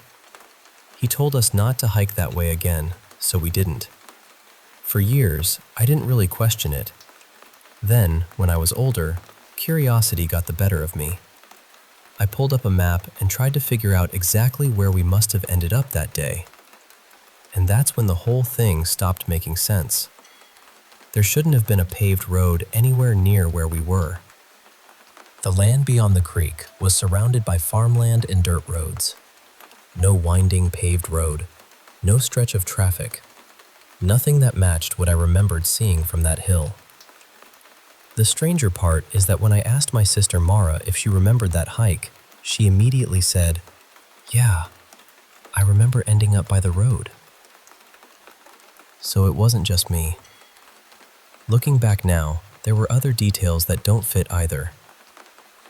He told us not to hike that way again, so we didn't. For years, I didn't really question it. Then, when I was older, curiosity got the better of me. I pulled up a map and tried to figure out exactly where we must have ended up that day. And that's when the whole thing stopped making sense. There shouldn't have been a paved road anywhere near where we were. The land beyond the creek was surrounded by farmland and dirt roads. No winding paved road, no stretch of traffic, nothing that matched what I remembered seeing from that hill. The stranger part is that when I asked my sister Mara if she remembered that hike, she immediately said, "Yeah, I remember ending up by the road." So it wasn't just me. Looking back now, there were other details that don't fit either.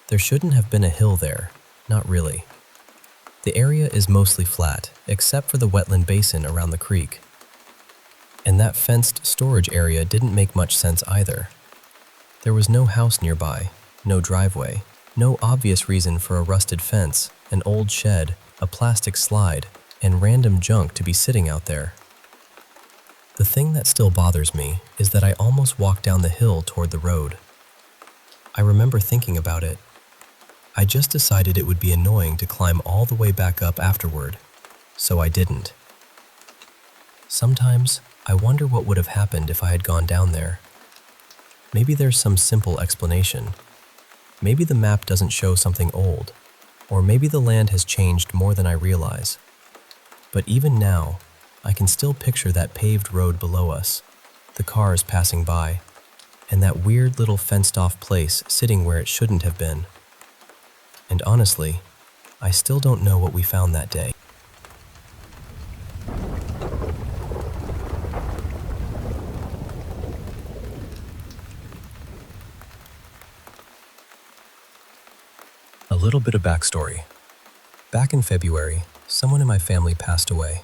There shouldn't have been a hill there, not really. The area is mostly flat, except for the wetland basin around the creek. And that fenced storage area didn't make much sense either. There was no house nearby, no driveway, no obvious reason for a rusted fence, an old shed, a plastic slide, and random junk to be sitting out there. The thing that still bothers me is that I almost walked down the hill toward the road. I remember thinking about it. I just decided it would be annoying to climb all the way back up afterward, so I didn't. Sometimes, I wonder what would have happened if I had gone down there. Maybe there's some simple explanation. Maybe the map doesn't show something old, or maybe the land has changed more than I realize. But even now, I can still picture that paved road below us, the cars passing by, and that weird little fenced-off place sitting where it shouldn't have been. And honestly, I still don't know what we found that day. A little bit of backstory. Back in February, someone in my family passed away.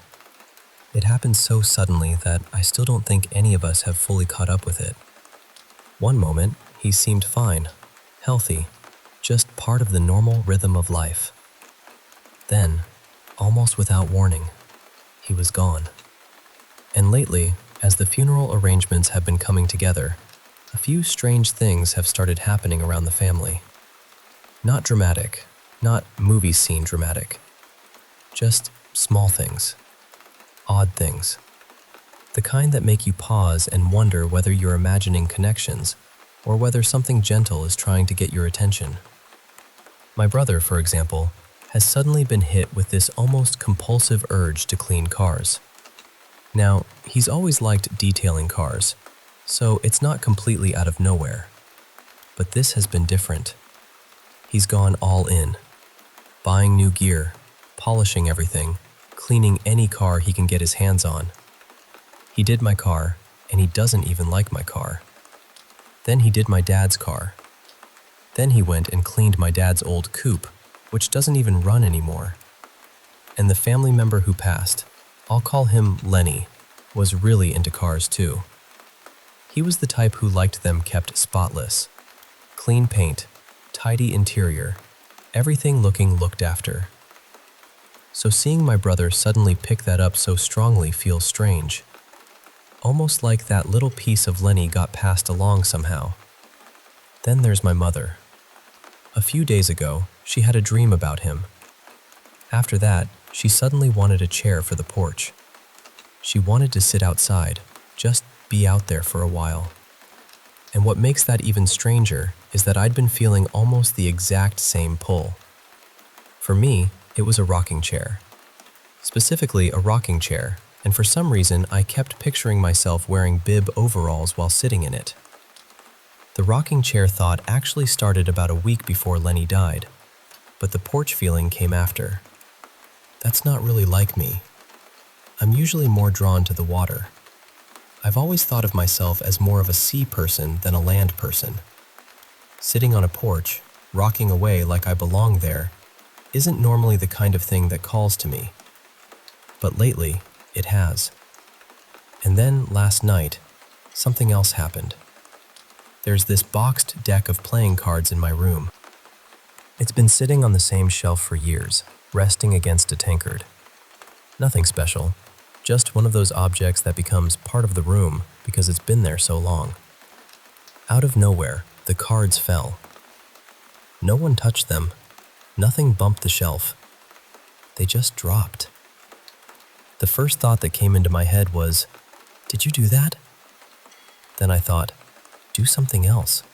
It happened so suddenly that I still don't think any of us have fully caught up with it. One moment, he seemed fine, healthy, just part of the normal rhythm of life. Then, almost without warning, he was gone. And lately, as the funeral arrangements have been coming together, a few strange things have started happening around the family. Not dramatic, not movie scene dramatic. Just small things, odd things. The kind that make you pause and wonder whether you're imagining connections or whether something gentle is trying to get your attention. My brother, for example, has suddenly been hit with this almost compulsive urge to clean cars. Now, he's always liked detailing cars, so it's not completely out of nowhere. But this has been different. He's gone all in, buying new gear, polishing everything, cleaning any car he can get his hands on. He did my car, and he doesn't even like my car. Then he did my dad's car. Then he went and cleaned my dad's old coupe, which doesn't even run anymore. And the family member who passed, I'll call him Lenny, was really into cars too. He was the type who liked them kept spotless. Clean paint, tidy interior, everything looking looked after. So seeing my brother suddenly pick that up so strongly feels strange. Almost like that little piece of Lenny got passed along somehow. Then there's my mother. A few days ago, she had a dream about him. After that, she suddenly wanted a chair for the porch. She wanted to sit outside, just be out there for a while. And what makes that even stranger is that I'd been feeling almost the exact same pull. For me, it was a rocking chair. Specifically, a rocking chair, and for some reason I kept picturing myself wearing bib overalls while sitting in it. The rocking chair thought actually started about a week before Lenny died, but the porch feeling came after. That's not really like me. I'm usually more drawn to the water. I've always thought of myself as more of a sea person than a land person. Sitting on a porch, rocking away like I belong there, isn't normally the kind of thing that calls to me. But lately, it has. And then last night, something else happened. There's this boxed deck of playing cards in my room. It's been sitting on the same shelf for years, resting against a tankard. Nothing special, just one of those objects that becomes part of the room because it's been there so long. Out of nowhere, the cards fell. No one touched them. Nothing bumped the shelf. They just dropped. The first thought that came into my head was, "Did you do that?" Then I thought, do something else.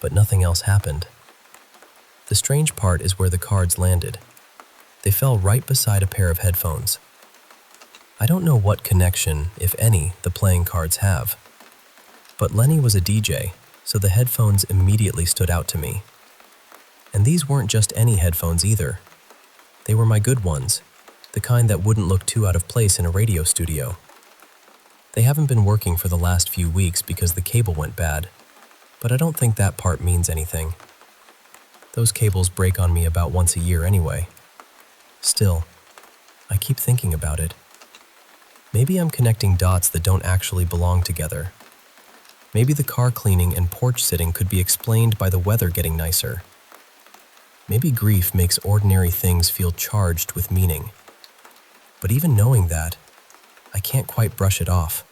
But nothing else happened. The strange part is where the cards landed. They fell right beside a pair of headphones. I don't know what connection, if any, the playing cards have. But Lenny was a DJ, so the headphones immediately stood out to me. And these weren't just any headphones either. They were my good ones, the kind that wouldn't look too out of place in a radio studio. They haven't been working for the last few weeks because the cable went bad, but I don't think that part means anything. Those cables break on me about once a year anyway. Still, I keep thinking about it. Maybe I'm connecting dots that don't actually belong together. Maybe the car cleaning and porch sitting could be explained by the weather getting nicer. Maybe grief makes ordinary things feel charged with meaning. But even knowing that, I can't quite brush it off.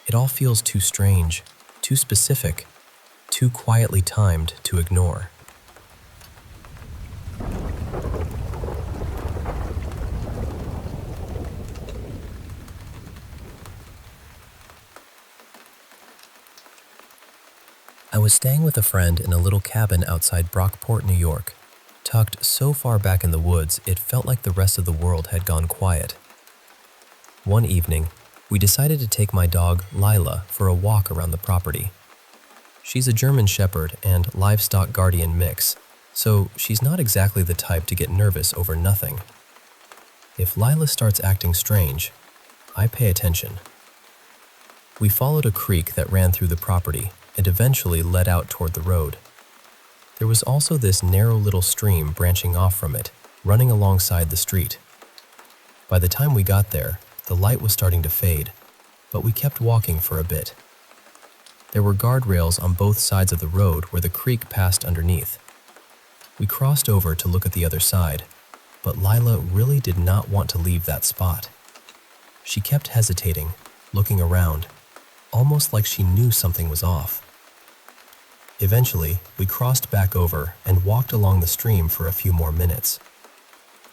It all feels too strange, too specific, too quietly timed to ignore. I was staying with a friend in a little cabin outside Brockport, New York, tucked so far back in the woods it felt like the rest of the world had gone quiet. One evening, we decided to take my dog, Lila, for a walk around the property. She's a German Shepherd and livestock guardian mix, so she's not exactly the type to get nervous over nothing. If Lila starts acting strange, I pay attention. We followed a creek that ran through the property and eventually led out toward the road. There was also this narrow little stream branching off from it, running alongside the street. By the time we got there, the light was starting to fade, but we kept walking for a bit. There were guardrails on both sides of the road where the creek passed underneath. We crossed over to look at the other side, but Lila really did not want to leave that spot. She kept hesitating, looking around, almost like she knew something was off. Eventually, we crossed back over and walked along the stream for a few more minutes.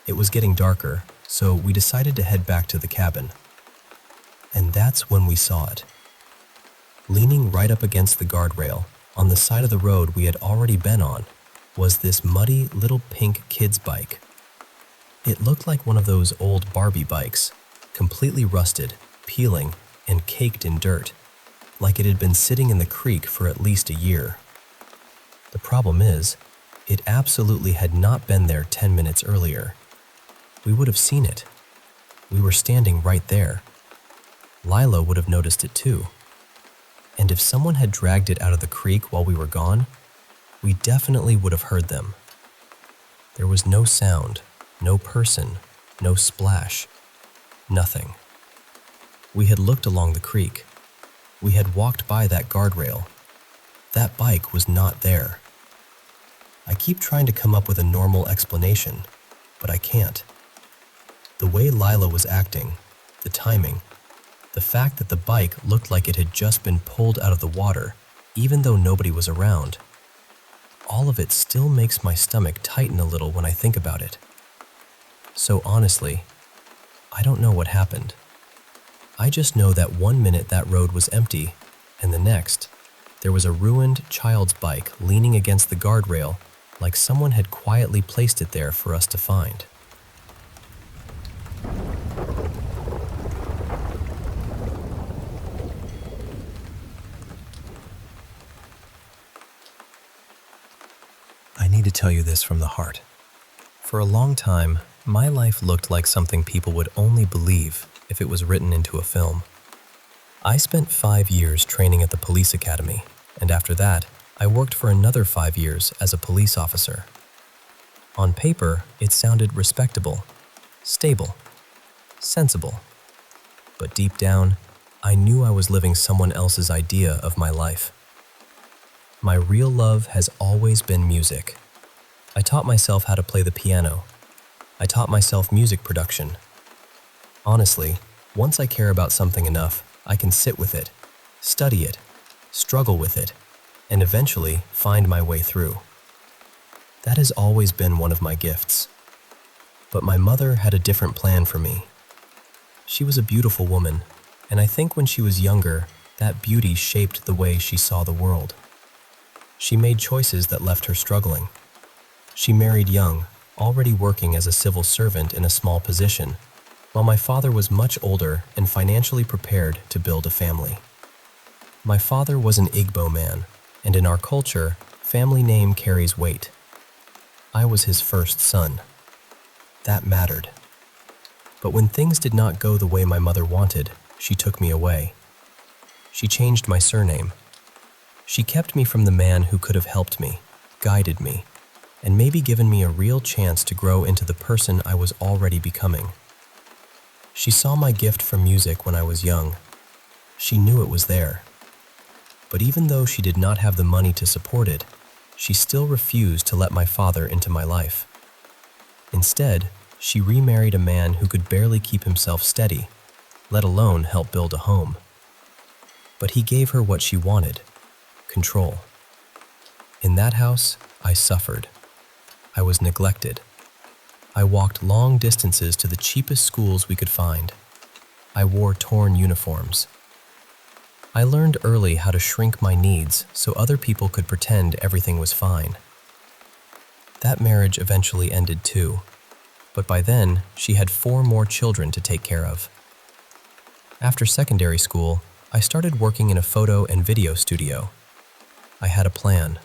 It was getting darker, so we decided to head back to the cabin. And that's when we saw it. Leaning right up against the guardrail, on the side of the road we had already been on, was this muddy little pink kid's bike. It looked like one of those old Barbie bikes, completely rusted, peeling, and caked in dirt, like it had been sitting in the creek for at least a year. The problem is, it absolutely had not been there 10 minutes earlier. We would have seen it. We were standing right there. Lila would have noticed it too. And if someone had dragged it out of the creek while we were gone, we definitely would have heard them. There was no sound, no person, no splash, nothing. We had looked along the creek. We had walked by that guardrail. That bike was not there. I keep trying to come up with a normal explanation, but I can't. The way Lila was acting, the timing, the fact that the bike looked like it had just been pulled out of the water, even though nobody was around, all of it still makes my stomach tighten a little when I think about it. So honestly, I don't know what happened. I just know that 1 minute that road was empty, and the next, there was a ruined child's bike leaning against the guardrail like someone had quietly placed it there for us to find. I need to tell you this from the heart. For a long time, my life looked like something people would only believe if it was written into a film. I spent 5 years training at the police academy, and after that, I worked for another 5 years as a police officer. On paper, it sounded respectable, stable, sensible. But deep down, I knew I was living someone else's idea of my life. My real love has always been music. I taught myself how to play the piano. I taught myself music production. Honestly, once I care about something enough, I can sit with it, study it, struggle with it, and eventually find my way through. That has always been one of my gifts. But my mother had a different plan for me. She was a beautiful woman, and I think when she was younger, that beauty shaped the way she saw the world. She made choices that left her struggling. She married young, already working as a civil servant in a small position, while my father was much older and financially prepared to build a family. My father was an Igbo man, and in our culture, family name carries weight. I was his first son. That mattered. But when things did not go the way my mother wanted, she took me away. She changed my surname. She kept me from the man who could have helped me, guided me, and maybe given me a real chance to grow into the person I was already becoming. She saw my gift for music when I was young. She knew it was there. But even though she did not have the money to support it, she still refused to let my father into my life. Instead, she remarried a man who could barely keep himself steady, let alone help build a home. But he gave her what she wanted: control. In that house, I suffered. I was neglected. I walked long distances to the cheapest schools we could find. I wore torn uniforms. I learned early how to shrink my needs so other people could pretend everything was fine. That marriage eventually ended too, but by then she had 4 more children to take care of. After secondary school, I started working in a photo and video studio. I had a plan.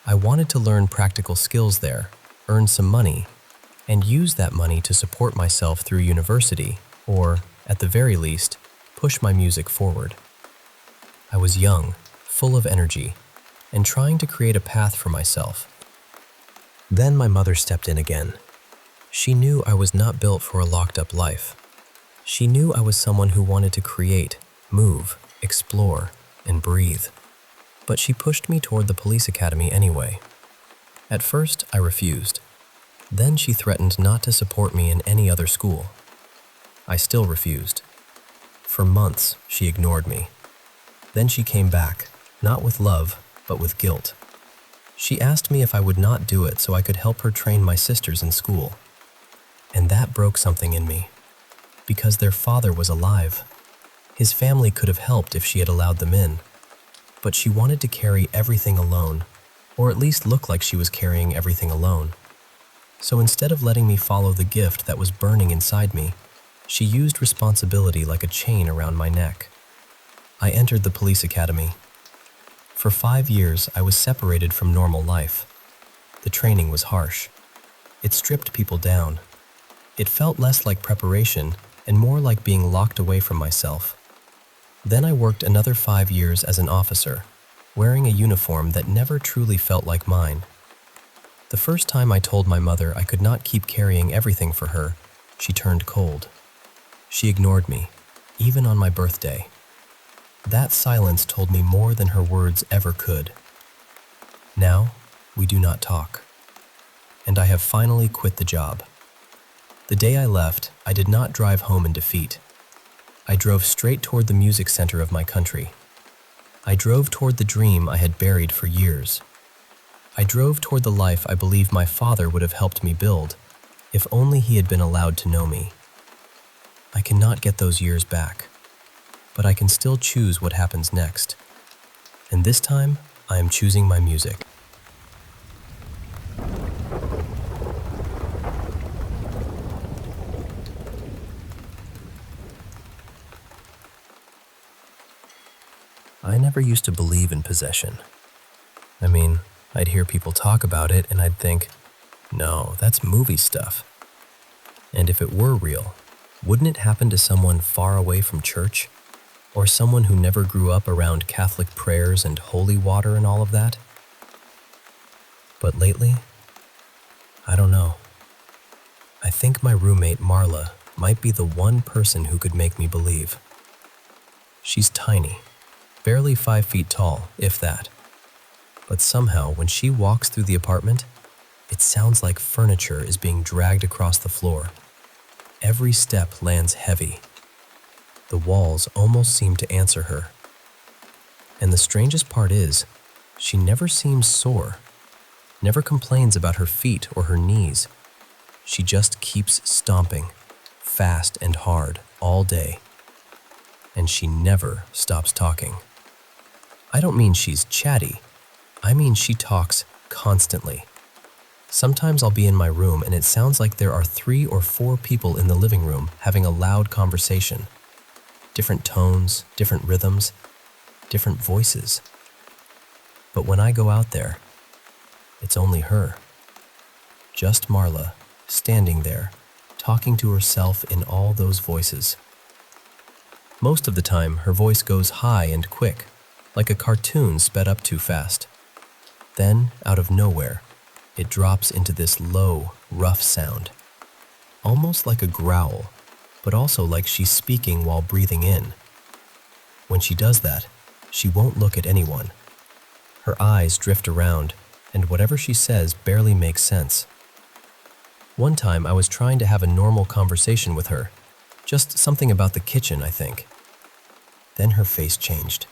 I wanted to learn practical skills there, earn some money, and use that money to support myself through university, or, at the very least, push my music forward. I was young, full of energy, and trying to create a path for myself. Then my mother stepped in again. She knew I was not built for a locked-up life. She knew I was someone who wanted to create, move, explore, and breathe. But she pushed me toward the police academy anyway. At first, I refused. Then she threatened not to support me in any other school. I still refused. For months, she ignored me. Then she came back, not with love, but with guilt. She asked me if I would not do it so I could help her train my sisters in school. And that broke something in me, because their father was alive. His family could have helped if she had allowed them in, but she wanted to carry everything alone, or at least look like she was carrying everything alone. So instead of letting me follow the gift that was burning inside me, she used responsibility like a chain around my neck. I entered the police academy. For 5 years, I was separated from normal life. The training was harsh. It stripped people down. It felt less like preparation and more like being locked away from myself. Then I worked another 5 years as an officer, wearing a uniform that never truly felt like mine. The first time I told my mother I could not keep carrying everything for her, she turned cold. She ignored me, even on my birthday. That silence told me more than her words ever could. Now, we do not talk. And I have finally quit the job. The day I left, I did not drive home in defeat. I drove straight toward the music center of my country. I drove toward the dream I had buried for years. I drove toward the life I believe my father would have helped me build, if only he had been allowed to know me. I cannot get those years back, but I can still choose what happens next. And this time, I am choosing my music. I never used to believe in possession. I mean, I'd hear people talk about it and I'd think, no, that's movie stuff. And if it were real, wouldn't it happen to someone far away from church? Or someone who never grew up around Catholic prayers and holy water and all of that? But lately, I don't know. I think my roommate Marla might be the one person who could make me believe. She's tiny, barely 5 feet tall, if that. But somehow, when she walks through the apartment, it sounds like furniture is being dragged across the floor. Every step lands heavy. The walls almost seem to answer her. And the strangest part is, she never seems sore, never complains about her feet or her knees. She just keeps stomping, fast and hard, all day. And she never stops talking. I don't mean she's chatty. I mean she talks constantly. Sometimes I'll be in my room and it sounds like there are 3 or 4 people in the living room having a loud conversation. Different tones, different rhythms, different voices. But when I go out there, it's only her. Just Marla, standing there, talking to herself in all those voices. Most of the time, her voice goes high and quick, like a cartoon sped up too fast. Then, out of nowhere, it drops into this low, rough sound, almost like a growl, but also like she's speaking while breathing in. When she does that, she won't look at anyone. Her eyes drift around, and whatever she says barely makes sense. One time I was trying to have a normal conversation with her, just something about the kitchen, I think. Then her face changed.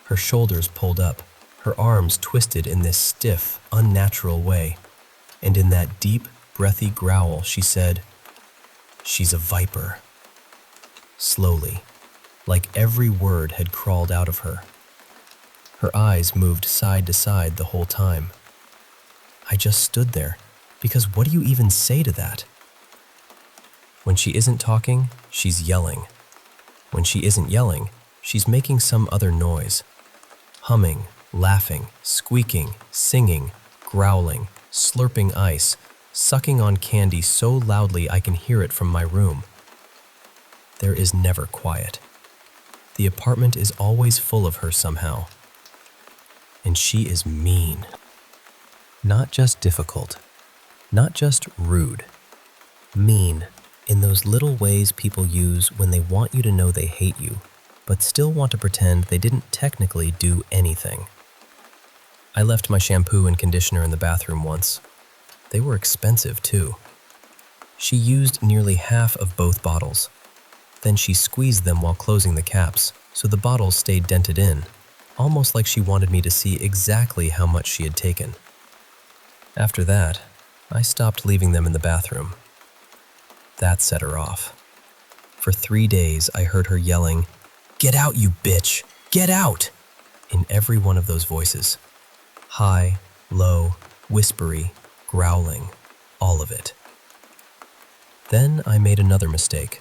Her shoulders pulled up, her arms twisted in this stiff, unnatural way, and in that deep, breathy growl she said, "She's a viper." Slowly, like every word had crawled out of her. Her eyes moved side to side the whole time. I just stood there, because what do you even say to that? When she isn't talking, she's yelling. When she isn't yelling, she's making some other noise. Humming, laughing, squeaking, singing, growling, slurping ice, sucking on candy so loudly I can hear it from my room. There is never quiet. The apartment is always full of her somehow. And she is mean. Not just difficult, not just rude. Mean in those little ways people use when they want you to know they hate you, but still want to pretend they didn't technically do anything. I left my shampoo and conditioner in the bathroom once. They were expensive too. She used nearly half of both bottles. Then she squeezed them while closing the caps, so the bottles stayed dented in. almost like she wanted me to see exactly how much she had taken. After that, I stopped leaving them in the bathroom. That set her off. For 3 days, I heard her yelling, "Get out, you bitch! Get out!" in every one of those voices. High, low, whispery, growling, all of it. Then I made another mistake.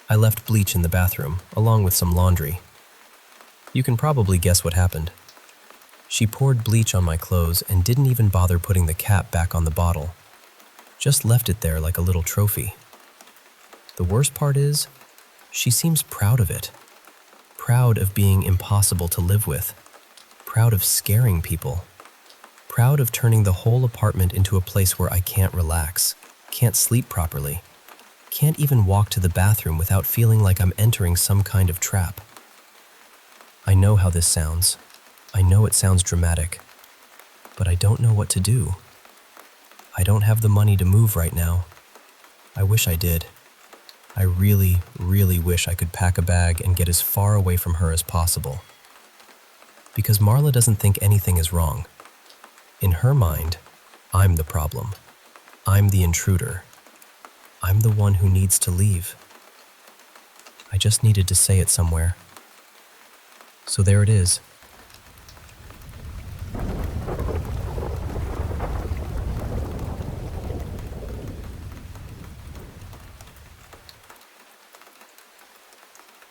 I left bleach in the bathroom, along with some laundry. You can probably guess what happened. She poured bleach on my clothes and didn't even bother putting the cap back on the bottle. Just left it there like a little trophy. The worst part is, she seems proud of it. Proud of being impossible to live with. Proud of scaring people. Proud of turning the whole apartment into a place where I can't relax, can't sleep properly, can't even walk to the bathroom without feeling like I'm entering some kind of trap. I know how this sounds. I know it sounds dramatic, but I don't know what to do. I don't have the money to move right now. I wish I did. I really, really wish I could pack a bag and get as far away from her as possible. Because Marla doesn't think anything is wrong. In her mind, I'm the problem. I'm the intruder. I'm the one who needs to leave. I just needed to say it somewhere. So there it is.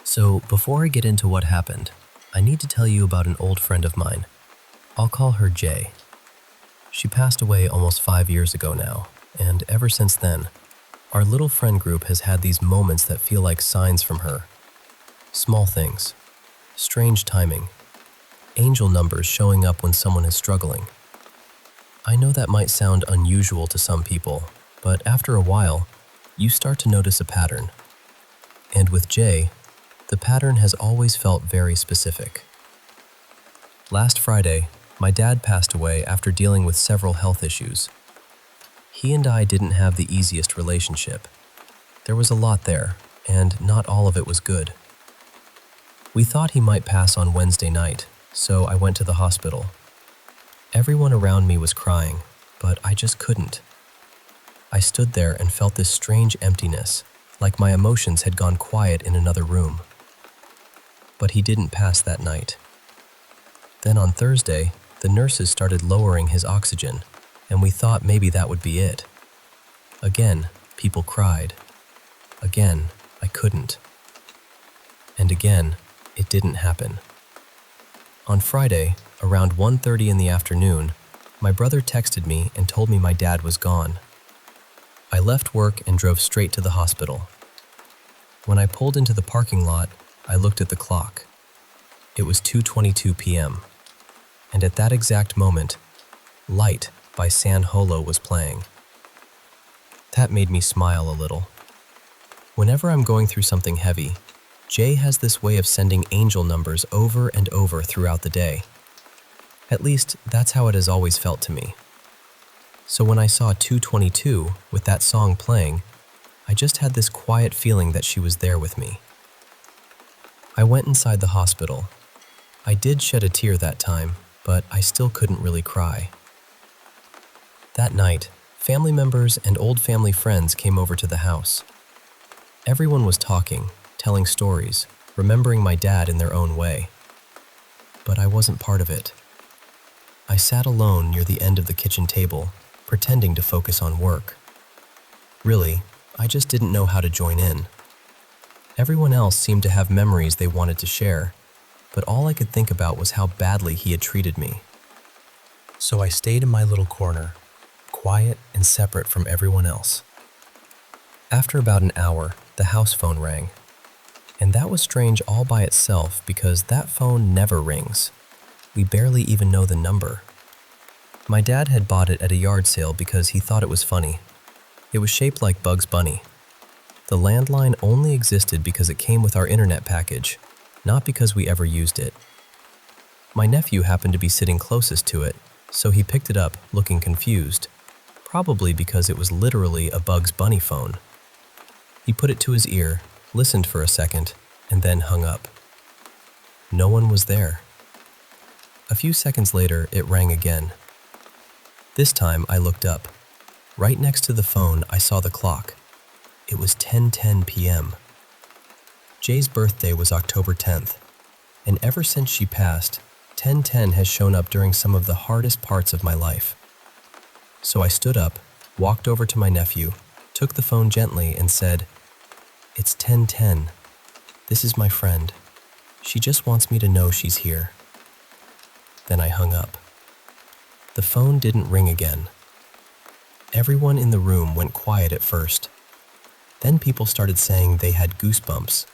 So before I get into what happened, I need to tell you about an old friend of mine. I'll call her Jay. She passed away almost 5 years ago now, and ever since then, our little friend group has had these moments that feel like signs from her. Small things, strange timing, angel numbers showing up when someone is struggling. I know that might sound unusual to some people, but after a while, you start to notice a pattern. And with Jay, the pattern has always felt very specific. Last Friday, my dad passed away after dealing with several health issues. He and I didn't have the easiest relationship. There was a lot there, and not all of it was good. We thought he might pass on Wednesday night, so I went to the hospital. Everyone around me was crying, but I just couldn't. I stood there and felt this strange emptiness, like my emotions had gone quiet in another room. But he didn't pass that night. Then on Thursday, the nurses started lowering his oxygen, and we thought maybe that would be it. Again, people cried. Again, I couldn't. And again, it didn't happen. On Friday, around 1:30 in the afternoon, my brother texted me and told me my dad was gone. I left work and drove straight to the hospital. When I pulled into the parking lot, I looked at the clock. It was 2:22 p.m., and at that exact moment, Light by San Holo was playing. That made me smile a little. Whenever I'm going through something heavy, Jay has this way of sending angel numbers over and over throughout the day. At least, that's how it has always felt to me. So when I saw 2:22 with that song playing, I just had this quiet feeling that she was there with me. I went inside the hospital. I did shed a tear that time, but I still couldn't really cry. That night, family members and old family friends came over to the house. Everyone was talking, telling stories, remembering my dad in their own way. But I wasn't part of it. I sat alone near the end of the kitchen table, pretending to focus on work. Really, I just didn't know how to join in. Everyone else seemed to have memories they wanted to share, but all I could think about was how badly he had treated me. So I stayed in my little corner, quiet and separate from everyone else. After about an hour, the house phone rang. And that was strange all by itself because that phone never rings. We barely even know the number. My dad had bought it at a yard sale because he thought it was funny. It was shaped like Bugs Bunny. The landline only existed because it came with our internet package, not because we ever used it. My nephew happened to be sitting closest to it, so he picked it up, looking confused, probably because it was literally a Bugs Bunny phone. He put it to his ear, listened for a second, and then hung up. No one was there. A few seconds later, it rang again. This time, I looked up. Right next to the phone, I saw the clock. It was 10:10 p.m. Jay's birthday was October 10th, and ever since she passed, 10:10 has shown up during some of the hardest parts of my life. So I stood up, walked over to my nephew, took the phone gently and said, "It's 10:10. This is my friend. She just wants me to know she's here." Then I hung up. The phone didn't ring again. Everyone in the room went quiet at first. Then people started saying they had goosebumps.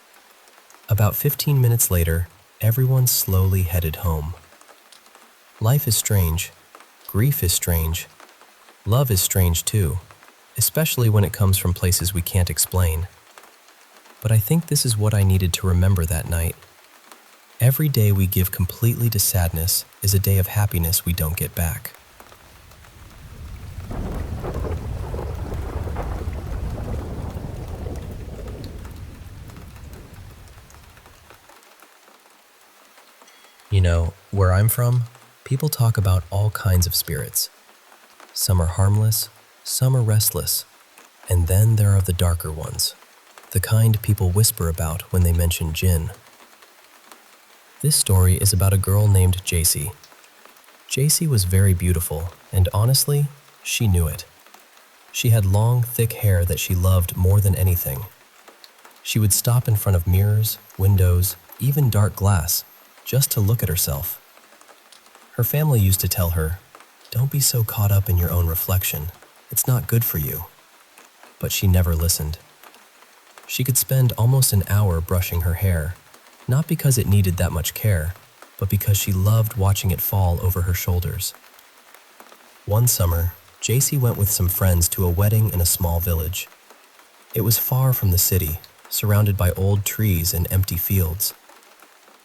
About 15 minutes later, everyone slowly headed home. Life is strange. Grief is strange. Love is strange too, especially when it comes from places we can't explain. But I think this is what I needed to remember that night. Every day we give completely to sadness is a day of happiness we don't get back. You know, where I'm from, people talk about all kinds of spirits. Some are harmless, some are restless, and then there are the darker ones, the kind people whisper about when they mention jinn. This story is about a girl named Jaki. Jaki was very beautiful, and honestly, she knew it. She had long, thick hair that she loved more than anything. She would stop in front of mirrors, windows, even dark glass, just to look at herself. Her family used to tell her, "Don't be so caught up in your own reflection. It's not good for you." But she never listened. She could spend almost an hour brushing her hair, not because it needed that much care, but because she loved watching it fall over her shoulders. One summer, Jaki went with some friends to a wedding in a small village. It was far from the city, surrounded by old trees and empty fields.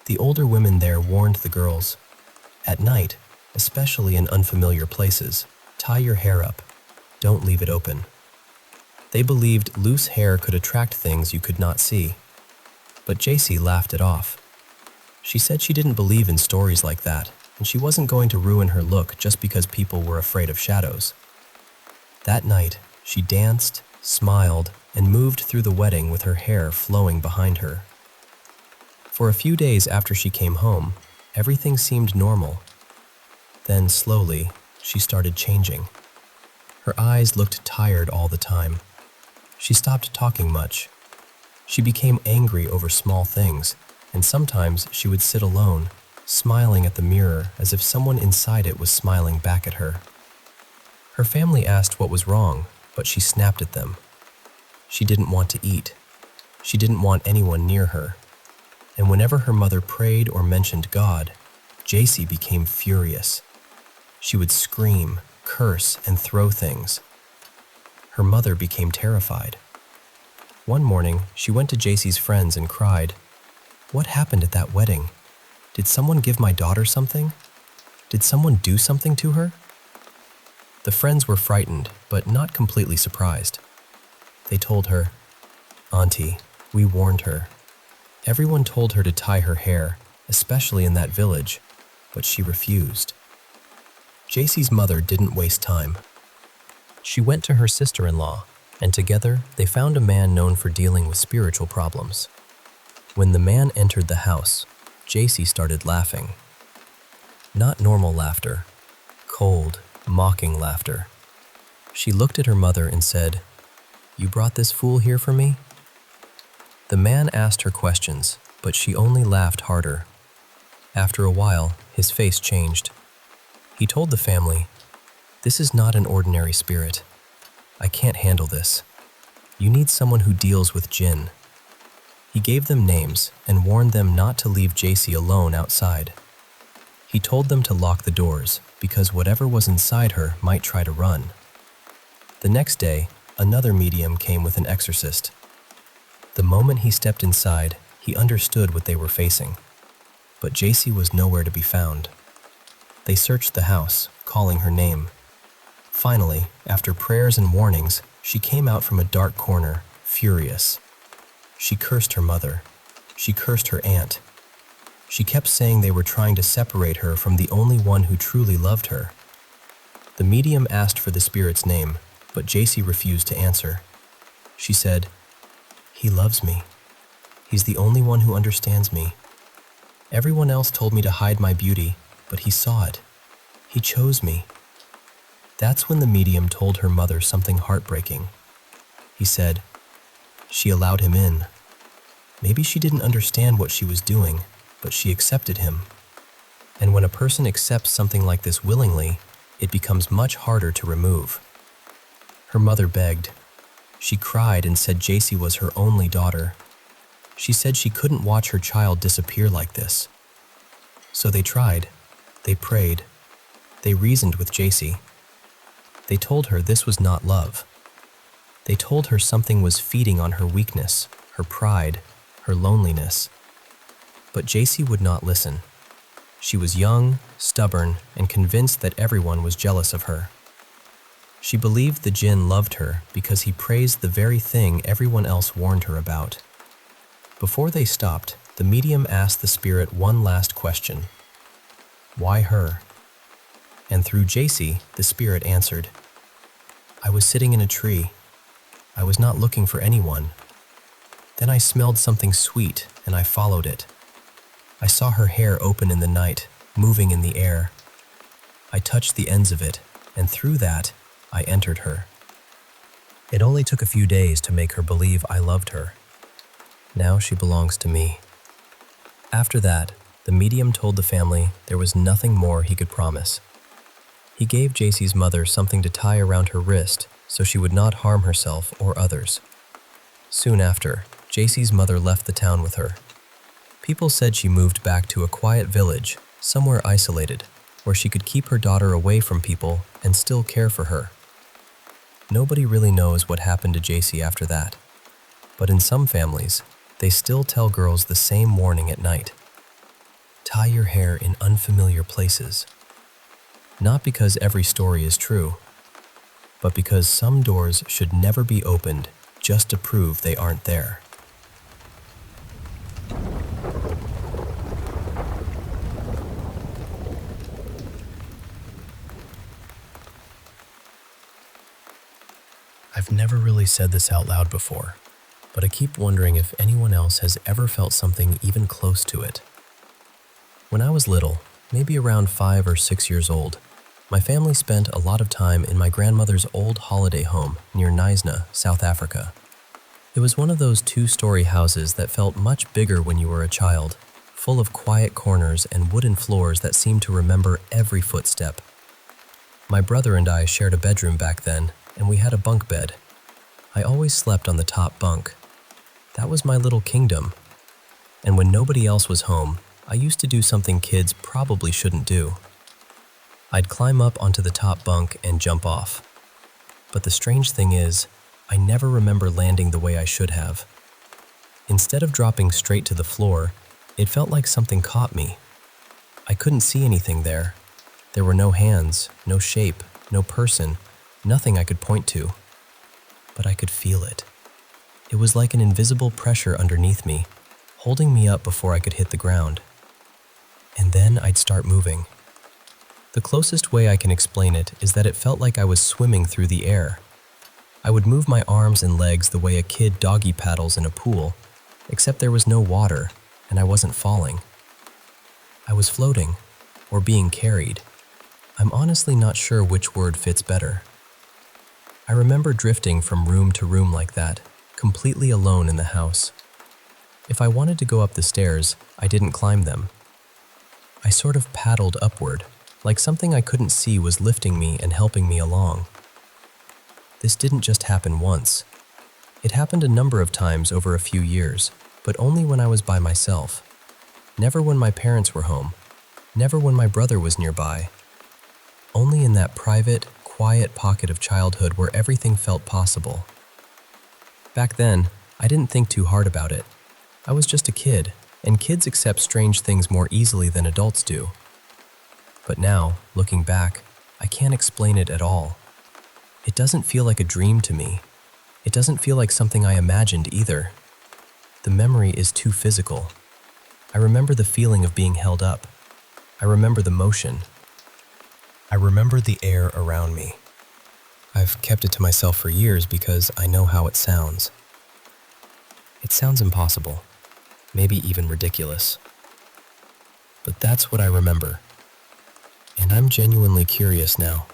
The older women there warned the girls, "At night, especially in unfamiliar places, tie your hair up. Don't leave it open." They believed loose hair could attract things you could not see. But Jaki laughed it off. She said she didn't believe in stories like that, and she wasn't going to ruin her look just because people were afraid of shadows. That night, she danced, smiled, and moved through the wedding with her hair flowing behind her. For a few days after she came home, everything seemed normal. Then, slowly, she started changing. Her eyes looked tired all the time. She stopped talking much. She became angry over small things, and sometimes she would sit alone, smiling at the mirror as if someone inside it was smiling back at her. Her family asked what was wrong, but she snapped at them. She didn't want to eat. She didn't want anyone near her. And whenever her mother prayed or mentioned God, Jaki became furious. She would scream, curse, and throw things. Her mother became terrified. One morning, she went to Jaki's friends and cried, "What happened at that wedding? Did someone give my daughter something? Did someone do something to her?" The friends were frightened, but not completely surprised. They told her, "Auntie, we warned her. Everyone told her to tie her hair, especially in that village, but she refused." Jaki's mother didn't waste time. She went to her sister-in-law, and together they found a man known for dealing with spiritual problems. When the man entered the house, Jaki started laughing. Not normal laughter, cold, mocking laughter. She looked at her mother and said, "You brought this fool here for me?" The man asked her questions, but she only laughed harder. After a while, his face changed. He told the family, "This is not an ordinary spirit. I can't handle this. You need someone who deals with jinn." He gave them names and warned them not to leave Jaki alone outside. He told them to lock the doors because whatever was inside her might try to run. The next day, another medium came with an exorcist. The moment he stepped inside, he understood what they were facing. But Jaki was nowhere to be found. They searched the house, calling her name. Finally, after prayers and warnings, she came out from a dark corner, furious. She cursed her mother. She cursed her aunt. She kept saying they were trying to separate her from the only one who truly loved her. The medium asked for the spirit's name, but Jaki refused to answer. She said, "He loves me. He's the only one who understands me. Everyone else told me to hide my beauty, but he saw it. He chose me." That's when the medium told her mother something heartbreaking. He said, she allowed him in. Maybe she didn't understand what she was doing, but she accepted him. And when a person accepts something like this willingly, it becomes much harder to remove. Her mother begged. She cried and said Jaki was her only daughter. She said she couldn't watch her child disappear like this. So they tried. They prayed. They reasoned with Jaki. They told her this was not love. They told her something was feeding on her weakness, her pride, her loneliness. But Jaki would not listen. She was young, stubborn, and convinced that everyone was jealous of her. She believed the jinn loved her because he praised the very thing everyone else warned her about. Before they stopped, the medium asked the spirit one last question. Why her? And through Jaki, the spirit answered, I was sitting in a tree. I was not looking for anyone. Then I smelled something sweet, and I followed it. I saw her hair open in the night, moving in the air. I touched the ends of it, and through that, I entered her. It only took a few days to make her believe I loved her. Now she belongs to me. After that, the medium told the family there was nothing more he could promise. He gave Jaki's mother something to tie around her wrist so she would not harm herself or others. Soon after, Jaki's mother left the town with her. People said she moved back to a quiet village, somewhere isolated, where she could keep her daughter away from people and still care for her. Nobody really knows what happened to Jaki after that, but in some families, they still tell girls the same warning at night. Tie your hair in unfamiliar places. Not because every story is true, but because some doors should never be opened just to prove they aren't there. I've never really said this out loud before, but I keep wondering if anyone else has ever felt something even close to it. When I was little, maybe around 5 or 6 years old, my family spent a lot of time in my grandmother's old holiday home near Knysna, South Africa. It was one of those 2-story houses that felt much bigger when you were a child, full of quiet corners and wooden floors that seemed to remember every footstep. My brother and I shared a bedroom back then, and we had a bunk bed. I always slept on the top bunk. That was my little kingdom. And when nobody else was home, I used to do something kids probably shouldn't do. I'd climb up onto the top bunk and jump off. But the strange thing is, I never remember landing the way I should have. Instead of dropping straight to the floor, it felt like something caught me. I couldn't see anything there. There were no hands, no shape, no person, nothing I could point to. But I could feel it. It was like an invisible pressure underneath me, holding me up before I could hit the ground. And then I'd start moving. The closest way I can explain it is that it felt like I was swimming through the air. I would move my arms and legs the way a kid doggy paddles in a pool, except there was no water, and I wasn't falling. I was floating, or being carried. I'm honestly not sure which word fits better. I remember drifting from room to room like that, completely alone in the house. If I wanted to go up the stairs, I didn't climb them. I sort of paddled upward, like something I couldn't see was lifting me and helping me along. This didn't just happen once. It happened a number of times over a few years, but only when I was by myself. Never when my parents were home. Never when my brother was nearby. Only in that private, quiet pocket of childhood where everything felt possible. Back then, I didn't think too hard about it. I was just a kid, and kids accept strange things more easily than adults do. But now, looking back, I can't explain it at all. It doesn't feel like a dream to me. It doesn't feel like something I imagined either. The memory is too physical. I remember the feeling of being held up. I remember the motion. I remember the air around me. I've kept it to myself for years because I know how it sounds. It sounds impossible, maybe even ridiculous. But that's what I remember. And I'm genuinely curious now.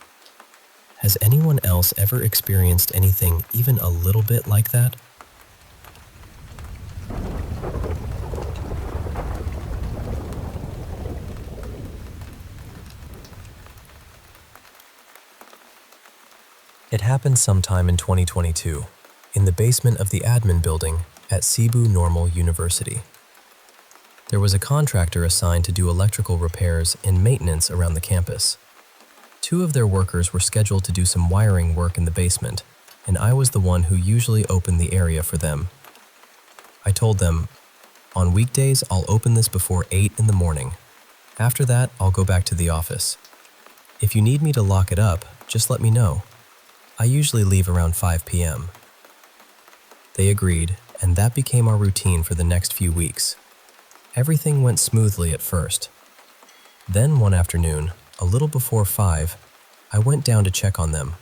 Has anyone else ever experienced anything even a little bit like that? It happened sometime in 2022, in the basement of the admin building at Cebu Normal University. There was a contractor assigned to do electrical repairs and maintenance around the campus. 2 of their workers were scheduled to do some wiring work in the basement, and I was the one who usually opened the area for them. I told them, on weekdays I'll open this before 8 in the morning. After that, I'll go back to the office. If you need me to lock it up, just let me know. I usually leave around 5 p.m. They agreed, and that became our routine for the next few weeks. Everything went smoothly at first. Then one afternoon, a little before 5, I went down to check on them.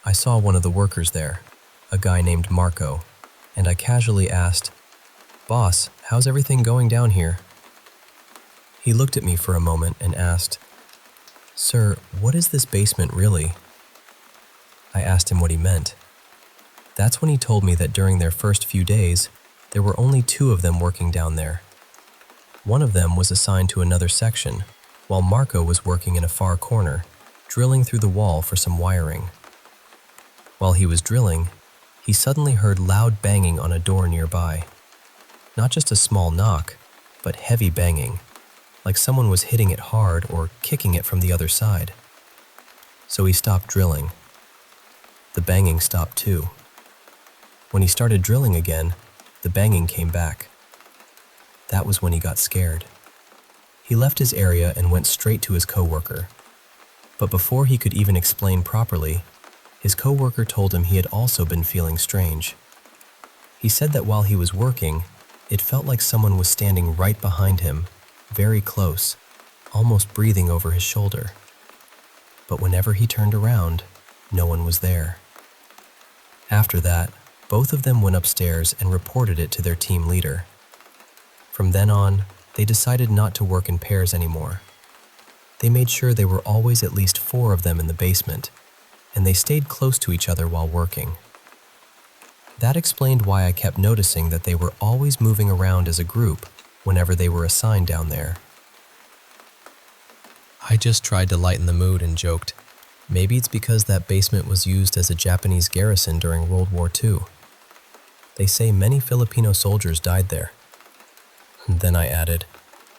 I saw one of the workers there, a guy named Marco, and I casually asked, "Boss, how's everything going down here?" He looked at me for a moment and asked, "Sir, what is this basement really?" I asked him what he meant. That's when he told me that during their first few days, there were only 2 of them working down there. One of them was assigned to another section, while Marco was working in a far corner, drilling through the wall for some wiring. While he was drilling, he suddenly heard loud banging on a door nearby. Not just a small knock, but heavy banging, like someone was hitting it hard or kicking it from the other side. So he stopped drilling. The banging stopped too. When he started drilling again, the banging came back. That was when he got scared. He left his area and went straight to his coworker. But before he could even explain properly, his coworker told him he had also been feeling strange. He said that while he was working, it felt like someone was standing right behind him, very close, almost breathing over his shoulder. But whenever he turned around, no one was there. After that, both of them went upstairs and reported it to their team leader. From then on, they decided not to work in pairs anymore. They made sure there were always at least 4 of them in the basement, and they stayed close to each other while working. That explained why I kept noticing that they were always moving around as a group whenever they were assigned down there. I just tried to lighten the mood and joked, maybe it's because that basement was used as a Japanese garrison during World War II. They say many Filipino soldiers died there. Then I added,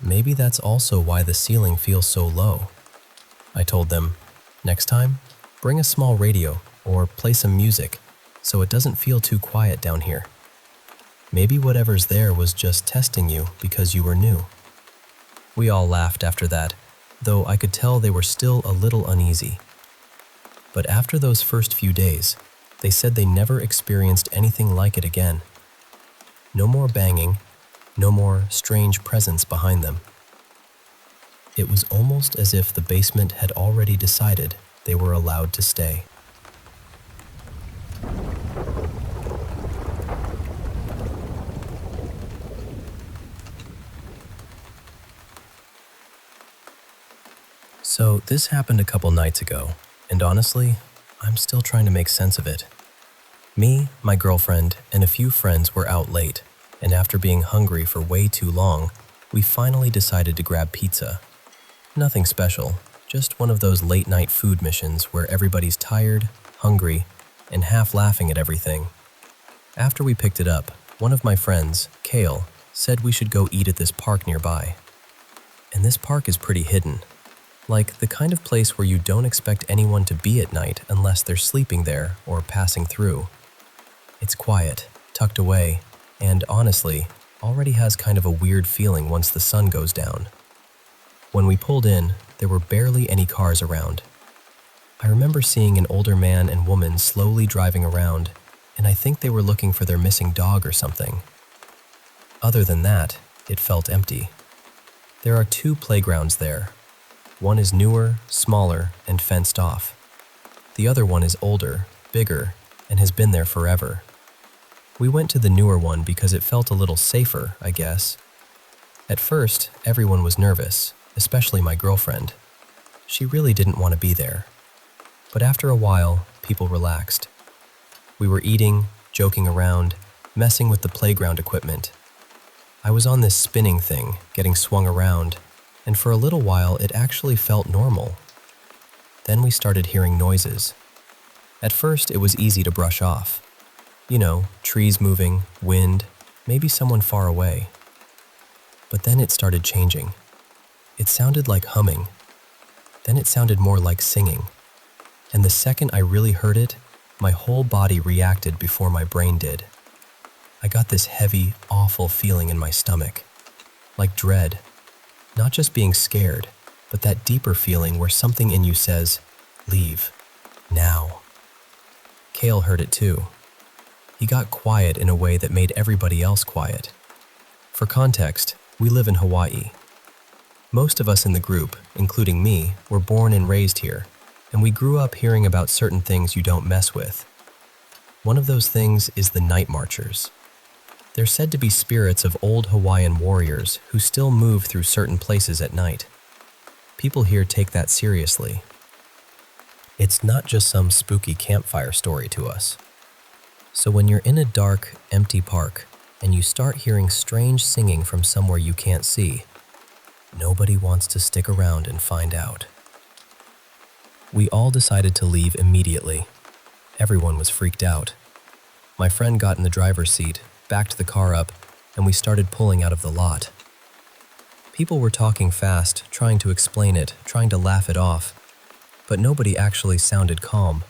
maybe that's also why the ceiling feels so low. I told them, next time, bring a small radio or play some music so it doesn't feel too quiet down here. Maybe whatever's there was just testing you because you were new. We all laughed after that, though I could tell they were still a little uneasy. But after those first few days, they said they never experienced anything like it again. No more banging, no more strange presence behind them. It was almost as if the basement had already decided they were allowed to stay. So this happened a couple nights ago, and honestly, I'm still trying to make sense of it. Me, my girlfriend, and a few friends were out late, and after being hungry for way too long, we finally decided to grab pizza. Nothing special, just one of those late-night food missions where everybody's tired, hungry, and half laughing at everything. After we picked it up, one of my friends, Kale, said we should go eat at this park nearby. And this park is pretty hidden. Like the kind of place where you don't expect anyone to be at night unless they're sleeping there or passing through. It's quiet, tucked away, and honestly, already has kind of a weird feeling once the sun goes down. When we pulled in, there were barely any cars around. I remember seeing an older man and woman slowly driving around, and I think they were looking for their missing dog or something. Other than that, it felt empty. There are two playgrounds there. One is newer, smaller, and fenced off. The other one is older, bigger, and has been there forever. We went to the newer one because it felt a little safer, I guess. At first, everyone was nervous, especially my girlfriend. She really didn't want to be there. But after a while, people relaxed. We were eating, joking around, messing with the playground equipment. I was on this spinning thing, getting swung around, and for a little while it actually felt normal. Then we started hearing noises. At first, it was easy to brush off. You know, trees moving, wind, maybe someone far away. But then it started changing. It sounded like humming. Then it sounded more like singing. And the second I really heard it, my whole body reacted before my brain did. I got this heavy, awful feeling in my stomach. Like dread. Not just being scared, but that deeper feeling where something in you says, leave. Now. Kale heard it too. He got quiet in a way that made everybody else quiet. For context, we live in Hawaii. Most of us in the group, including me, were born and raised here, and we grew up hearing about certain things you don't mess with. One of those things is the night marchers. They're said to be spirits of old Hawaiian warriors who still move through certain places at night. People here take that seriously. It's not just some spooky campfire story to us. So when you're in a dark, empty park and you start hearing strange singing from somewhere you can't see, nobody wants to stick around and find out. We all decided to leave immediately. Everyone was freaked out. My friend got in the driver's seat, backed the car up, and we started pulling out of the lot. People were talking fast, trying to explain it, trying to laugh it off, but nobody actually sounded calm.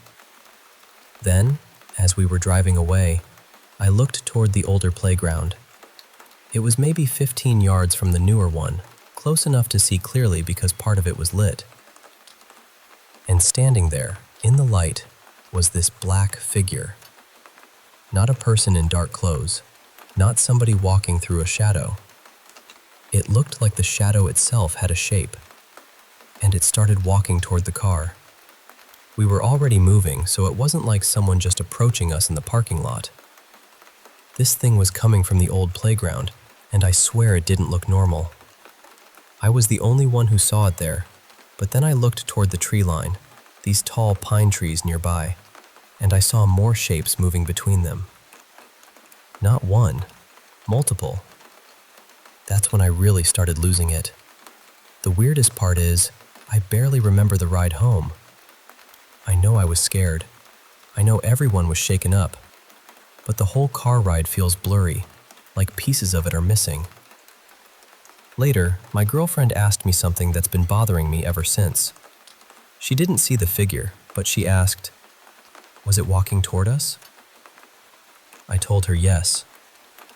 Then, as we were driving away, I looked toward the older playground. It was maybe 15 yards from the newer one, close enough to see clearly because part of it was lit. And standing there, in the light, was this black figure. Not a person in dark clothes, not somebody walking through a shadow. It looked like the shadow itself had a shape, and it started walking toward the car. We were already moving, so it wasn't like someone just approaching us in the parking lot. This thing was coming from the old playground, and I swear it didn't look normal. I was the only one who saw it there, but then I looked toward the tree line, these tall pine trees nearby, and I saw more shapes moving between them. Not one, multiple. That's when I really started losing it. The weirdest part is, I barely remember the ride home. I know I was scared. I know everyone was shaken up. But the whole car ride feels blurry, like pieces of it are missing. Later, my girlfriend asked me something that's been bothering me ever since. She didn't see the figure, but she asked, "Was it walking toward us?" I told her yes,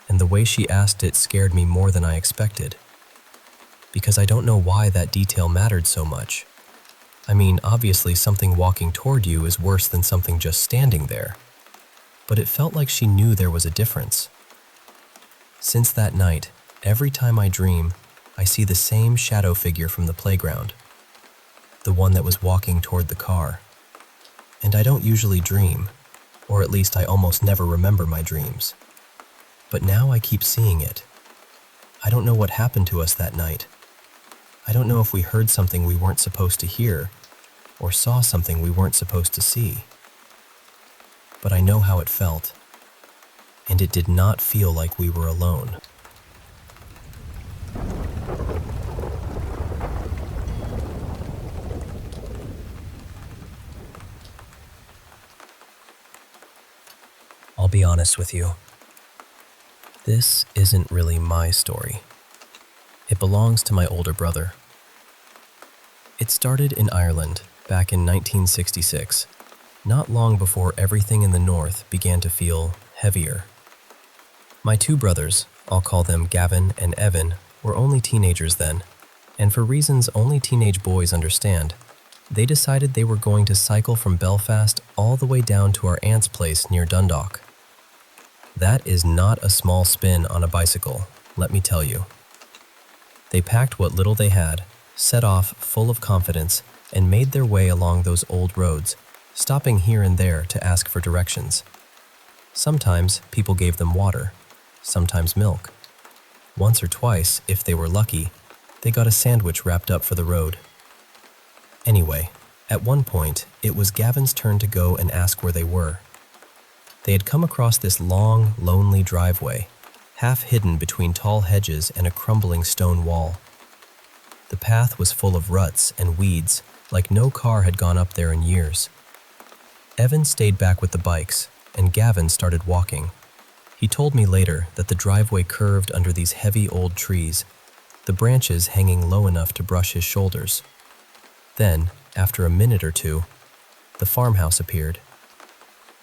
and the way she asked it scared me more than I expected. Because I don't know why that detail mattered so much. I mean, obviously something walking toward you is worse than something just standing there. But it felt like she knew there was a difference. Since that night, every time I dream, I see the same shadow figure from the playground. The one that was walking toward the car. And I don't usually dream, or at least I almost never remember my dreams. But now I keep seeing it. I don't know what happened to us that night. I don't know if we heard something we weren't supposed to hear, or saw something we weren't supposed to see. But I know how it felt, and it did not feel like we were alone. I'll be honest with you. This isn't really my story. It belongs to my older brother. It started in Ireland back in 1966, not long before everything in the north began to feel heavier. My two brothers, I'll call them Gavin and Evan, were only teenagers then, and for reasons only teenage boys understand, they decided they were going to cycle from Belfast all the way down to our aunt's place near Dundalk. That is not a small spin on a bicycle, let me tell you. They packed what little they had, set off full of confidence, and made their way along those old roads, stopping here and there to ask for directions. Sometimes people gave them water, sometimes milk. Once or twice, if they were lucky, they got a sandwich wrapped up for the road. Anyway, at one point, it was Gavin's turn to go and ask where they were. They had come across this long, lonely driveway, half hidden between tall hedges and a crumbling stone wall. The path was full of ruts and weeds, like no car had gone up there in years. Evan stayed back with the bikes, and Gavin started walking. He told me later that the driveway curved under these heavy old trees, the branches hanging low enough to brush his shoulders. Then, after a minute or two, the farmhouse appeared.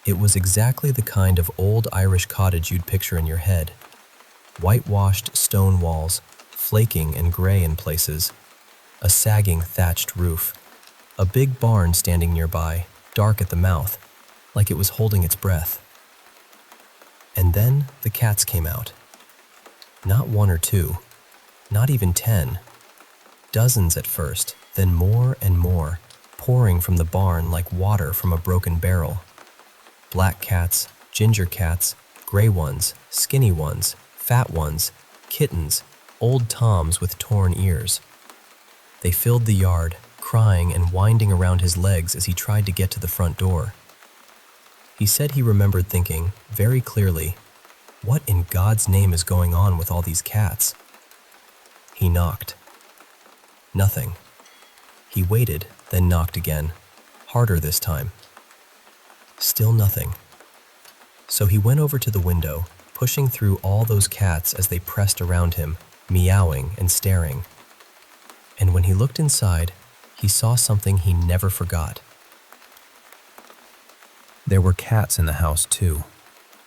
It was exactly the kind of old Irish cottage you'd picture in your head. Whitewashed stone walls, flaking and gray in places, a sagging thatched roof, a big barn standing nearby, dark at the mouth, like it was holding its breath. And then the cats came out. Not one or two, not even 10. Dozens at first, then more and more, pouring from the barn like water from a broken barrel. Black cats, ginger cats, gray ones, skinny ones, fat ones, kittens, old toms with torn ears. They filled the yard, crying and winding around his legs as he tried to get to the front door. He said he remembered thinking, very clearly, what in God's name is going on with all these cats? He knocked. Nothing. He waited, then knocked again, harder this time. Still nothing. So he went over to the window, pushing through all those cats as they pressed around him, meowing and staring. And when he looked inside, he saw something he never forgot. There were cats in the house too.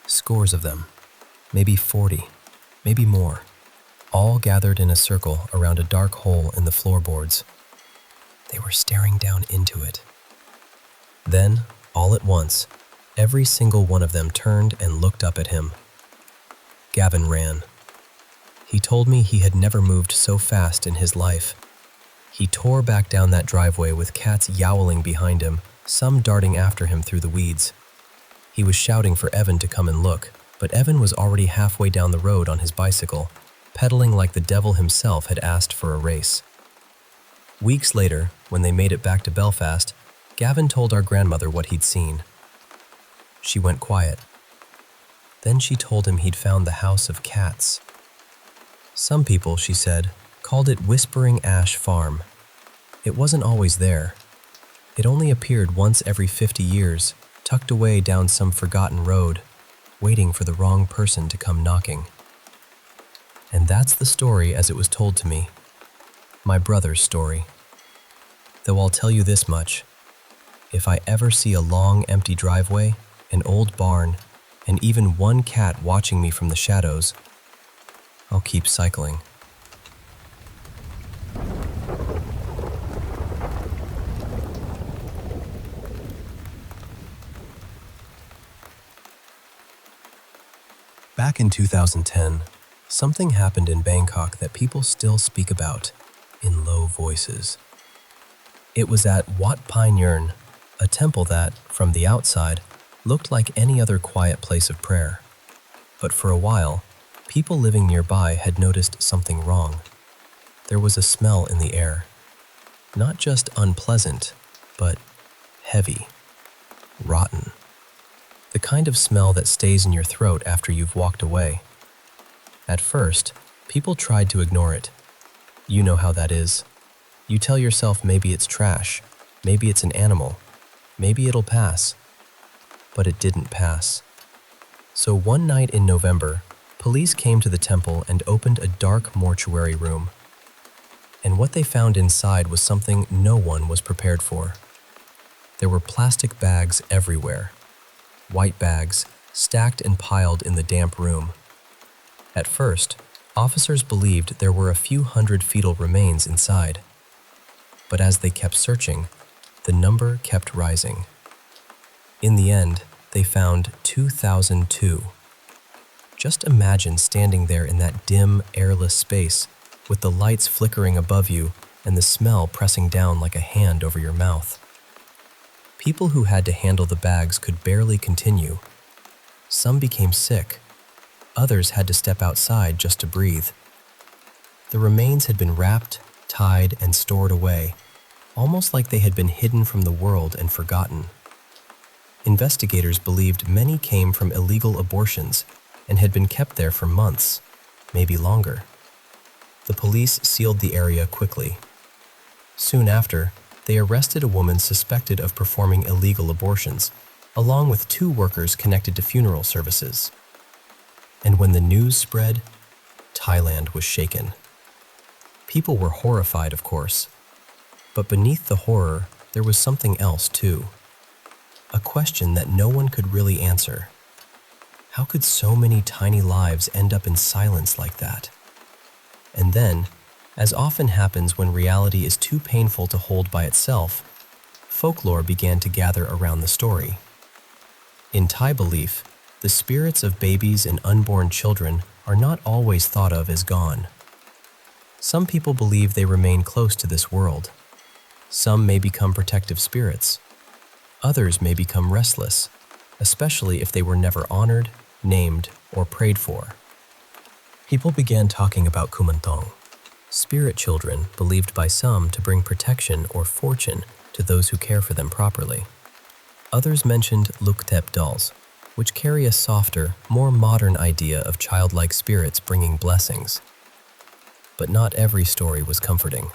Scores of them. Maybe 40, maybe more. All gathered in a circle around a dark hole in the floorboards. They were staring down into it. Then, all at once, every single one of them turned and looked up at him. Gavin ran. He told me he had never moved so fast in his life. He tore back down that driveway with cats yowling behind him, some darting after him through the weeds. He was shouting for Evan to come and look, but Evan was already halfway down the road on his bicycle, pedaling like the devil himself had asked for a race. Weeks later, when they made it back to Belfast, Gavin told our grandmother what he'd seen. She went quiet. Then she told him he'd found the house of cats. Some people, she said, called it Whispering Ash Farm. It wasn't always there. It only appeared once every 50 years, tucked away down some forgotten road, waiting for the wrong person to come knocking. And that's the story as it was told to me. My brother's story. Though I'll tell you this much. If I ever see a long, empty driveway, an old barn, and even one cat watching me from the shadows, I'll keep cycling. Back in 2010, something happened in Bangkok that people still speak about in low voices. It was at Wat Pai Nyern, a temple that, from the outside, looked like any other quiet place of prayer. But for a while, people living nearby had noticed something wrong. There was a smell in the air. Not just unpleasant, but heavy, rotten. The kind of smell that stays in your throat after you've walked away. At first, people tried to ignore it. You know how that is. You tell yourself maybe it's trash, maybe it's an animal, maybe it'll pass. But it didn't pass. So one night in November, police came to the temple and opened a dark mortuary room. And what they found inside was something no one was prepared for. There were plastic bags everywhere. White bags, stacked and piled in the damp room. At first, officers believed there were a few hundred fetal remains inside. But as they kept searching, the number kept rising. In the end, they found 2,002. Just imagine standing there in that dim, airless space, with the lights flickering above you and the smell pressing down like a hand over your mouth. People who had to handle the bags could barely continue. Some became sick. Others had to step outside just to breathe. The remains had been wrapped, tied, and stored away, almost like they had been hidden from the world and forgotten. Investigators believed many came from illegal abortions and had been kept there for months, maybe longer. The police sealed the area quickly. Soon after, they arrested a woman suspected of performing illegal abortions, along with 2 workers connected to funeral services. And when the news spread, Thailand was shaken. People were horrified, of course, but beneath the horror, there was something else too. A question that no one could really answer. How could so many tiny lives end up in silence like that? And then, as often happens when reality is too painful to hold by itself, folklore began to gather around the story. In Thai belief, the spirits of babies and unborn children are not always thought of as gone. Some people believe they remain close to this world. Some may become protective spirits. Others may become restless, especially if they were never honored, named, or prayed for. People began talking about kumantong, spirit children believed by some to bring protection or fortune to those who care for them properly. Others mentioned luktep dolls, which carry a softer, more modern idea of childlike spirits bringing blessings. But not every story was comforting.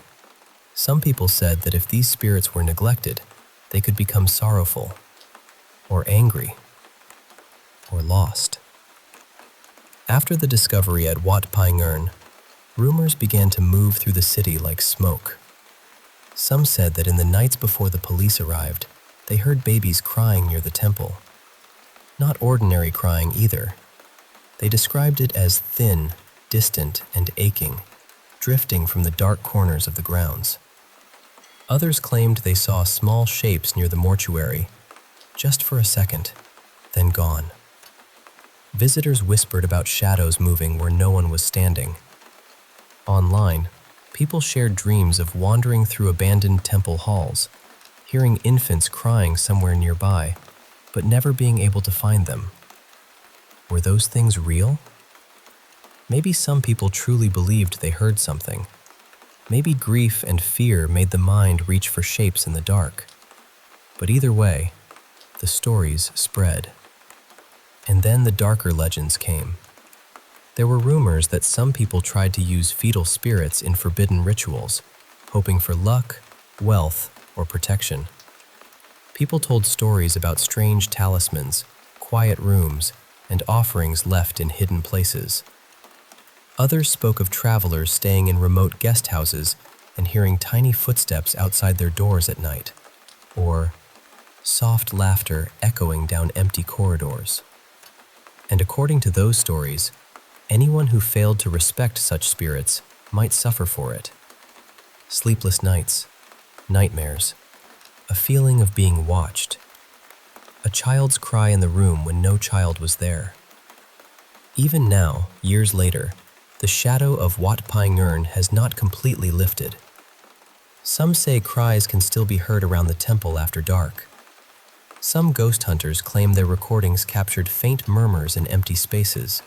Some people said that if these spirits were neglected, they could become sorrowful, or angry, or lost. After the discovery at Wat Pai Ngern, rumors began to move through the city like smoke. Some said that in the nights before the police arrived, they heard babies crying near the temple. Not ordinary crying either. They described it as thin, distant, and aching, drifting from the dark corners of the grounds. Others claimed they saw small shapes near the mortuary, just for a second, then gone. Visitors whispered about shadows moving where no one was standing. Online, people shared dreams of wandering through abandoned temple halls, hearing infants crying somewhere nearby, but never being able to find them. Were those things real? Maybe some people truly believed they heard something. Maybe grief and fear made the mind reach for shapes in the dark. But either way, the stories spread. And then the darker legends came. There were rumors that some people tried to use fetal spirits in forbidden rituals, hoping for luck, wealth, or protection. People told stories about strange talismans, quiet rooms, and offerings left in hidden places. Others spoke of travelers staying in remote guest houses and hearing tiny footsteps outside their doors at night, or soft laughter echoing down empty corridors. And according to those stories, anyone who failed to respect such spirits might suffer for it. Sleepless nights, nightmares, a feeling of being watched, a child's cry in the room when no child was there. Even now, years later, the shadow of Wat Pai Ngern has not completely lifted. Some say cries can still be heard around the temple after dark. Some ghost hunters claim their recordings captured faint murmurs in empty spaces.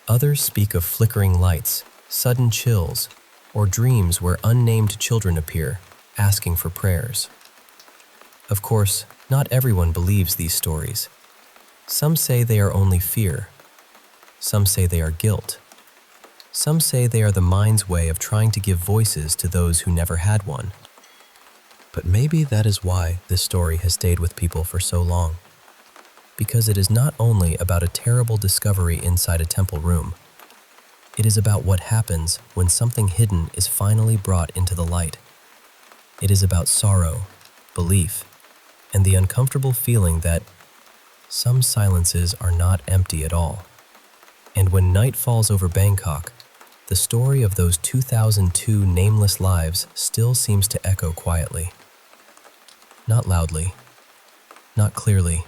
Others speak of flickering lights, sudden chills, or dreams where unnamed children appear, asking for prayers. Of course, not everyone believes these stories. Some say they are only fear. Some say they are guilt. Some say they are the mind's way of trying to give voices to those who never had one. But maybe that is why this story has stayed with people for so long. Because it is not only about a terrible discovery inside a temple room. It is about what happens when something hidden is finally brought into the light. It is about sorrow, belief, and the uncomfortable feeling that some silences are not empty at all. And when night falls over Bangkok, the story of those 2002 nameless lives still seems to echo quietly. Not loudly, not clearly,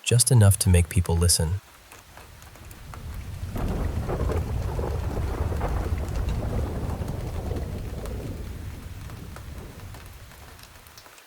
just enough to make people listen.